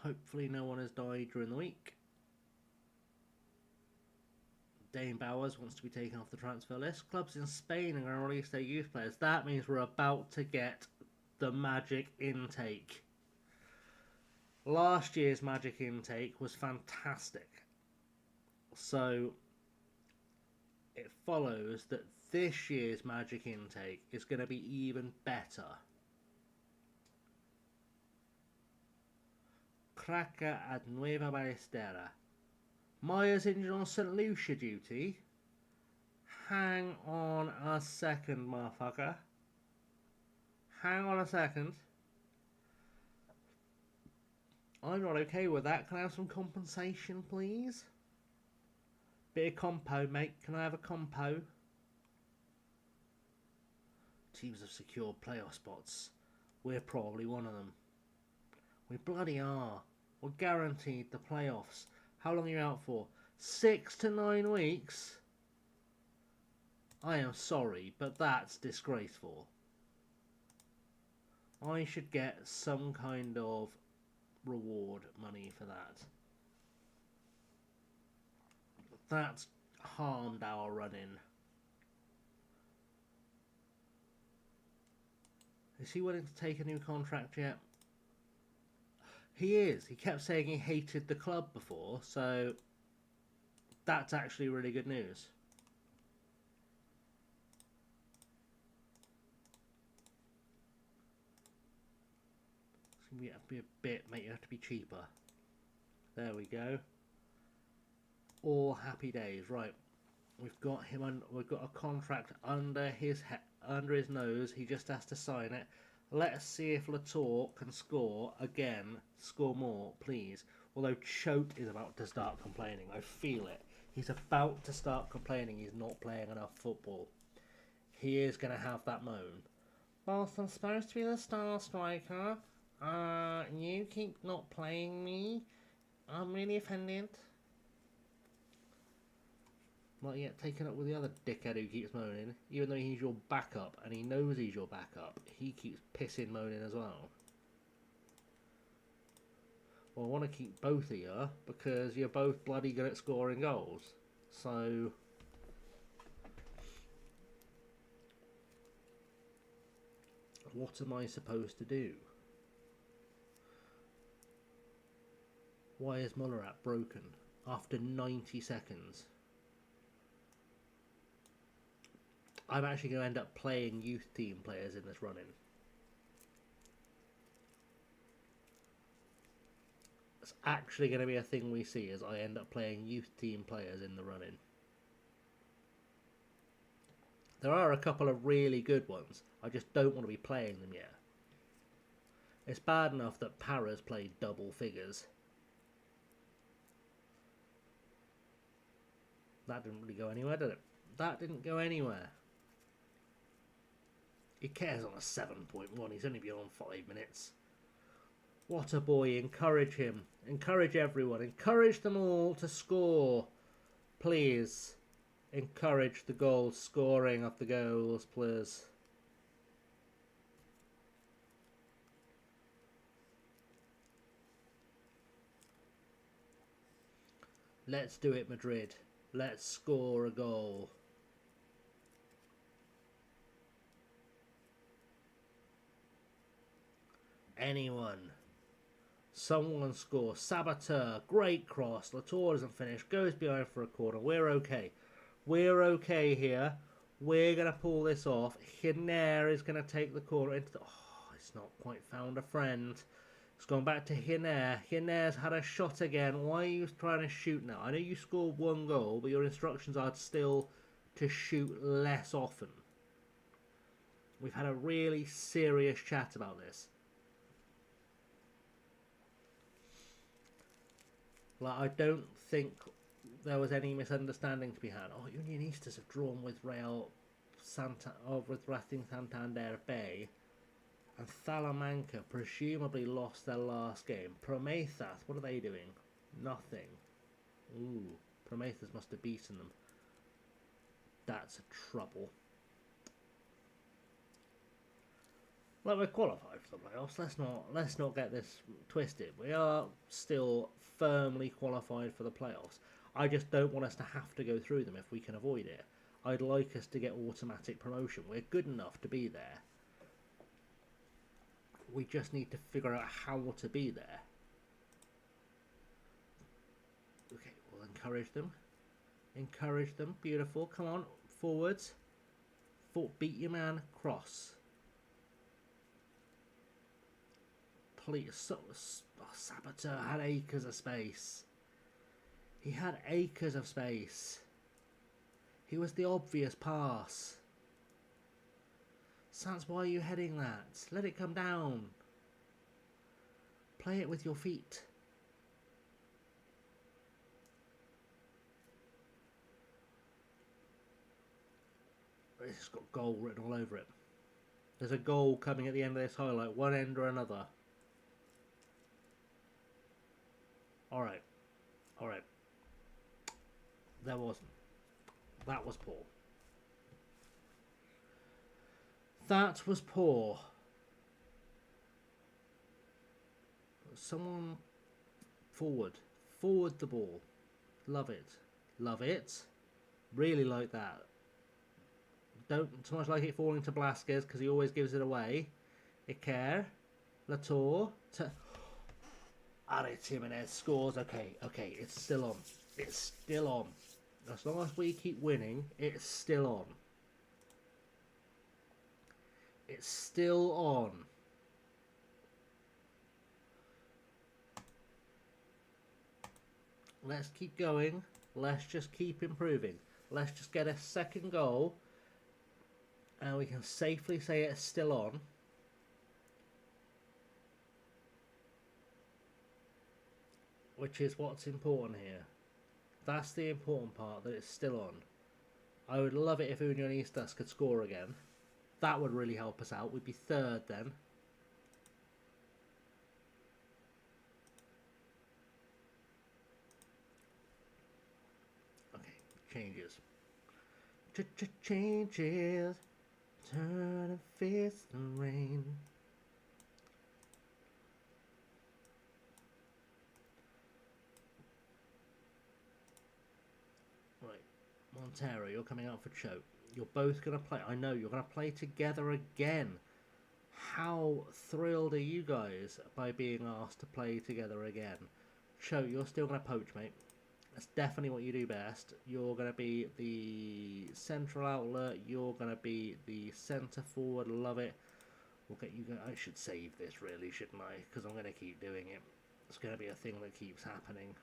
Hopefully no one has died during the week. Dane Bowers wants to be taken off the transfer list. Clubs in Spain are going to release their youth players. That means we're about to get the Magic intake. Last year's Magic intake was fantastic. So it follows that this year's Magic intake is going to be even better. Cracker at Nueva Ballestera. Myers injured on St. Lucia duty. Hang on a second, motherfucker. Hang on a second. I'm not okay with that. Can I have some compensation, please? Bit of compo, mate. Can I have a compo? Teams have secured playoff spots. We're probably one of them. We bloody are. We're guaranteed the playoffs. How long are you out for? 6 to 9 weeks? I am sorry, but that's disgraceful. I should get some kind of reward money for that. That's harmed our run-in. Is he willing to take a new contract yet? He is. He kept saying he hated the club before, so that's actually really good news. It's going to be a bit, mate. You have to be cheaper. There we go. All happy days. Right. We've got him on. We've got a contract under his nose. He just has to sign it. Let's see if Latour can score again. Score more, please. Although Choate is about to start complaining. I feel it. He's about to start complaining he's not playing enough football. He is going to have that moan. Whilst I'm supposed to be the star striker, you keep not playing me. I'm really offended. Not yet taken up with the other dickhead who keeps moaning. Even though he's your backup and he knows he's your backup, he keeps pissing moaning as well. Well, I want to keep both of you because you're both bloody good at scoring goals. So what am I supposed to do? Why is Mullerat broken after 90 seconds? I'm actually going to end up playing youth team players in this run-in. It's actually going to be a thing we see as I end up playing youth team players in the run-in. There are a couple of really good ones. I just don't want to be playing them yet. It's bad enough that Para's played double figures. That didn't really go anywhere, did it? That didn't go anywhere. He cares on a 7.1. He's only been on 5 minutes. What a boy. Encourage him. Encourage everyone. Encourage them all to score. Please. Encourage the goal scoring of the goals, please. Let's do it, Madrid. Let's score a goal. Anyone. Someone score. Saboteur. Great cross. Latour doesn't finish. Goes behind for a corner. We're okay. We're okay here. We're going to pull this off. Hiner is going to take the corner into the... Oh, it's not quite found a friend. It's gone back to Hiner. Hiner's had a shot again. Why are you trying to shoot now? I know you scored 1 goal, but your instructions are still to shoot less often. We've had a really serious chat about this. Like, I don't think there was any misunderstanding to be had. Oh, Unionistas have drawn with with Racing Santander Bay, and Salamanca presumably lost their last game. Promethas, what are they doing? Nothing. Ooh, Promethas must have beaten them. That's a trouble. Well, we're qualified for the playoffs. Let's not get this twisted. We are still firmly qualified for the playoffs. I just don't want us to have to go through them if we can avoid it. I'd like us to get automatic promotion. We're good enough to be there. We just need to figure out how to be there. Okay, we'll encourage them. Encourage them. Beautiful. Come on, forwards. Beat your man. Cross. Please. Saboteur had acres of space. He had acres of space. He was the obvious pass. Sans, why are you heading that? Let it come down. Play it with your feet. It's got goal written all over it. There's a goal coming at the end of this highlight, one end or another. Alright. Alright. There wasn't. That was poor. That was poor. Someone forward. Forward the ball. Love it. Love it. Really like that. Don't so much like it falling to Blasquez because he always gives it away. Iker. Latour. Aretz Jimenez scores. Okay, it's still on. It's still on. As long as we keep winning, it's still on. It's still on. Let's keep going. Let's just keep improving. Let's just get a second goal. And we can safely say it's still on. Which is what's important here. That's the important part, that it's still on. I would love it if Unionistas could score again. That would really help us out. We'd be third then. Okay, changes. Changes. Turn and face the rain. Right, Montero, you're coming out for choke. You're both going to play. I know, you're going to play together again. How thrilled are you guys by being asked to play together again? Choke, you're still going to poach, mate. That's definitely what you do best. You're going to be the central outlet. You're going to be the centre forward. Love it. We'll get you. I should save this, really, shouldn't I? Because I'm going to keep doing it. It's going to be a thing that keeps happening.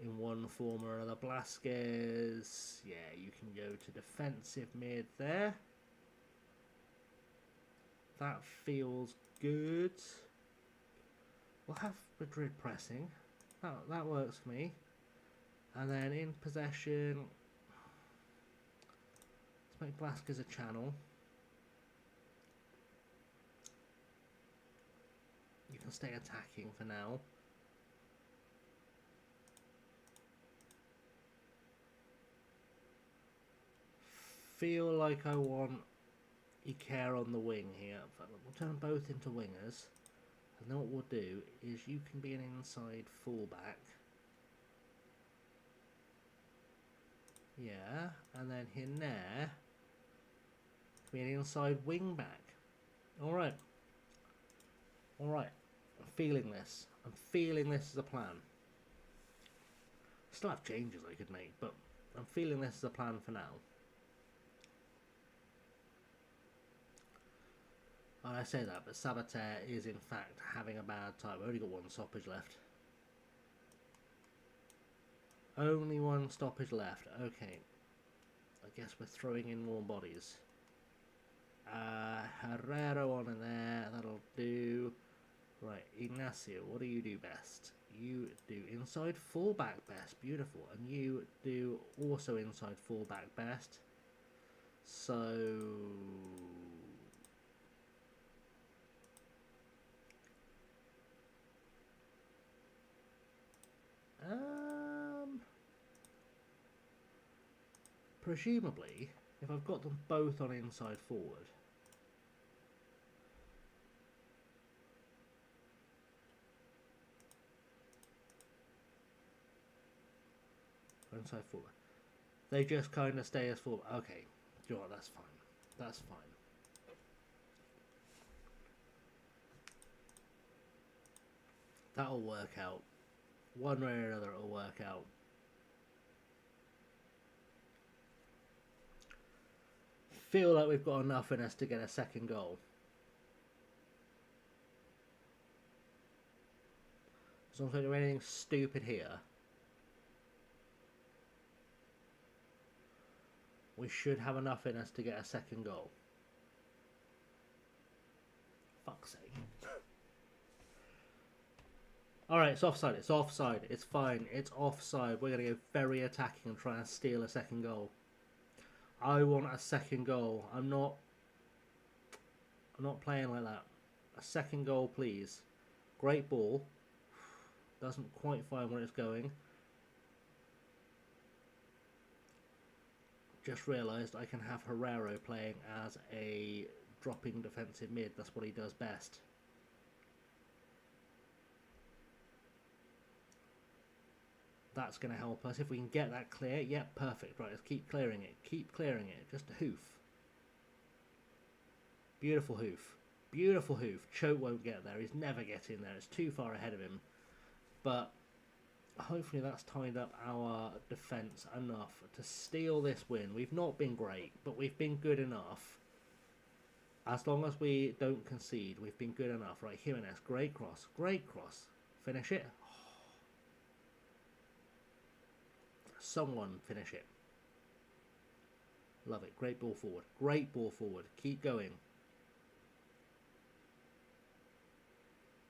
In one form or another. Blasquez. Yeah, you can go to defensive mid there. That feels good. We'll have Madrid pressing. That works for me. And then in possession, let's make Blasquez a channel. You can stay attacking for now. Feel like I want Iker on the wing here. We'll turn both into wingers. And then what we'll do is you can be an inside fullback. Yeah, and then Hiner be an inside wing back. Alright. Alright. I'm feeling this. I'm feeling this as a plan. Still have changes I could make, but I'm feeling this as a plan for now. I say that, but Saboteur is in fact having a bad time. We've only got one stoppage left. Only one stoppage left. Okay. I guess we're throwing in more bodies. Herrero on in there. That'll do. Right, Ignacio, what do you do best? You do inside fullback best. Beautiful. And you do also inside fullback best. So... presumably, if I've got them both on inside forward, inside forward, they just kind of stay as forward. Okay, you know what, that's fine. That's fine. That'll work out. One way or another, it'll work out. Feel like we've got enough in us to get a second goal. As long as we don't do anything stupid here, we should have enough in us to get a second goal. Fuck's sake. Alright, it's offside. It's offside. It's fine. It's offside. We're going to go very attacking and try and steal a second goal. I want a second goal. I'm not playing like that. A second goal, please. Great ball. Doesn't quite find where it's going. Just realised I can have Herrero playing as a dropping defensive mid. That's what he does best. That's going to help us. If we can get that clear, yep, perfect. Right, let's keep clearing it. Keep clearing it. Just a hoof. Beautiful hoof. Beautiful hoof. Choke won't get there. He's never getting there. It's too far ahead of him. But hopefully that's tied up our defence enough to steal this win. We've not been great, but we've been good enough. As long as we don't concede, we've been good enough. Right, Jimenez, great cross. Great cross. Finish it. Someone finish it. Love it. Great ball forward. Great ball forward. Keep going.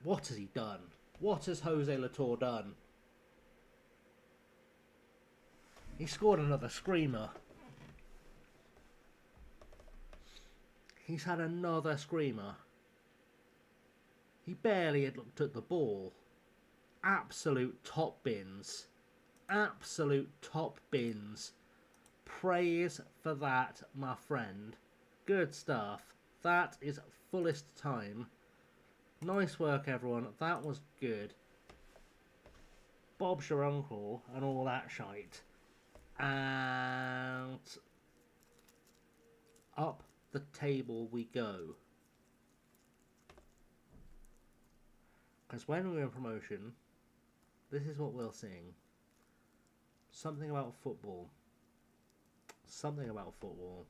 What has he done? What has Jose Latour done? He scored another screamer. He's had another screamer. He barely had looked at the ball. Absolute top bins. Absolute top bins. Praise for that, my friend. Good stuff. That is fullest time. Nice work, everyone. That was good. Bob's your uncle and all that shite. And up the table we go. Because when we were in promotion, this is what we're seeing. Something about football. Something about football.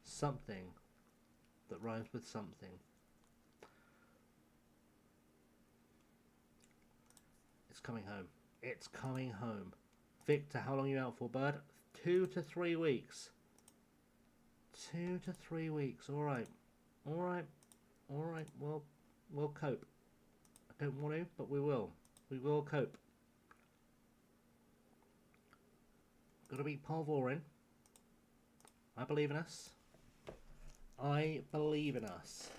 Something that rhymes with something. It's coming home. It's coming home. Victor, how long are you out for, bud? 2 to 3 weeks. 2 to 3 weeks. Alright. Alright. Alright. Well, we'll cope. I don't want to, but we will. We will cope. Gotta beat Palvorin. I believe in us. I believe in us.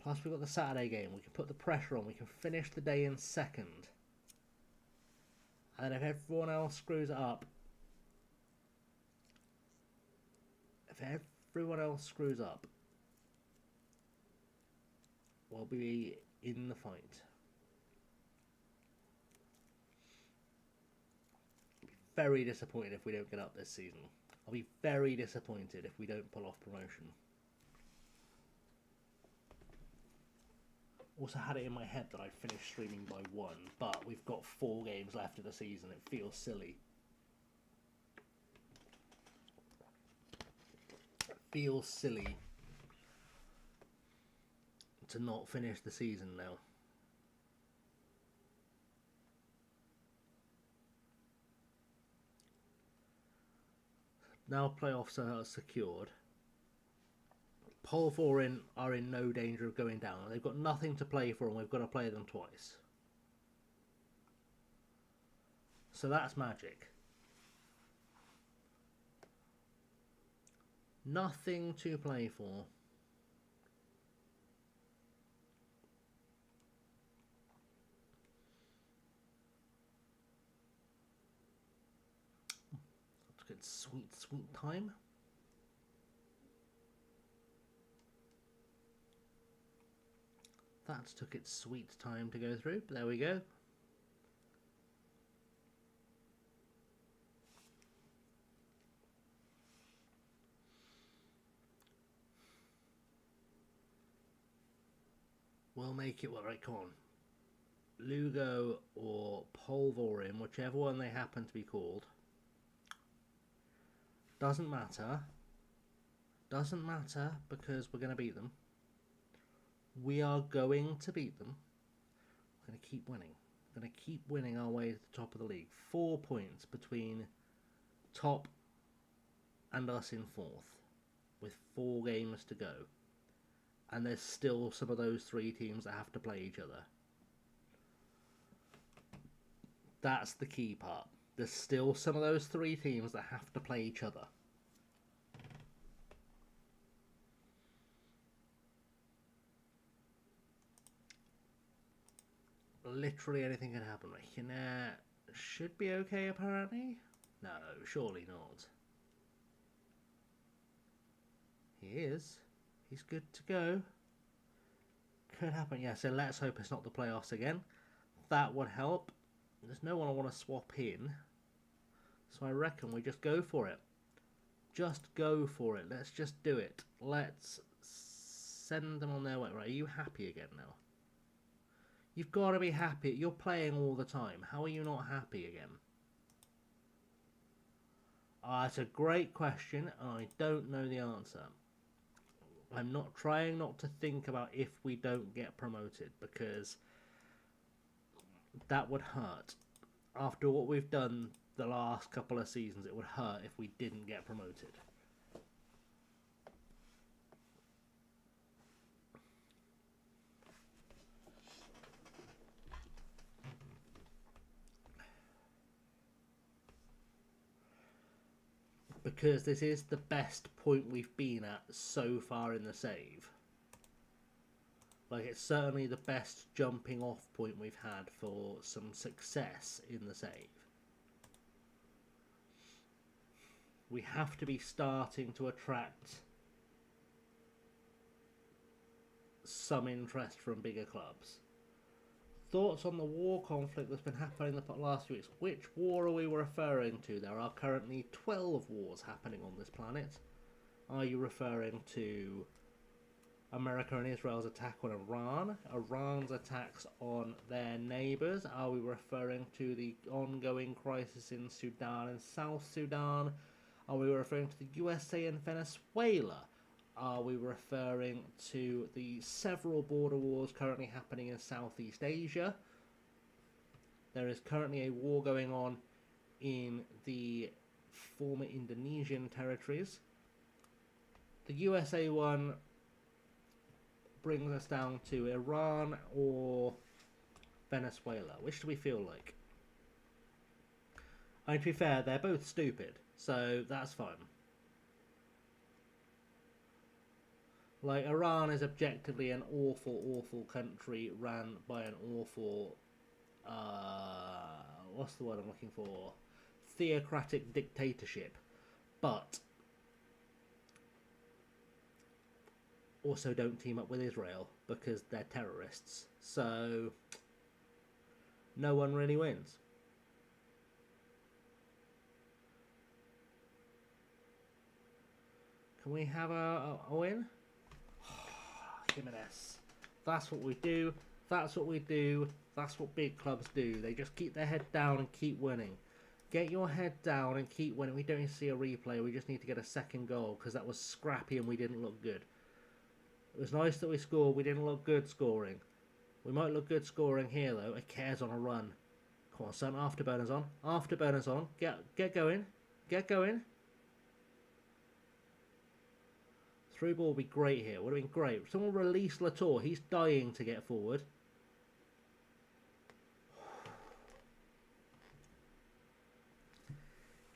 Plus we've got the Saturday game. We can put the pressure on. We can finish the day in second. And if everyone else screws it up... If everyone else screws up... we'll be in the fight. Very disappointed if we don't get up this season. I'll be very disappointed if we don't pull off promotion. Also had it in my head that I'd finish streaming by 1, but we've got 4 games left of the season. It feels silly. It feels silly to not finish the season now. Now playoffs are secured. Pole 4 are in no danger of going down. They've got nothing to play for and we've got to play them twice. So that's magic. Nothing to play for. Sweet, sweet time. That took its sweet time to go through, but there we go. We'll make it. Well, right, come on. Lugo or Polvorin, whichever one they happen to be called. Doesn't matter. Doesn't matter because we're going to beat them. We are going to beat them. We're going to keep winning. We're going to keep winning our way to the top of the league. 4 points between top and us in 4th, with 4 games to go. And there's still some of those 3 teams that have to play each other. That's the key part. There's still some of those 3 teams that have to play each other. Literally anything can happen. Hina should be okay, apparently. No, surely not. He is. He's good to go. Could happen, yeah. So let's hope it's not the playoffs again. That would help. There's no one I want to swap in. So I reckon we just go for it. Just go for it. Let's just do it. Let's send them on their way. Right, are you happy again now? You've got to be happy. You're playing all the time. How are you not happy again? That's a great question. I don't know the answer. I'm not trying not to think about if we don't get promoted, because that would hurt. After what we've done the last couple of seasons, it would hurt if we didn't get promoted. Because this is the best point we've been at so far in the save. Like, it's certainly the best jumping off point we've had for some success in the save. We have to be starting to attract some interest from bigger clubs. Thoughts on the war conflict that's been happening the last few weeks? Which war are we referring to? There are currently 12 wars happening on this planet. Are you referring to America and Israel's attack on Iran? Iran's attacks on their neighbours? Are we referring to the ongoing crisis in Sudan and South Sudan? Are we referring to the USA and Venezuela? Are we referring to the several border wars currently happening in Southeast Asia? There is currently a war going on in the former Indonesian territories. The USA one brings us down to Iran or Venezuela. Which do we feel like? I mean, to be fair, they're both stupid, so that's fine. Like, Iran is objectively an awful, awful country ran by an awful, what's the word I'm looking for? Theocratic dictatorship. But also don't team up with Israel because they're terrorists. So no one really wins. Can we have a win? Jimenez. That's what we do. That's what we do. That's what big clubs do. They just keep their head down and keep winning. Get your head down and keep winning. We don't need to see a replay. We just need to get a second goal because that was scrappy and we didn't look good. It was nice that we scored. We didn't look good scoring. We might look good scoring here though. It cares on a run. Come on, son. Afterburners on. Afterburners on. Get going. Get going. Through ball would be great here. Would have been great. Someone release Latour. He's dying to get forward.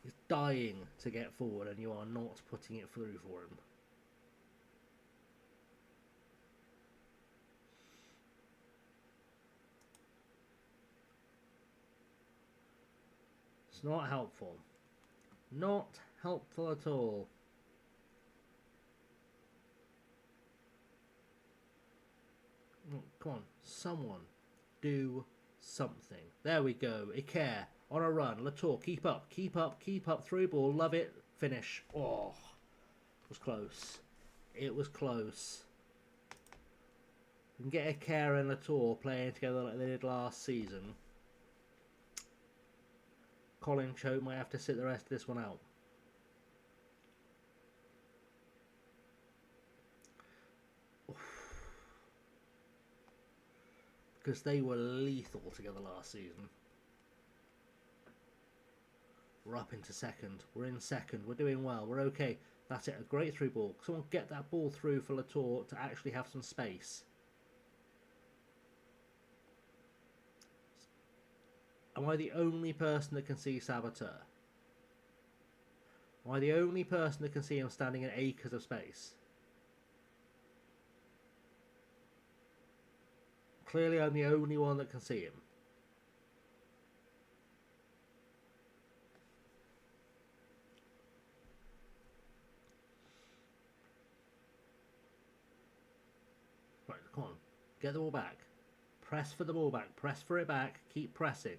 He's dying to get forward and you are not putting it through for him. It's not helpful. Not helpful at all. Come on, someone do something. There we go. Iker on a run. Latour, keep up, keep up, keep up. Through ball, love it. Finish. Oh, it was close. It was close. and get Ike and Latour playing together like they did last season, Colin Choate might have to sit the rest of this one out. Because they were lethal together last season. We're up into second. We're in second. We're doing well. We're okay. That's it. A great through ball. Someone get that ball through for Latour to actually have some space. Am I the only person that can see Saboteur? Am I the only person that can see him standing in acres of space? Clearly I'm the only one that can see him. Right, come on. Get the ball back. Press for the ball back. Press for it back. Keep pressing.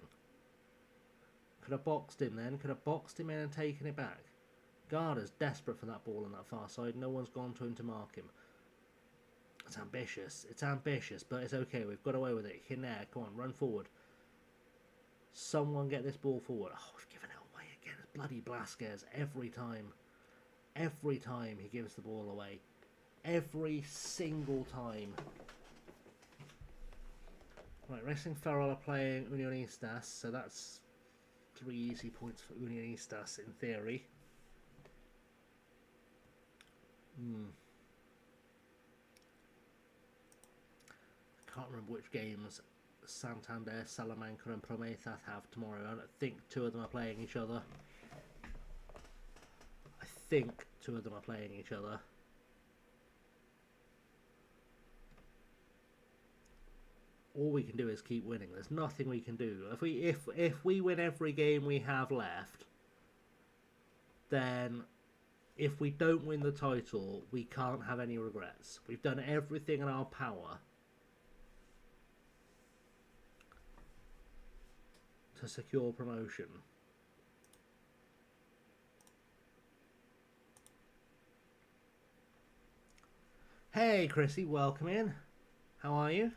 Could have boxed him then. Could have boxed him in and taken it back. Garda's desperate for that ball on that far side. No one's gone to him to mark him. It's ambitious. It's ambitious, but it's okay. We've got away with it. In there. Come on, run forward. Someone get this ball forward. Oh, we've given it away again. It's bloody Blasquez every time. Every time he gives the ball away. Every single time. Right, Racing Ferrol are playing Unionistas, so that's 3 easy points for Unionistas in theory. Can't remember which games Santander, Salamanca and Prometheus have tomorrow. I don't think 2 of them are playing each other. I think 2 of them are playing each other. All we can do is keep winning. There's nothing we can do. If we win every game we have left, then if we don't win the title, we can't have any regrets. We've done everything in our power to secure promotion. Hey Chrissy, welcome in. How are you?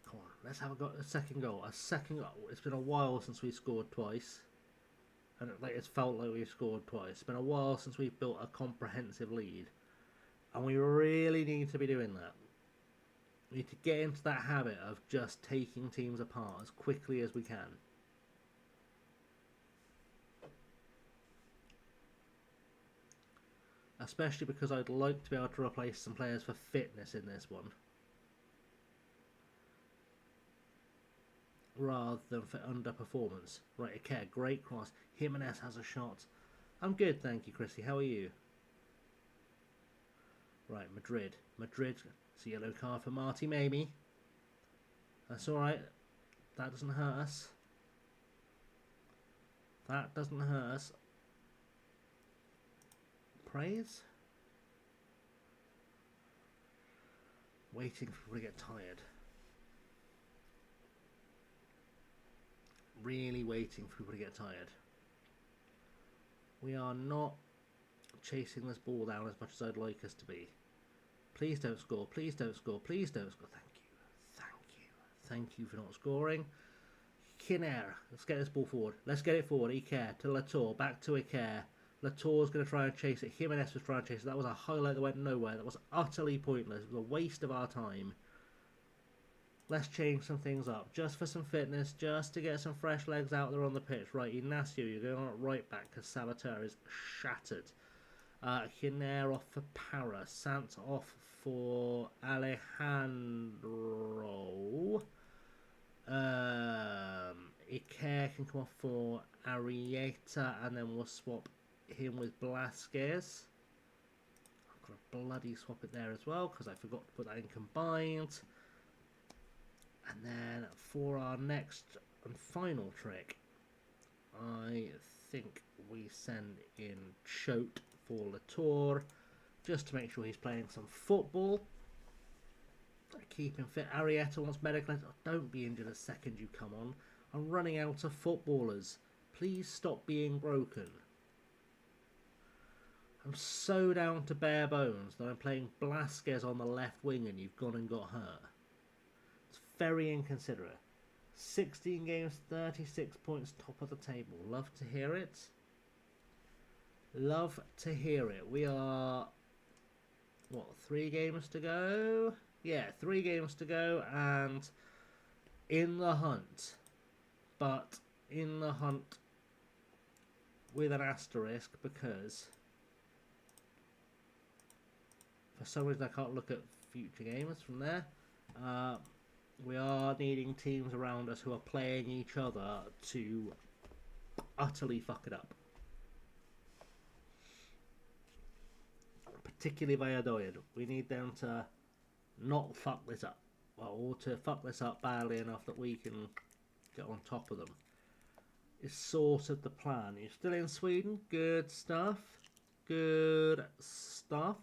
Come on, let's have a second goal. A second goal. It's been a while since we scored twice. And it's felt like we've scored twice. It's been a while since we've built a comprehensive lead. And we really need to be doing that. We need to get into that habit of just taking teams apart as quickly as we can. Especially because I'd like to be able to replace some players for fitness in this one. Rather than for underperformance. Right, okay, great cross. Jimenez has a shot. I'm good, thank you, Chrissy. How are you? Right, Madrid. It's a yellow card for Marty, maybe. That's alright. That doesn't hurt us. That doesn't hurt us. Praise? Waiting for people to get tired. Really waiting for people to get tired. We are not chasing this ball down as much as I'd like us to be. Please don't score. Please don't score. Please don't score. Thank you. Thank you. Thank you for not scoring. Kinner. Let's get this ball forward. Let's get it forward. Ike to Latour. Back to Ike. Latour's going to try and chase it. Jimenez was trying to chase it. That was a highlight that went nowhere. That was utterly pointless. It was a waste of our time. Let's change some things up. Just for some fitness. Just to get some fresh legs out there on the pitch. Right, Ignacio, you're going on right back because Saboteur is shattered. Hiner off for Para. Sant off for Alejandro. Ike can come off for Arieta, and then we'll swap him with Blasquez. I've got to bloody swap it there as well because I forgot to put that in combined. And then for our next and final trick, I think we send in Choate for Latour just to make sure he's playing some football. Keep him fit. Arietta wants medical. Oh, don't be injured a second you come on. I'm running out of footballers. Please stop being broken. I'm so down to bare bones that I'm playing Blasquez on the left wing and you've gone and got hurt. It's very inconsiderate. 16 games, 36 points, top of the table. Love to hear it. Love to hear it. We are, what, 3 games to go? Yeah, 3 games to go and in the hunt. But in the hunt with an asterisk because for some reason I can't look at future games from there. We are needing teams around us who are playing each other to utterly fuck it up. Particularly Valladolid. We need them to not fuck this up. Well, or to fuck this up badly enough that we can get on top of them. Is sort of the plan. You're still in Sweden? Good stuff. Good stuff.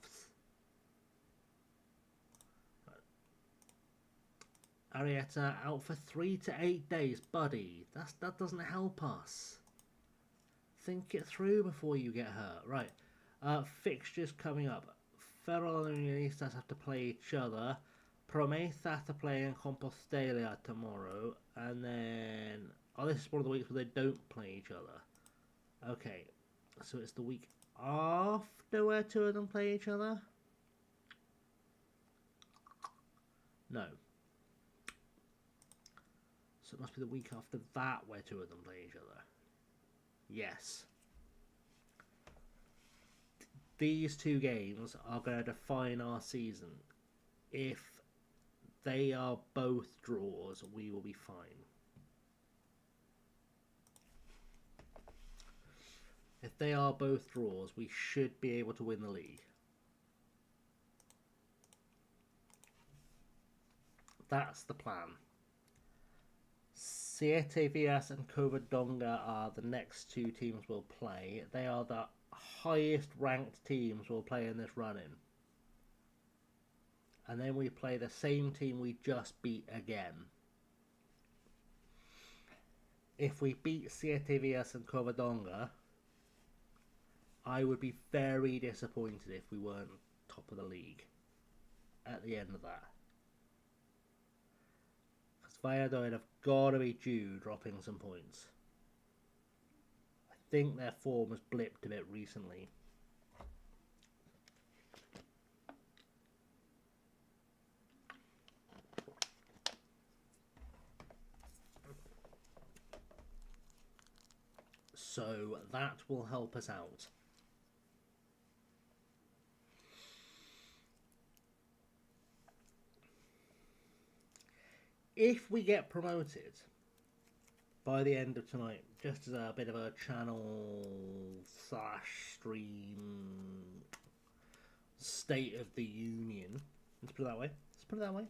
Arietta out for 3 to 8 days, buddy. That doesn't help us. Think it through before you get hurt. Right. Fixtures coming up. Ferrol and Unionistas have to play each other. Promesa have to play in Compostela tomorrow. And then... oh, this is one of the weeks where they don't play each other. Okay. So it's the week after where 2 of them play each other? No. So it must be the week after that where 2 of them play each other. Yes. These 2 games are going to define our season. If they are both draws, we will be fine. If they are both draws, we should be able to win the league. That's the plan. Siete Villas and Covadonga are the next 2 teams we'll play. They are the highest ranked teams we'll play in this run-in. And then we play the same team we just beat again. If we beat Siete Villas and Covadonga, I would be very disappointed if we weren't top of the league at the end of that. Because Valladolid have got to be due dropping some points. I think their form has blipped a bit recently. So that will help us out. If we get promoted by the end of tonight, just as a bit of a channel / stream state of the union, let's put it that way.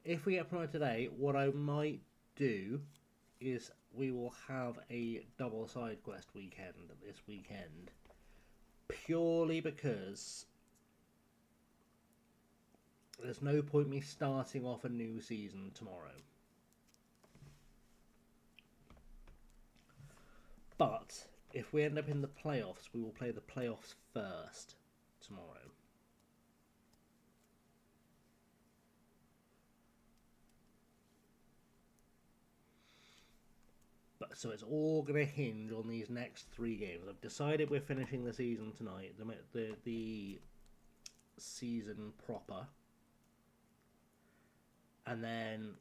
If we get promoted today, what I might do is we will have a double side quest weekend this weekend, purely because there's no point me starting off a new season tomorrow. But if we end up in the playoffs, we will play the playoffs first tomorrow. So it's all going to hinge on these next 3 games. I've decided we're finishing the season tonight, the season proper. And then,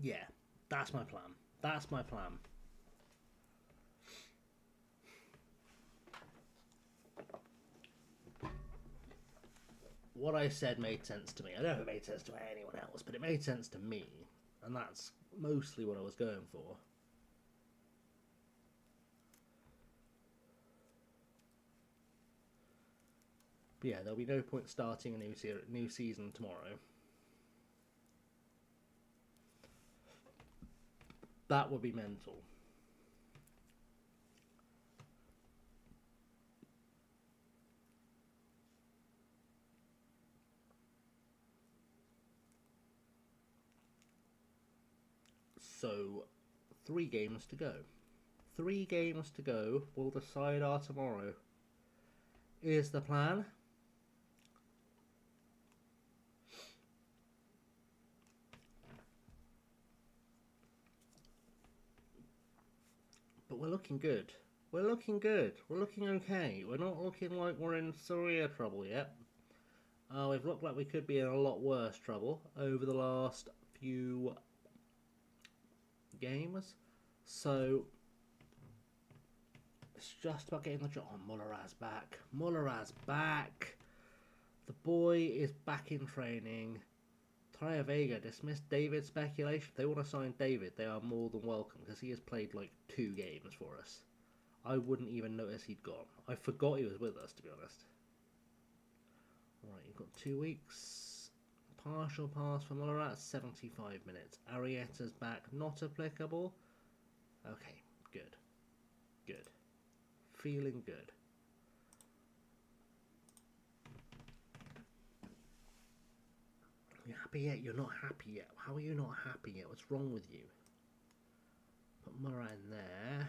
yeah, that's my plan. That's my plan. What I said made sense to me. I don't know if it made sense to anyone else, but it made sense to me. And that's mostly what I was going for. But yeah, there'll be no point starting a new season tomorrow. That would be mental. So, 3 games to go. 3 games to go. We'll decide our tomorrow. Is the plan. But we're looking good. We're looking good. We're looking okay. We're not looking like we're in severe trouble yet. We've looked like we could be in a lot worse trouble over the last few games. So it's just about getting the job. Oh, Mulleraz back. Mulleraz back. The boy is back in training. Taya Vega dismissed David's speculation. If they want to sign David, they are more than welcome because he has played like 2 games for us. I wouldn't even notice he'd gone. I forgot he was with us, to be honest. Right, you've got 2 weeks. Partial pass for Muller at 75 minutes. Arietta's back, not applicable. Okay, good. Good. Feeling good. You're happy yet? You're not happy yet. How are you not happy yet? What's wrong with you? Put Muller in there.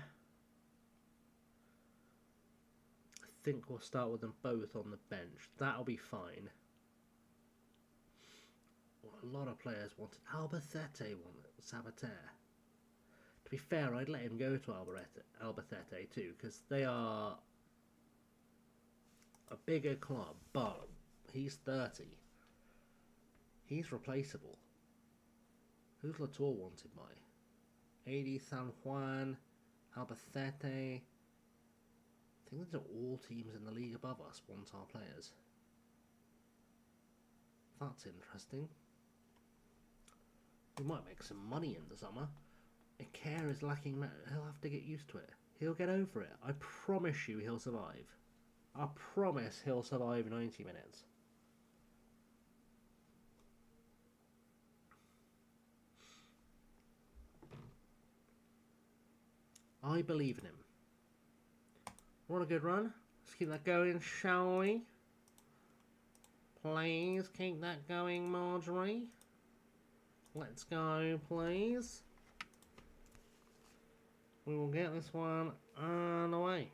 I think we'll start with them both on the bench. That'll be fine. Well, a lot of players wanted Albacete, wanted Sabater. To be fair, I'd let him go to Albacete too, because they are a bigger club, but he's 30. He's replaceable. Who's Latour wanted by? AD San Juan, Albacete. I think these are all teams in the league above us want our players. That's interesting. We might make some money in the summer. Care is lacking. He'll have to get used to it. He'll get over it. I promise you he'll survive. I promise he'll survive 90 minutes. I believe in him. What a good run. Let's keep that going, shall we? Please keep that going, Marjorie. Let's go, please. We will get this one on the way.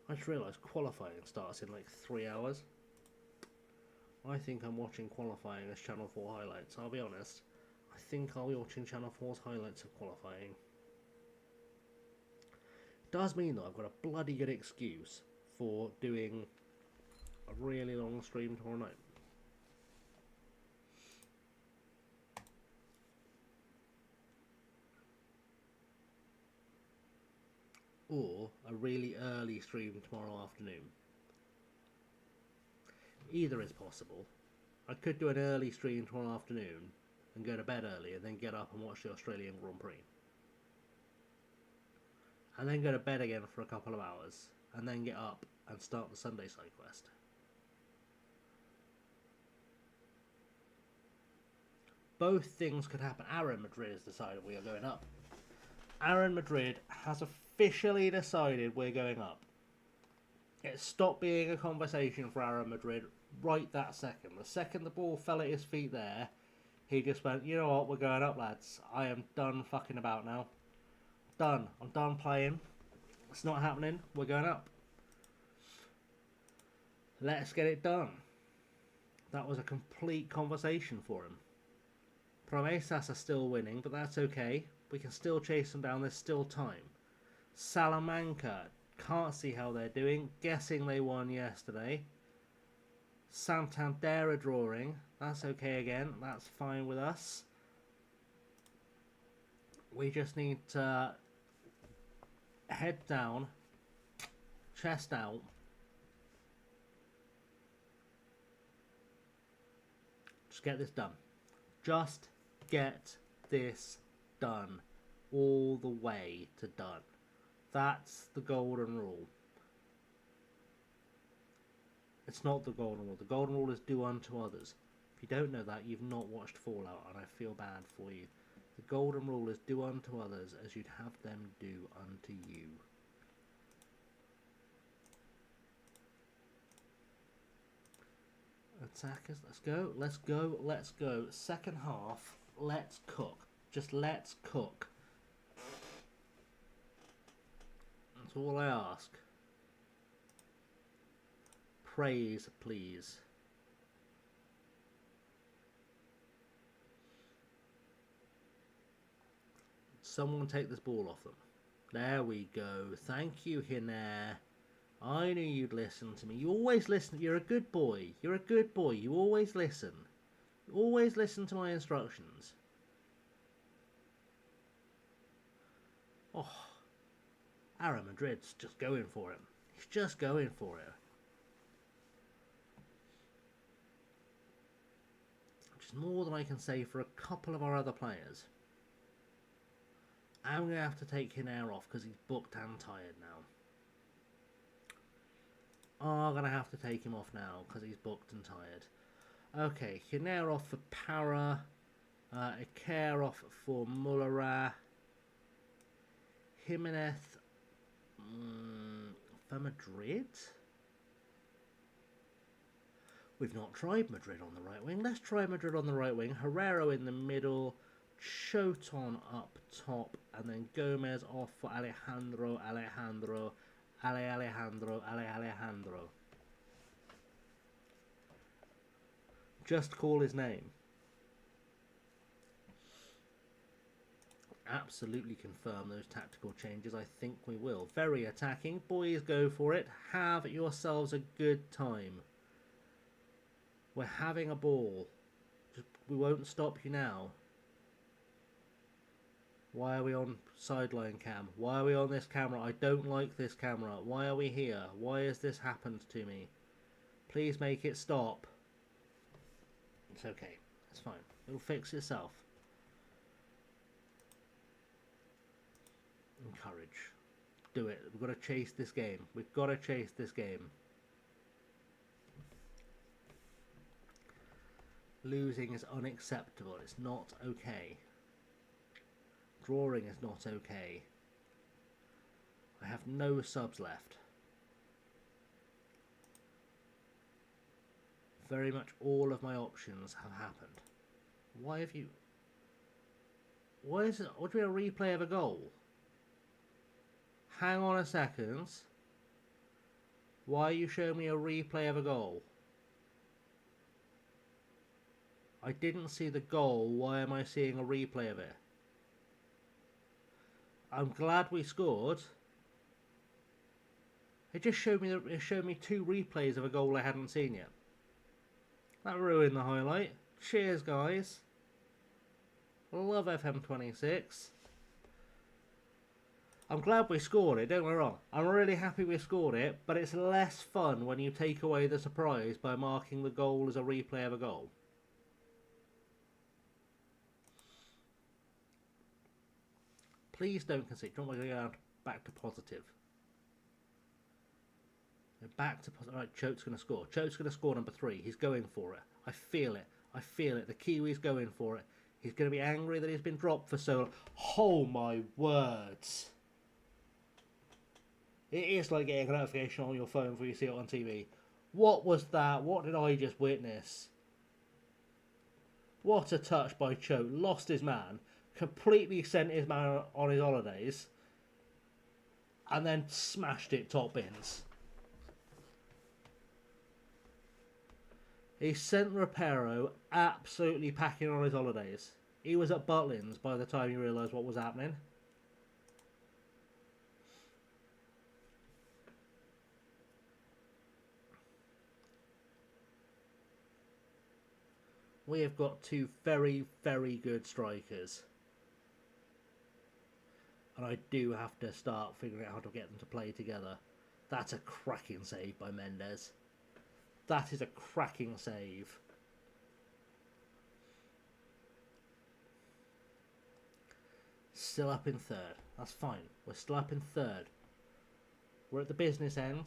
I just realised qualifying starts in like 3 hours. I think I'm watching qualifying as Channel 4 highlights. I'll be honest. I think I'll be watching Channel 4's highlights of qualifying. Does mean that I've got a bloody good excuse for doing a really long stream tomorrow night. Or a really early stream tomorrow afternoon. Either is possible. I could do an early stream tomorrow afternoon and go to bed early and then get up and watch the Australian Grand Prix. And then go to bed again for a couple of hours and then get up and start the Sunday side quest. Both things could happen. Aaron Madrid has decided we are going up. Aaron Madrid has officially decided we're going up. It stopped being a conversation for Aaron Madrid right that second. The second the ball fell at his feet there, he just went, you know what, we're going up, lads. I am done fucking about now. Done. I'm done playing. It's not happening. We're going up. Let's get it done. That was a complete conversation for him. Promesas are still winning, but that's okay. We can still chase them down. There's still time. Salamanca. Can't see how they're doing. Guessing they won yesterday. Santander are drawing. That's okay again. That's fine with us. We just need to head down, chest out, just get this done. Just get this done. All the way to done. That's the golden rule. It's not the golden rule. The golden rule is do unto others. If you don't know that, you've not watched Fallout, and I feel bad for you. The golden rule is do unto others as you'd have them do unto you. Attackers, let's go, let's go, let's go. Second half, let's cook. Just let's cook. all I ask. Praise, please. Someone take this ball off them. There we go. Thank you, Hiner. I knew you'd listen to me. You always listen. You're a good boy. You're a good boy. You always listen. You always listen to my instructions. Oh, Aaron Madrid's just going for it. He's just going for it. Which is more than I can say for a couple of our other players. I'm going to have to take Hiner off because he's booked and tired now. I'm going to have to take him off now because he's booked and tired. Okay, Hiner off for Para. Iker off for Mullerah. Jimenez for Madrid. We've not tried Madrid on the right wing. Let's try Madrid on the right wing. Herrero in the middle. Choton up top. And then Gomez off for Alejandro. Alejandro. Just call his name. Absolutely confirm those tactical changes. I think we will. Very attacking. Boys, go for it. Have yourselves a good time. We're having a ball. We won't stop you now. Why are we on sideline cam? Why are we on this camera? I don't like this camera. Why are we here? Why has this happened to me? Please make it stop. It's okay. It's fine. It'll fix itself. Encourage. Do it. We've got to chase this game. We've got to chase this game. Losing is unacceptable. It's not okay. Drawing is not okay. I have no subs left. Very much all of my options have happened. Why have you... Why is it... What do we have a replay of a goal? Hang on a second. Why are you showing me a replay of a goal? I didn't see the goal. Why am I seeing a replay of it? I'm glad we scored. It just showed me two replays of a goal I hadn't seen yet. That ruined the highlight. Cheers, guys. Love FM26. I'm glad we scored it, don't get me wrong. I'm really happy we scored it, but it's less fun when you take away the surprise by marking the goal as a replay of a goal. Please don't concede. Don't want to go back to positive. Back to positive. Alright, Chote's going to score. Chote's going to score number 3. He's going for it. I feel it. I feel it. The Kiwi's going for it. He's going to be angry that he's been dropped for so long. Oh my words. It is like getting a notification on your phone before you see it on TV. What was that? What did I just witness? What a touch by Chote. Lost his man. Completely sent his man on his holidays. And then smashed it top bins. He sent Rapero absolutely packing on his holidays. He was at Butlins by the time he realised what was happening. We have got two very, very good strikers. And I do have to start figuring out how to get them to play together. That's a cracking save by Mendes. That is a cracking save. Still up in third. That's fine. We're still up in third. We're at the business end.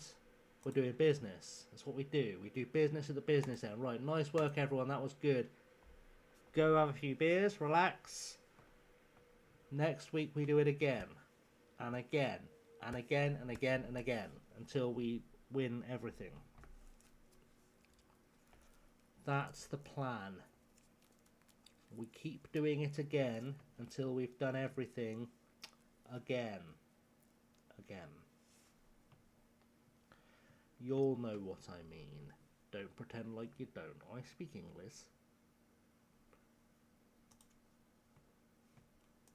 We're doing business. That's what we do. We do business at the business end. Right, nice work everyone. That was good. Go have a few beers. Relax. Next week we do it again. And again. And again and again and again. Until we win everything. That's the plan. We keep doing it again until we've done everything again. Again. You'll know what I mean. Don't pretend like you don't. I speak English.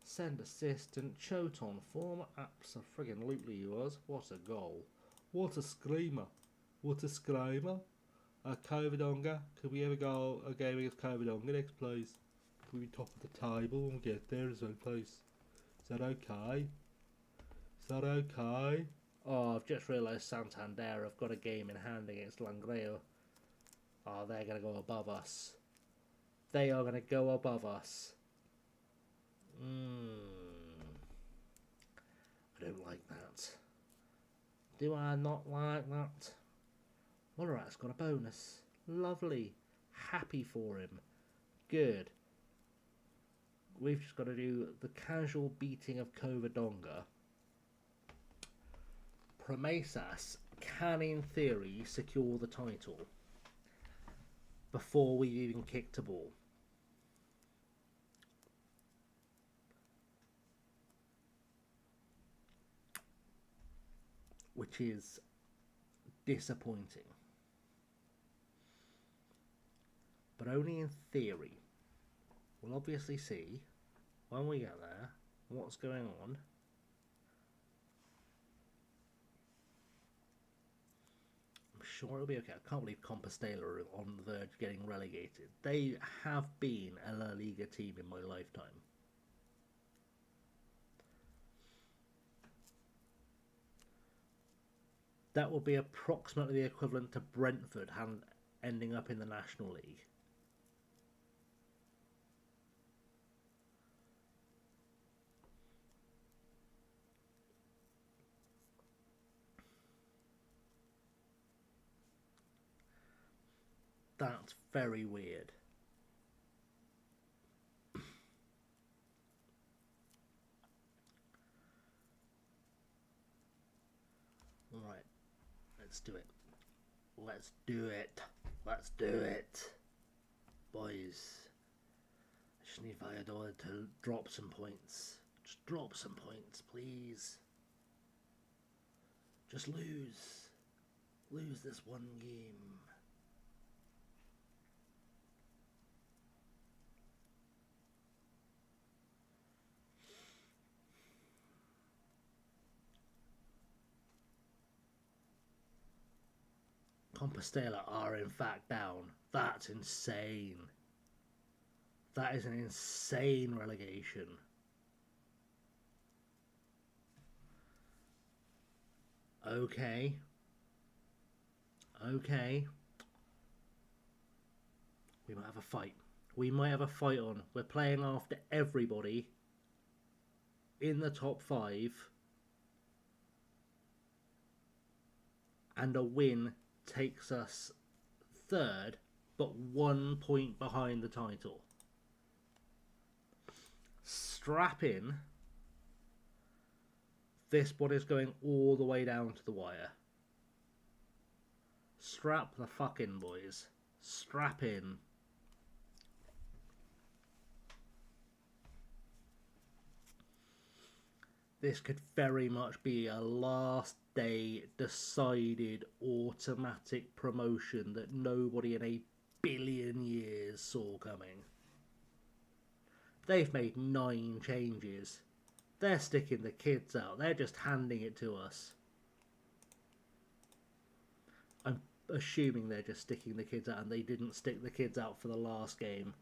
Send assistant, Choton, former abso-friggin-lutely yours. What a goal. What a screamer. What a screamer. Covidonga. Could we ever go a game against Covidonga next, please? Could we be top of the table when we get there as well, please? Is that okay? Is that okay? Oh, I've just realised Santander have got a game in hand against Langreo. Oh, they're going to go above us. They are going to go above us. I don't like that. Do I not like that? Mollarat's got a bonus. Lovely. Happy for him. Good. We've just got to do the casual beating of Covadonga. Promesas can, in theory, secure the title before we've even kicked a ball. Which is disappointing. But only in theory. We'll obviously see, when we get there, what's going on. I'm sure it'll be okay. I can't believe Compostela are on the verge of getting relegated. They have been a La Liga team in my lifetime. That will be approximately the equivalent to Brentford ending up in the National League. That's very weird. Alright, let's do it. Let's do it. Let's do it. Boys. I just need Valladolid to drop some points. Just drop some points, please. Just lose. Lose this one game. Compostela are in fact down. That's insane. That is an insane relegation. Okay. Okay. We might have a fight. We might have a fight on. We're playing after everybody in the top 5. And a win takes us 3rd, but 1 point behind the title. Strap in. This one is going all the way down to the wire. Strap the fuck in, boys. Strap in. This could very much be a last day decided automatic promotion that nobody in a billion years saw coming. They've made 9 changes. They're sticking the kids out. They're just handing it to us. I'm assuming they're just sticking the kids out and they didn't stick the kids out for the last game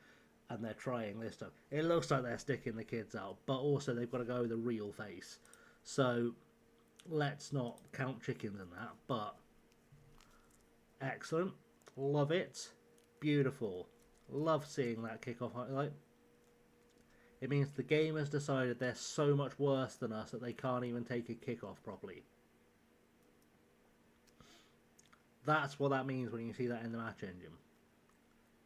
and they're trying this time. It looks like they're sticking the kids out, but also they've got to go with a real face. So let's not count chickens in that, but excellent. Love it. Beautiful. Love seeing that kickoff highlight. It means the game has decided they're so much worse than us that they can't even take a kickoff properly. That's what that means when you see that in the match engine.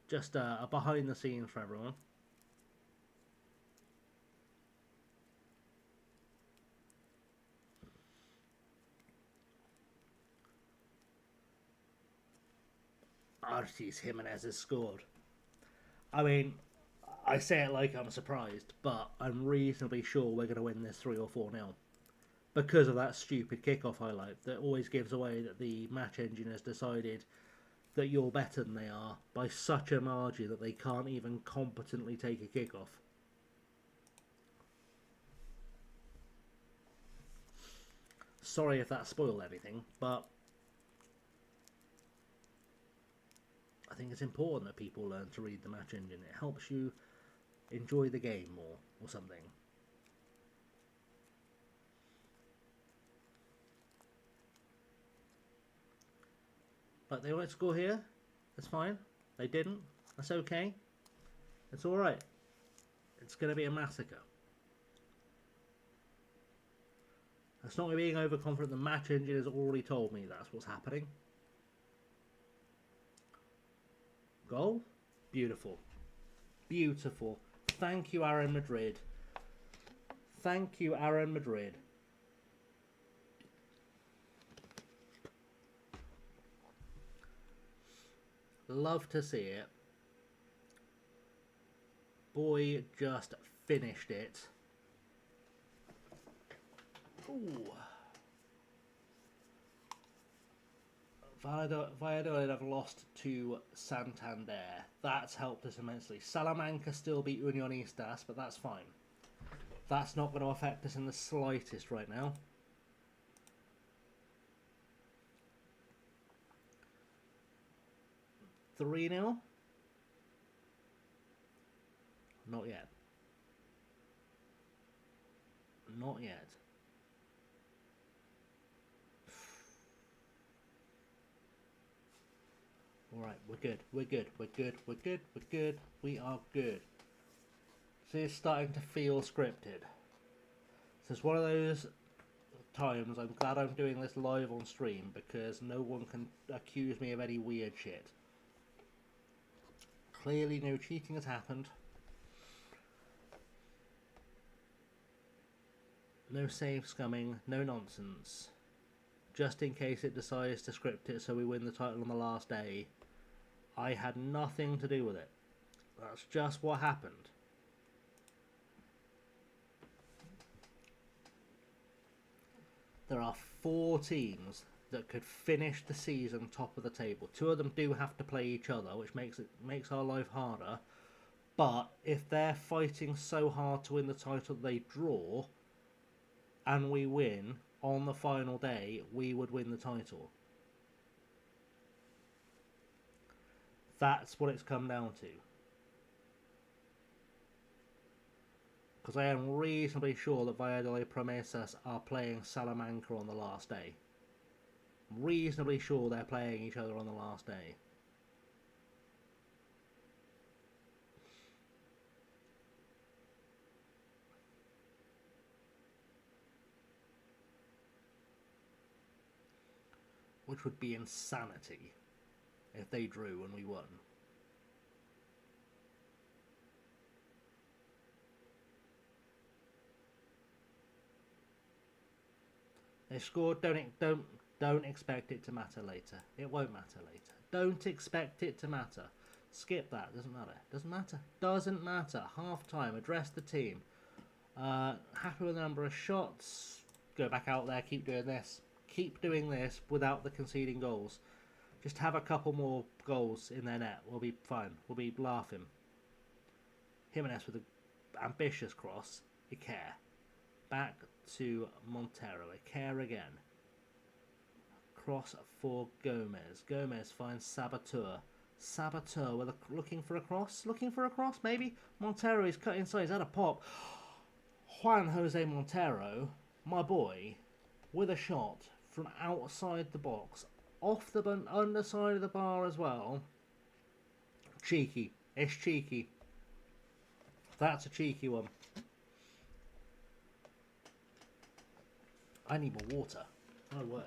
Just a behind the scenes for everyone. Artis Jimenez has scored. I mean, I say it like I'm surprised, but I'm reasonably sure we're going to win this 3 or 4-0. because of that stupid kickoff highlight that always gives away that the match engine has decided that you're better than they are by such a margin that they can't even competently take a kickoff. Sorry if that spoiled anything, but I think it's important that people learn to read the match engine. It helps you enjoy the game more, or something. But they won't score here. That's fine. They didn't. That's okay. It's alright. It's going to be a massacre. That's not me being overconfident. The match engine has already told me that's what's happening. Goal? Beautiful. Beautiful. Thank you, Aaron Madrid. Thank you, Aaron Madrid. Love to see it. Boy just finished it. Ooh. Valladolid have lost to Santander. That's helped us immensely. Salamanca still beat Unionistas, but that's fine. That's not going to affect us in the slightest right now. (3-0). Not yet. Not yet. Alright, we're good. We're good. We're good. We're good. We're good. We are good. See, it's starting to feel scripted. So it's one of those times I'm glad I'm doing this live on stream because no one can accuse me of any weird shit. Clearly no cheating has happened. No save scumming, no nonsense. Just in case it decides to script it so we win the title on the last day. I had nothing to do with it. That's just what happened. There are 4 teams that could finish the season top of the table. 2 of them do have to play each other, which makes our life harder. But if they're fighting so hard to win the title they draw, and we win on the final day, we would win the title. That's what it's come down to. Because I am reasonably sure that Valladolid Promesas are playing Salamanca on the last day. Reasonably sure they're playing each other on the last day. Which would be insanity if they drew and we won. They scored. Don't expect it to matter later. It won't matter later. Don't expect it to matter. Skip that. Doesn't matter. Doesn't matter. Doesn't matter. Half time. Address the team. Happy with the number of shots. Go back out there. Keep doing this. Keep doing this without the conceding goals. Just have a couple more goals in their net. We'll be fine. We'll be laughing. Jimenez with an ambitious cross. Iker. Back to Montero. Iker again. Cross for Gomez. Gomez finds Saboteur. Saboteur with looking for a cross. Looking for a cross, maybe? Montero is cut inside. He's had a pop. Juan Jose Montero, my boy, with a shot from outside the box. Off the underside of the bar as well. Cheeky. It's cheeky. That's a cheeky one. I need more water. My word.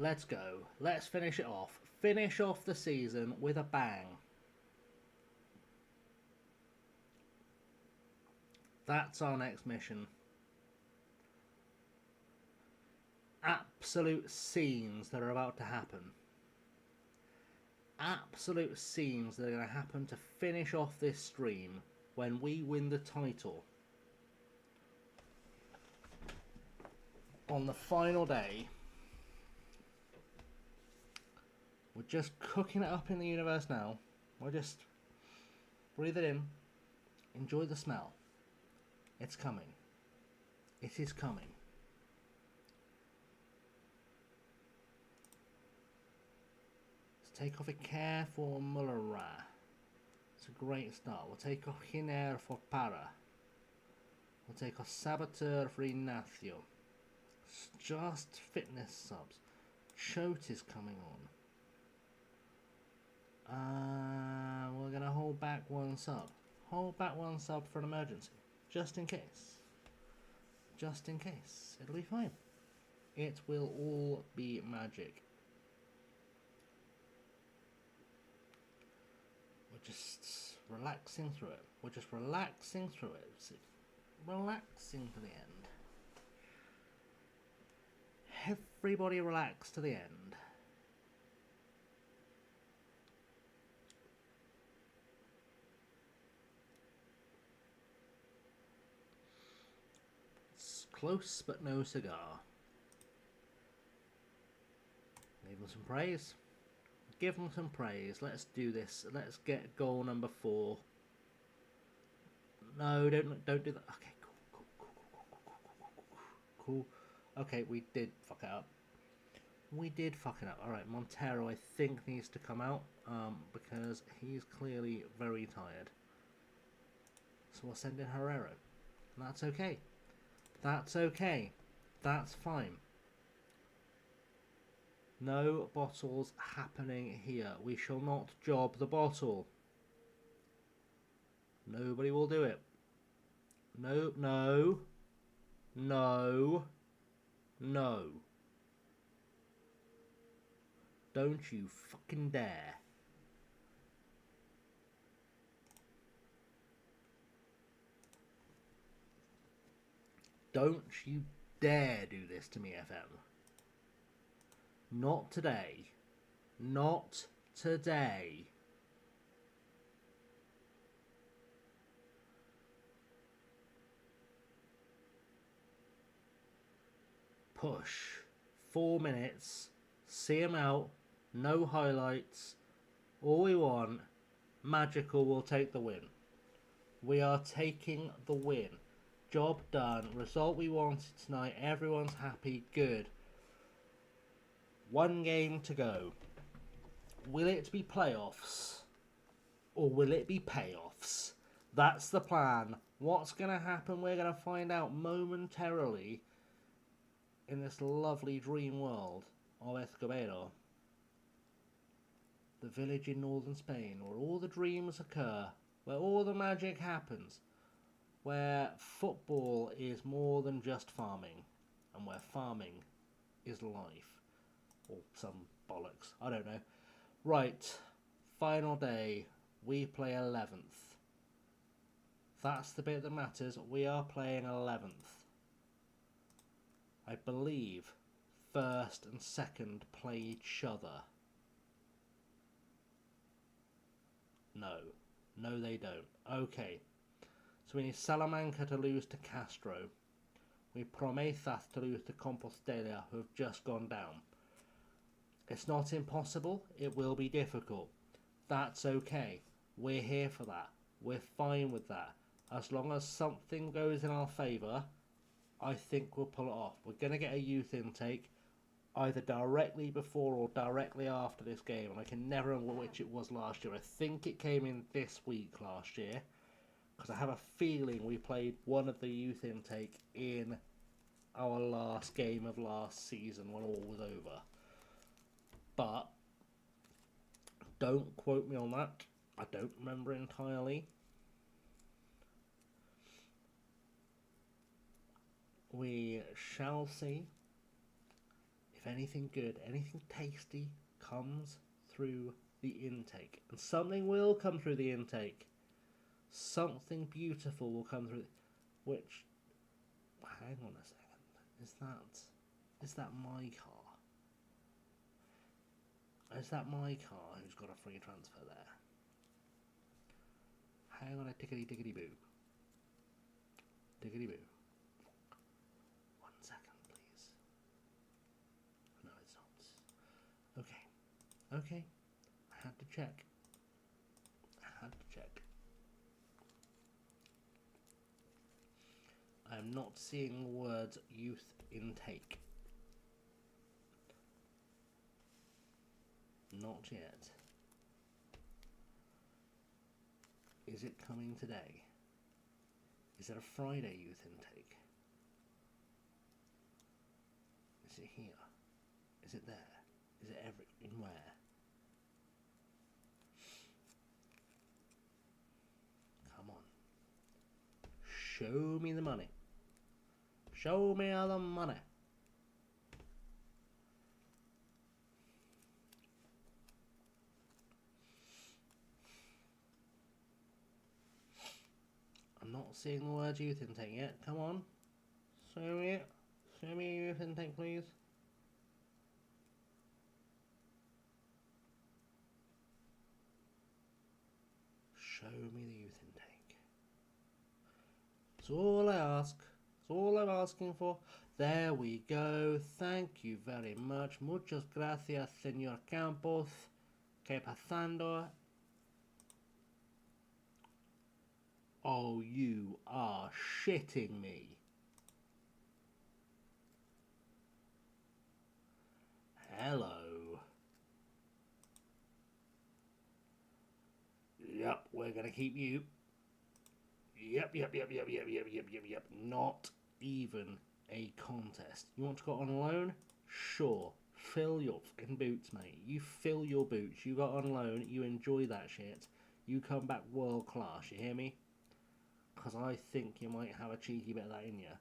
Let's go. Let's finish it off. Finish off the season with a bang. That's our next mission. Absolute scenes that are about to happen. Absolute scenes that are going to happen to finish off this stream when we win the title. On the final day, we're just cooking it up in the universe now. We're just breathe it in, enjoy the smell. It's coming. It is coming. Let's take off a care for Mullera. It's a great start. We'll take off Hiner for Para. We'll take off Saboteur for Ignacio. Just fitness subs. Chote is coming on. We're going to hold back one sub. Hold back one sub for an emergency. Just in case. Just in case. It'll be fine. It will all be magic. We're just relaxing through it. We're just relaxing through it. Relaxing to the end. Everybody relax to the end. It's close but no cigar. Give them some praise. Give them some praise. Let's do this. Let's get goal number 4. No, don't do that. Okay, cool. Okay, we did fuck it up. We did fuck it up. Alright, Montero I think needs to come out because he's clearly very tired. So we'll send in Herrero. And that's okay. That's okay. That's fine. No bottles happening here. We shall not job the bottle. Nobody will do it. No, no. No. No. Don't you fucking dare. Don't you dare do this to me, FM. Not today. Not today. Push. 4 minutes. See him out. No highlights. All we want. Magical will take the win. We are taking the win. Job done. Result we wanted tonight. Everyone's happy. Good. 1 game to go. Will it be playoffs? Or will it be payoffs? That's the plan. What's going to happen? We're going to find out momentarily in this lovely dream world of Escobedo. The village in northern Spain where all the dreams occur, where all the magic happens, where football is more than just farming, and where farming is life. Or some bollocks, I don't know. Right, final day, we play 11th. That's the bit that matters, we are playing 11th. I believe first and second play each other. No they don't. Okay, so we need Salamanca to lose to Castro. We Prometheus to lose to Compostela, who have just gone down. It's not impossible, it will be difficult. That's okay. We're here for that. We're fine with that. As long as something goes in our favour, I think we'll pull it off. We're going to get a youth intake either directly before or directly after this game, and I can never remember which it was last year. I think it came in this week last year, because I have a feeling we played one of the youth intake in our last game of last season when all was over. But don't quote me on that. I don't remember entirely. We shall see if anything good, anything tasty comes through the intake, and something will come through the intake, something beautiful will come through, which, hang on a second, is that my car? Is that my car who's got a free transfer there? Hang on a tickety tickety boo. Tickety boo. 1 second, please. No, it's not. Okay. I had to check. I am not seeing the words youth intake. Not yet. Is it coming today? Is it a Friday youth intake? Is it here? Is it there? Is it in where? Come on. Show me the money. Show me all the money. I'm not seeing the word youth intake yet. Come on. Show me it. Show me youth intake, please. Show me the youth intake. That's all I ask. That's all I'm asking for. There we go. Thank you very much. Muchas gracias, señor Campos. ¿Qué pasando? Oh, you are shitting me. Hello. Yep, we're gonna keep you. Yep. Not even a contest. You want to go on loan? Sure. Fill your fucking boots, mate. You fill your boots. You got on loan. You enjoy that shit. You come back world class. You hear me? Because I think you might have a cheeky bit of that in you.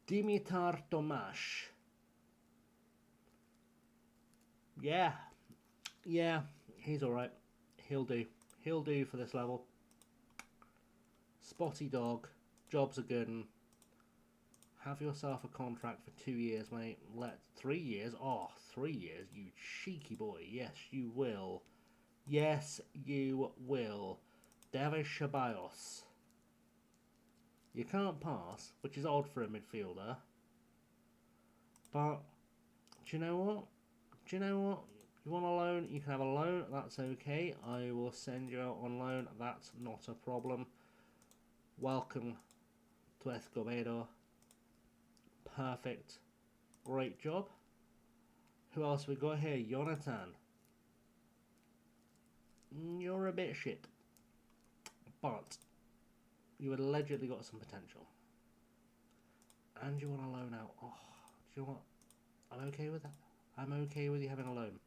Dimitar Tomash. Yeah, he's alright. He'll do for this level. Spotty dog. Jobs are good. And have yourself a contract for 2 years, mate. 3 years? Oh, 3 years, you cheeky boy. Yes, you will. Yes, you will. David Ceballos. You can't pass, which is odd for a midfielder. But, do you know what? You want a loan? You can have a loan. That's okay. I will send you out on loan. That's not a problem. Welcome to Escobedo. Perfect. Great job. Who else we got here? Jonathan. You're a bit shit. But you had allegedly got some potential. And you want a loan out. Oh, do you know what? I'm okay with that. I'm okay with you having a loan.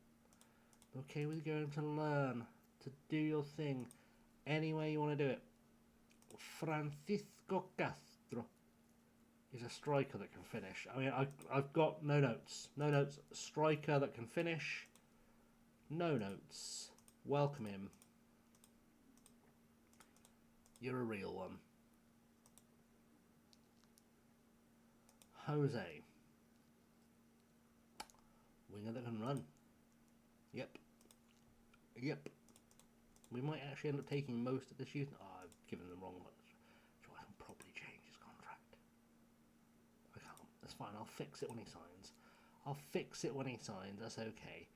I'm okay with you going to learn, to do your thing, any way you want to do it. Francisco Castro is a striker that can finish. I mean, I've got no notes. No notes. Striker that can finish. No notes. Welcome him. You're a real one. Jose. Winger that can run. Yep. We might actually end up taking most of this youth. Oh, I've given them the wrong one. So I can probably change his contract. I can't. That's fine. I'll fix it when he signs. That's okay.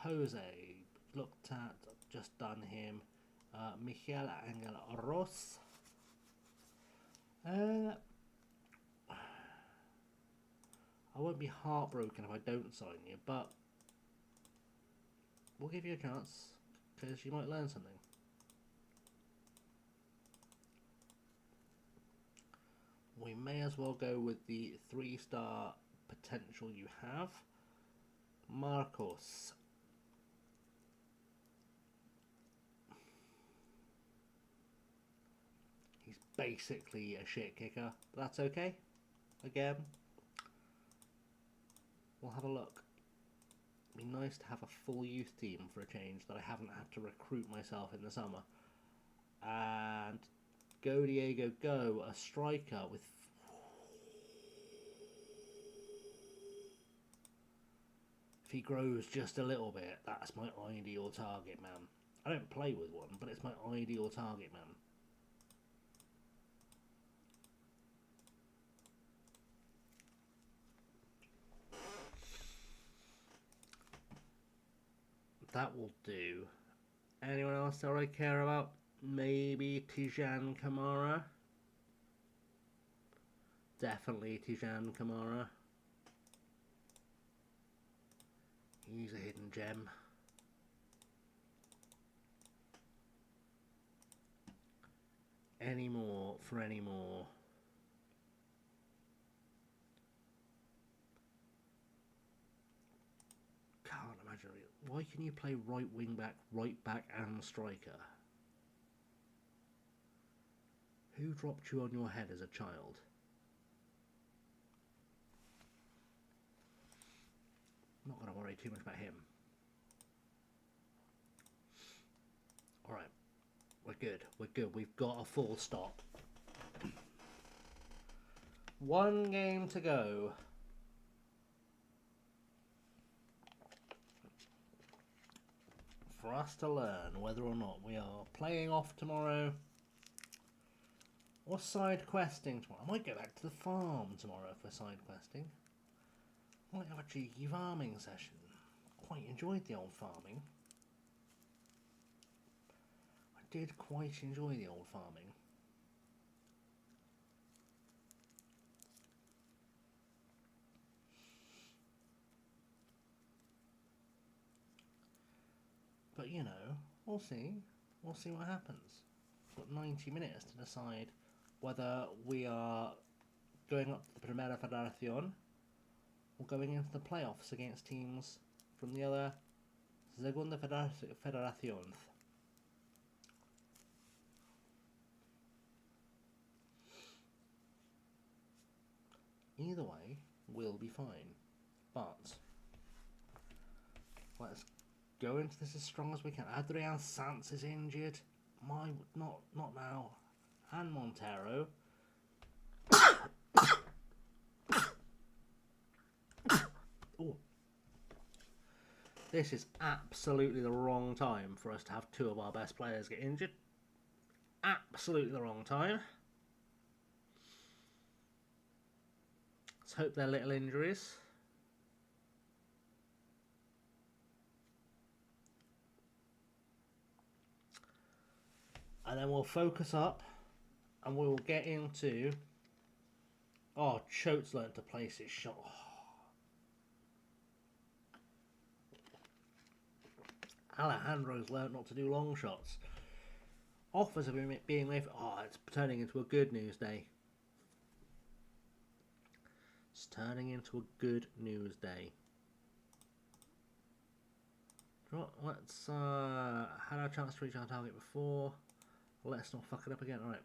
Jose. Looked at. Just done him. Miguel Angel Ross. I won't be heartbroken if I don't sign you, but we'll give you a chance, because you might learn something. We may as well go with the 3-star potential you have. Marcos. He's basically a shit kicker, but that's okay. Again. We'll have a look. It'd be nice to have a full youth team for a change that I haven't had to recruit myself in the summer. And go Diego go, a striker with... If he grows just a little bit, that's my ideal target man. I don't play with one, but it's my ideal target man. That will do. Anyone else that I care about? Maybe Tijan Kamara. Definitely Tijan Kamara. He's a hidden gem. Any more for any more? Can't imagine it. Why can you play right wing back, right back and striker? Who dropped you on your head as a child? I'm not going to worry too much about him. Alright. We're good. We're good. We've got a full stop. One game to go. For us to learn whether or not we are playing off tomorrow or side questing tomorrow. I might go back to the farm tomorrow for side questing. I might have a cheeky farming session. Quite enjoyed the old farming. I did quite enjoy the old farming. But you know, we'll see. We'll see what happens. We've got 90 minutes to decide whether we are going up to the Primera Federación or going into the playoffs against teams from the other Segunda Federación. Either way, we'll be fine. But let's go into this as strong as we can. Adrian Sanz is injured. Not now. And Montero. Oh. This is absolutely the wrong time for us to have two of our best players get injured. Absolutely the wrong time. Let's hope they're little injuries. And then we'll focus up and we'll get into... Oh, Chote's learned to place his shot. Oh. Alejandro's learned not to do long shots. Offers have been being made... Oh, it's turning into a good news day. It's turning into a good news day. Let's... had our chance to reach our target before. Let's not fuck it up again. Alright.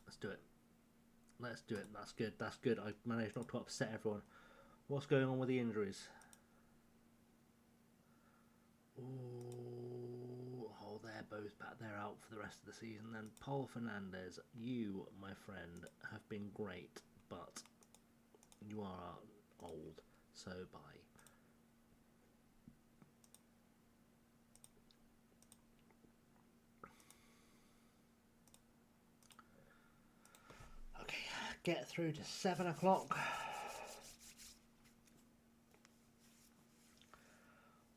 Let's do it. Let's do it. That's good. That's good. I managed not to upset everyone. What's going on with the injuries? Ooh, oh, they're both back. They're out for the rest of the season. Then Paul Fernandez, you, my friend, have been great, but you are old. So bye. Get through to 7 o'clock.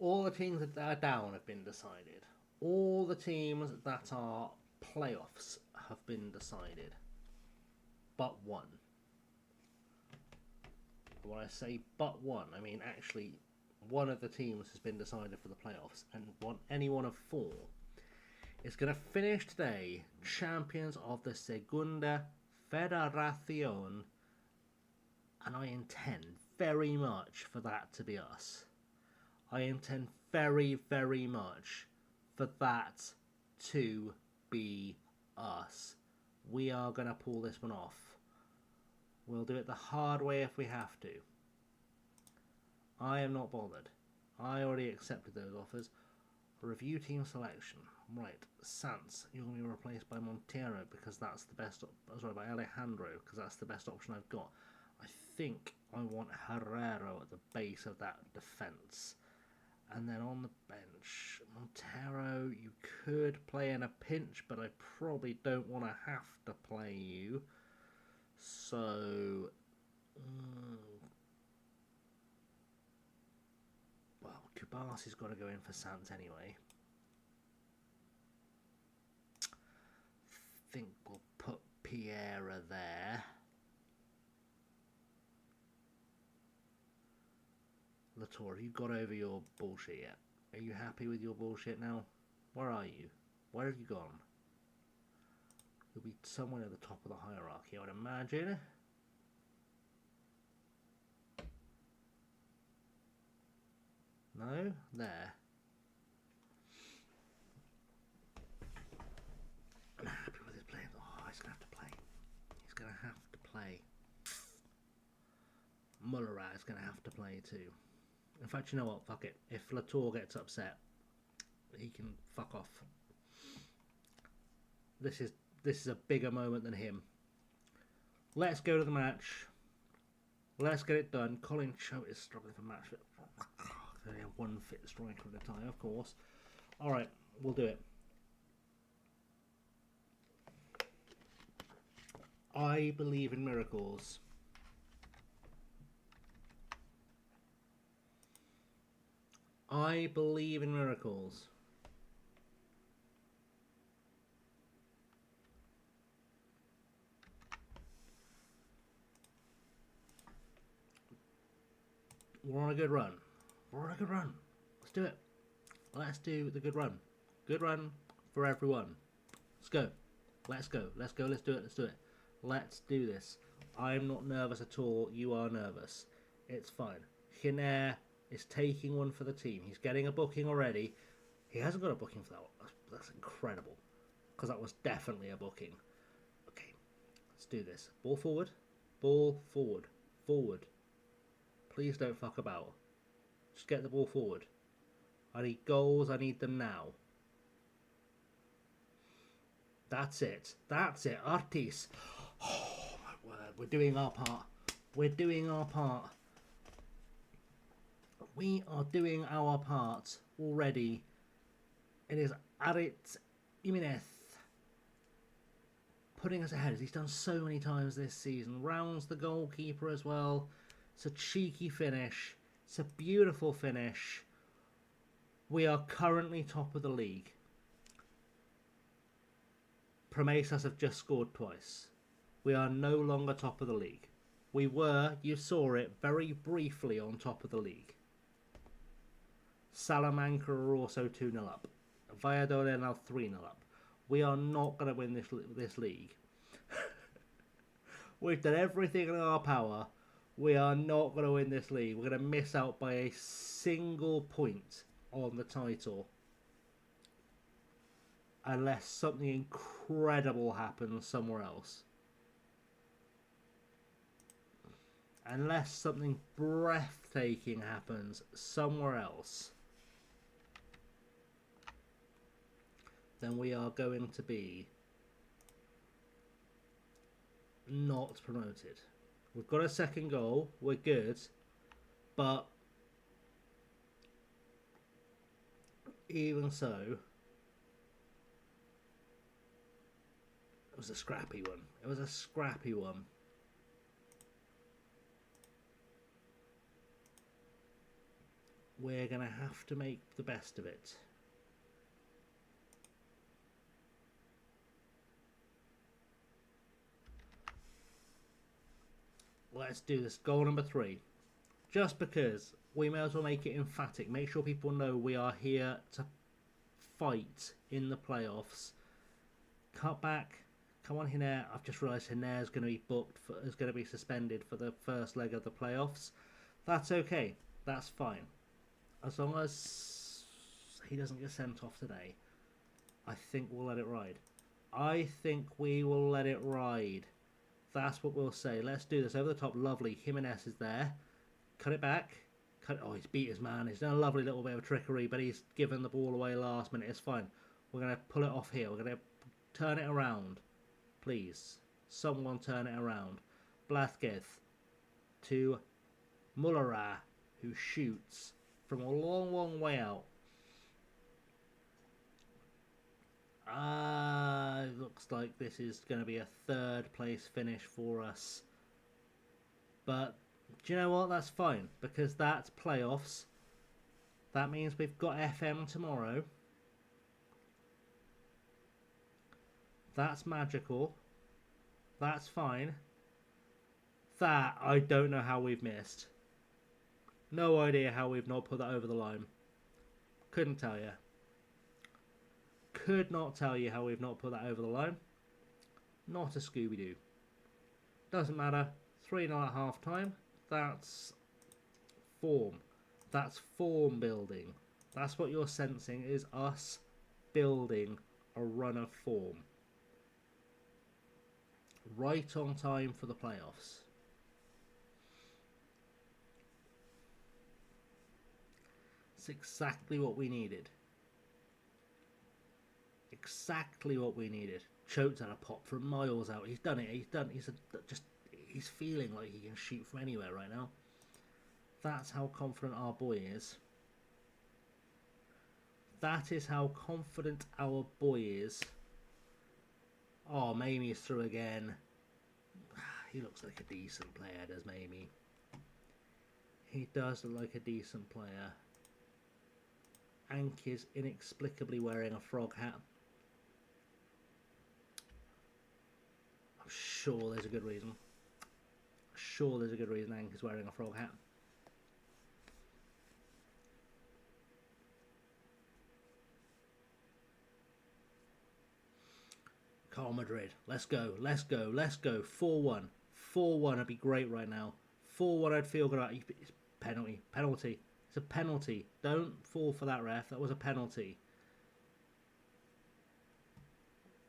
All the teams that are down have been decided. All the teams that are playoffs have been decided. But one. When I say but one, I mean actually one of the teams has been decided for the playoffs. And any one of four is going to finish today champions of the Segunda Federación, and I intend very much for that to be us. I intend very, very much for that to be us. We are going to pull this one off. We'll do it the hard way if we have to. I am not bothered. I already accepted those offers. Review team selection. Right, Sans, you're going to be replaced by Montero because that's the best. Sorry, by Alejandro because that's the best option I've got. I think I want Herrero at the base of that defence. And then on the bench, Montero, you could play in a pinch, but I probably don't want to have to play you. So, well, Kubasi's got to go in for Sans anyway. I think we'll put Piera there. Latour, have you got over your bullshit yet? Are you happy with your bullshit now? Where are you? Where have you gone? You'll be somewhere at the top of the hierarchy, I would imagine. No? There. I'm happy with his playing. Oh, he's going to have to play. He's going to have to play. Mullera is going to have to play too. In fact, you know what? Fuck it. If Latour gets upset, he can fuck off. This is a bigger moment than him. Let's go to the match. Let's get it done. Colin Choate is struggling for match. They only have one fit striker at a time, of course. Alright, we'll do it. I believe in miracles. I believe in miracles. We're on a good run. We're on a good run. Let's do it. Let's do the good run. Good run for everyone. Let's go. Let's go. Let's go. Let's do it. Let's do it. Let's do this. I'm not nervous at all. You are nervous. It's fine. Hiner is taking one for the team. He's getting a booking already. He hasn't got a booking for that one. That's incredible. Because that was definitely a booking. Okay. Let's do this. Ball forward. Ball forward. Forward. Please don't fuck about. Just get the ball forward. I need goals. I need them now. That's it. That's it. Artis. Oh, my word. We're doing our part. We're doing our part. We are doing our part already. It is Arit Jimenez putting us ahead, as he's done so many times this season. Rounds the goalkeeper as well. It's a cheeky finish. It's a beautiful finish. We are currently top of the league. Promesas have just scored twice. We are no longer top of the league. We were, you saw it, very briefly on top of the league. Salamanca are also 2-0 up. Valladolid are now 3-0 up. We are not going to win this league. We've done everything in our power. We are not going to win this league. We're going to miss out by a single point on the title. Unless something incredible happens somewhere else. Unless something breathtaking happens somewhere else. Then we are going to be not promoted. We've got a second goal. We're good. But even so, it was a scrappy one. It was a scrappy one. We're going to have to make the best of it. Let's do this. Goal number 3. Just because we may as well make it emphatic. Make sure people know we are here to fight in the playoffs. Cut back. Come on, Hiner. I've just realised Hiner is going to be is going to be suspended for the first leg of the playoffs. That's okay. That's fine. As long as he doesn't get sent off today, I think we'll let it ride. I think we will let it ride. That's what we'll say. Let's do this. Over the top, lovely. Jimenez is there. Cut it back. Oh, he's beat his man. He's done a lovely little bit of trickery, but he's given the ball away last minute. It's fine. We're going to pull it off here. We're going to turn it around. Please. Someone turn it around. Blázquez to Mullerah, who shoots from a long, long way out. Looks like this is going to be a third place finish for us. But do you know what? That's fine, because that's playoffs. That means we've got FM tomorrow. That's magical. That's fine. That I don't know how we've missed. No idea how we've not put that over the line. Couldn't tell you. Could not tell you how we've not put that over the line. Not a Scooby-Doo. Doesn't matter. 3-0 at half time. That's form. That's form building. That's what you're sensing, is us building a run of form. Right on time for the playoffs. It's exactly what we needed. Exactly what we needed. Choked at a pop from miles out. He's done it. He's feeling like he can shoot from anywhere right now. That's how confident our boy is. That is how confident our boy is. Oh, Mamie's through again. He looks like a decent player, does Mamie? He does look like a decent player. Ank is inexplicably wearing a frog hat. I'm sure there's a good reason. Sure there's a good reason Ank is wearing a frog hat. Carl Madrid, let's go, let's go, let's go. 4-1. 4-1 would be great right now. 4-1 I'd feel good about. It's penalty. It's a penalty. Don't fall for that, ref. That was a penalty.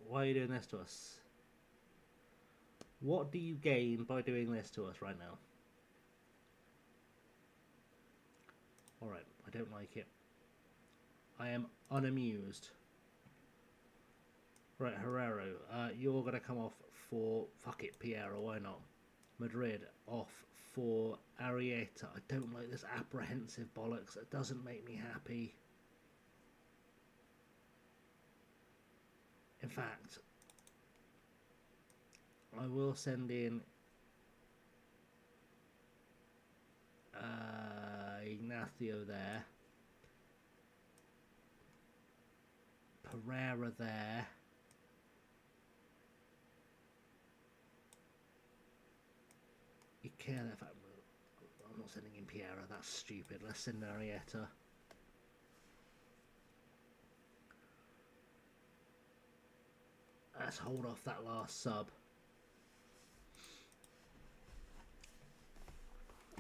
Why are you doing this to us? What do you gain by doing this to us right now? Alright, I don't like it. I am unamused. Right, Herrero, you're going to come off for... Fuck it, Piero, why not? Madrid off for Arrieta. I don't like this apprehensive bollocks. It doesn't make me happy. In fact, I will send in Ignacio there. Pereira there. You care that fact. I'm not sending in Piera, that's stupid. Let's send Arrieta. Let's hold off that last sub.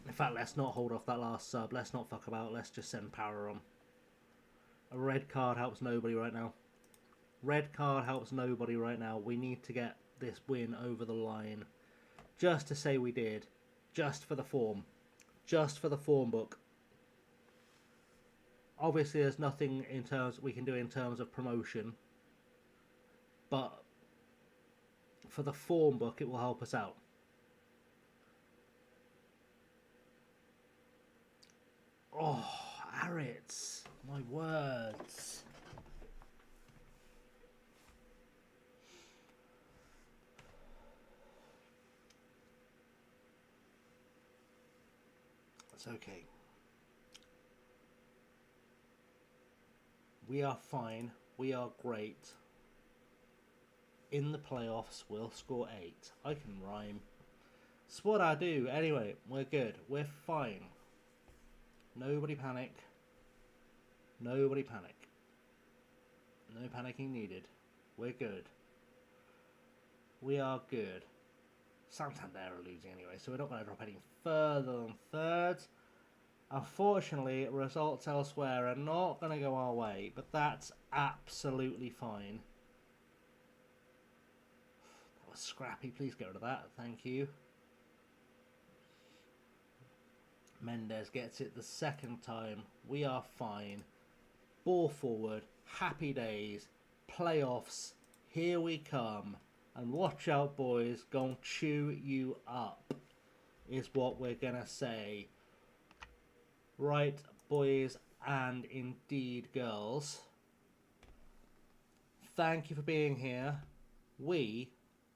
In fact, let's not hold off that last sub. Let's not fuck about. Let's just send Power on. A red card helps nobody right now. Red card helps nobody right now. We need to get this win over the line. Just to say we did. Just for the form. Just for the form book. Obviously, there's nothing in terms we can do in terms of promotion. But for the form book, it will help us out. Oh, Aritz. My words. It's okay. We are fine. We are great. In the playoffs, we'll score 8. I can rhyme. It's what I do. Anyway, we're good. We're fine. Nobody panic. Nobody panic. No panicking needed. We're good. We are good. Santander are losing anyway, so we're not going to drop any further than thirds. Unfortunately, results elsewhere are not going to go our way, but that's absolutely fine. Scrappy, please get rid of that. Thank you. Mendes gets it the second time. We are fine. Ball forward. Happy days. Playoffs. Here we come. And watch out, boys. Gonna chew you up, is what we're gonna say. Right, boys and indeed girls. Thank you for being here. We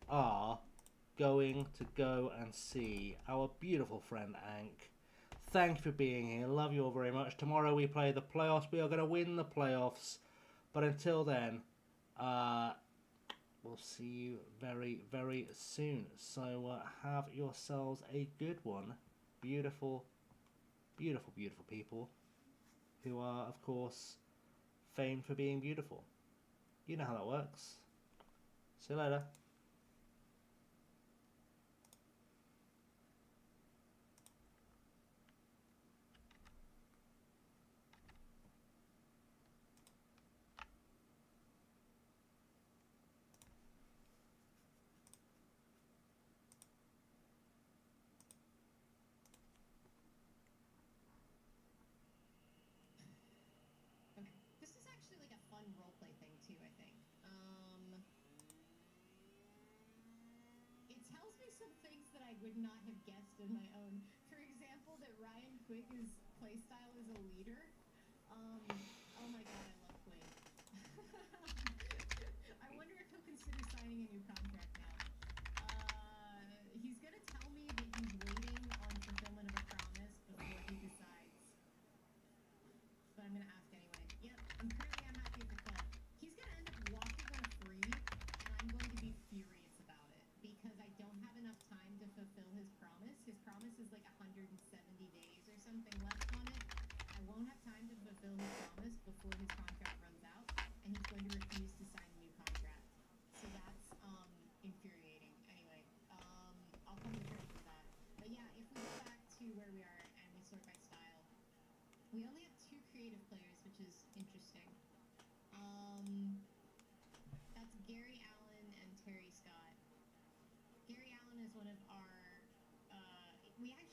are going to go and see our beautiful friend Ank. Thank you for being here. Love you all very much. Tomorrow we play the playoffs. We are going to win the playoffs. But until then, we'll see you very, very soon. So have yourselves a good one. Beautiful, beautiful, beautiful people who are, of course, famed for being beautiful. You know how that works. See you later. Would not have guessed of my own. For example, that Ryan Quigg's playstyle is a leader. Oh my god, I love Quigg. I wonder if he'll consider signing a new contract now. He's gonna tell me that he's waiting on fulfillment of a promise before he decides. But I'm gonna ask anyway. Yep, I'm happy at the club. He's gonna end up walking on a free, and I'm going to be furious about it because I don't have enough time to fulfill his promise. His promise is like 170 days or something left on it. I won't have time to fulfill his promise before his contract runs out, and he's going to refuse to sign a new contract. So that's infuriating. Anyway, I'll come to terms with that. But yeah, if we go back to where we are and we sort by style, we only have 2 creative players, which is interesting. That's Gary Allen and Terry Scott. Gary Allen is one of our, we actually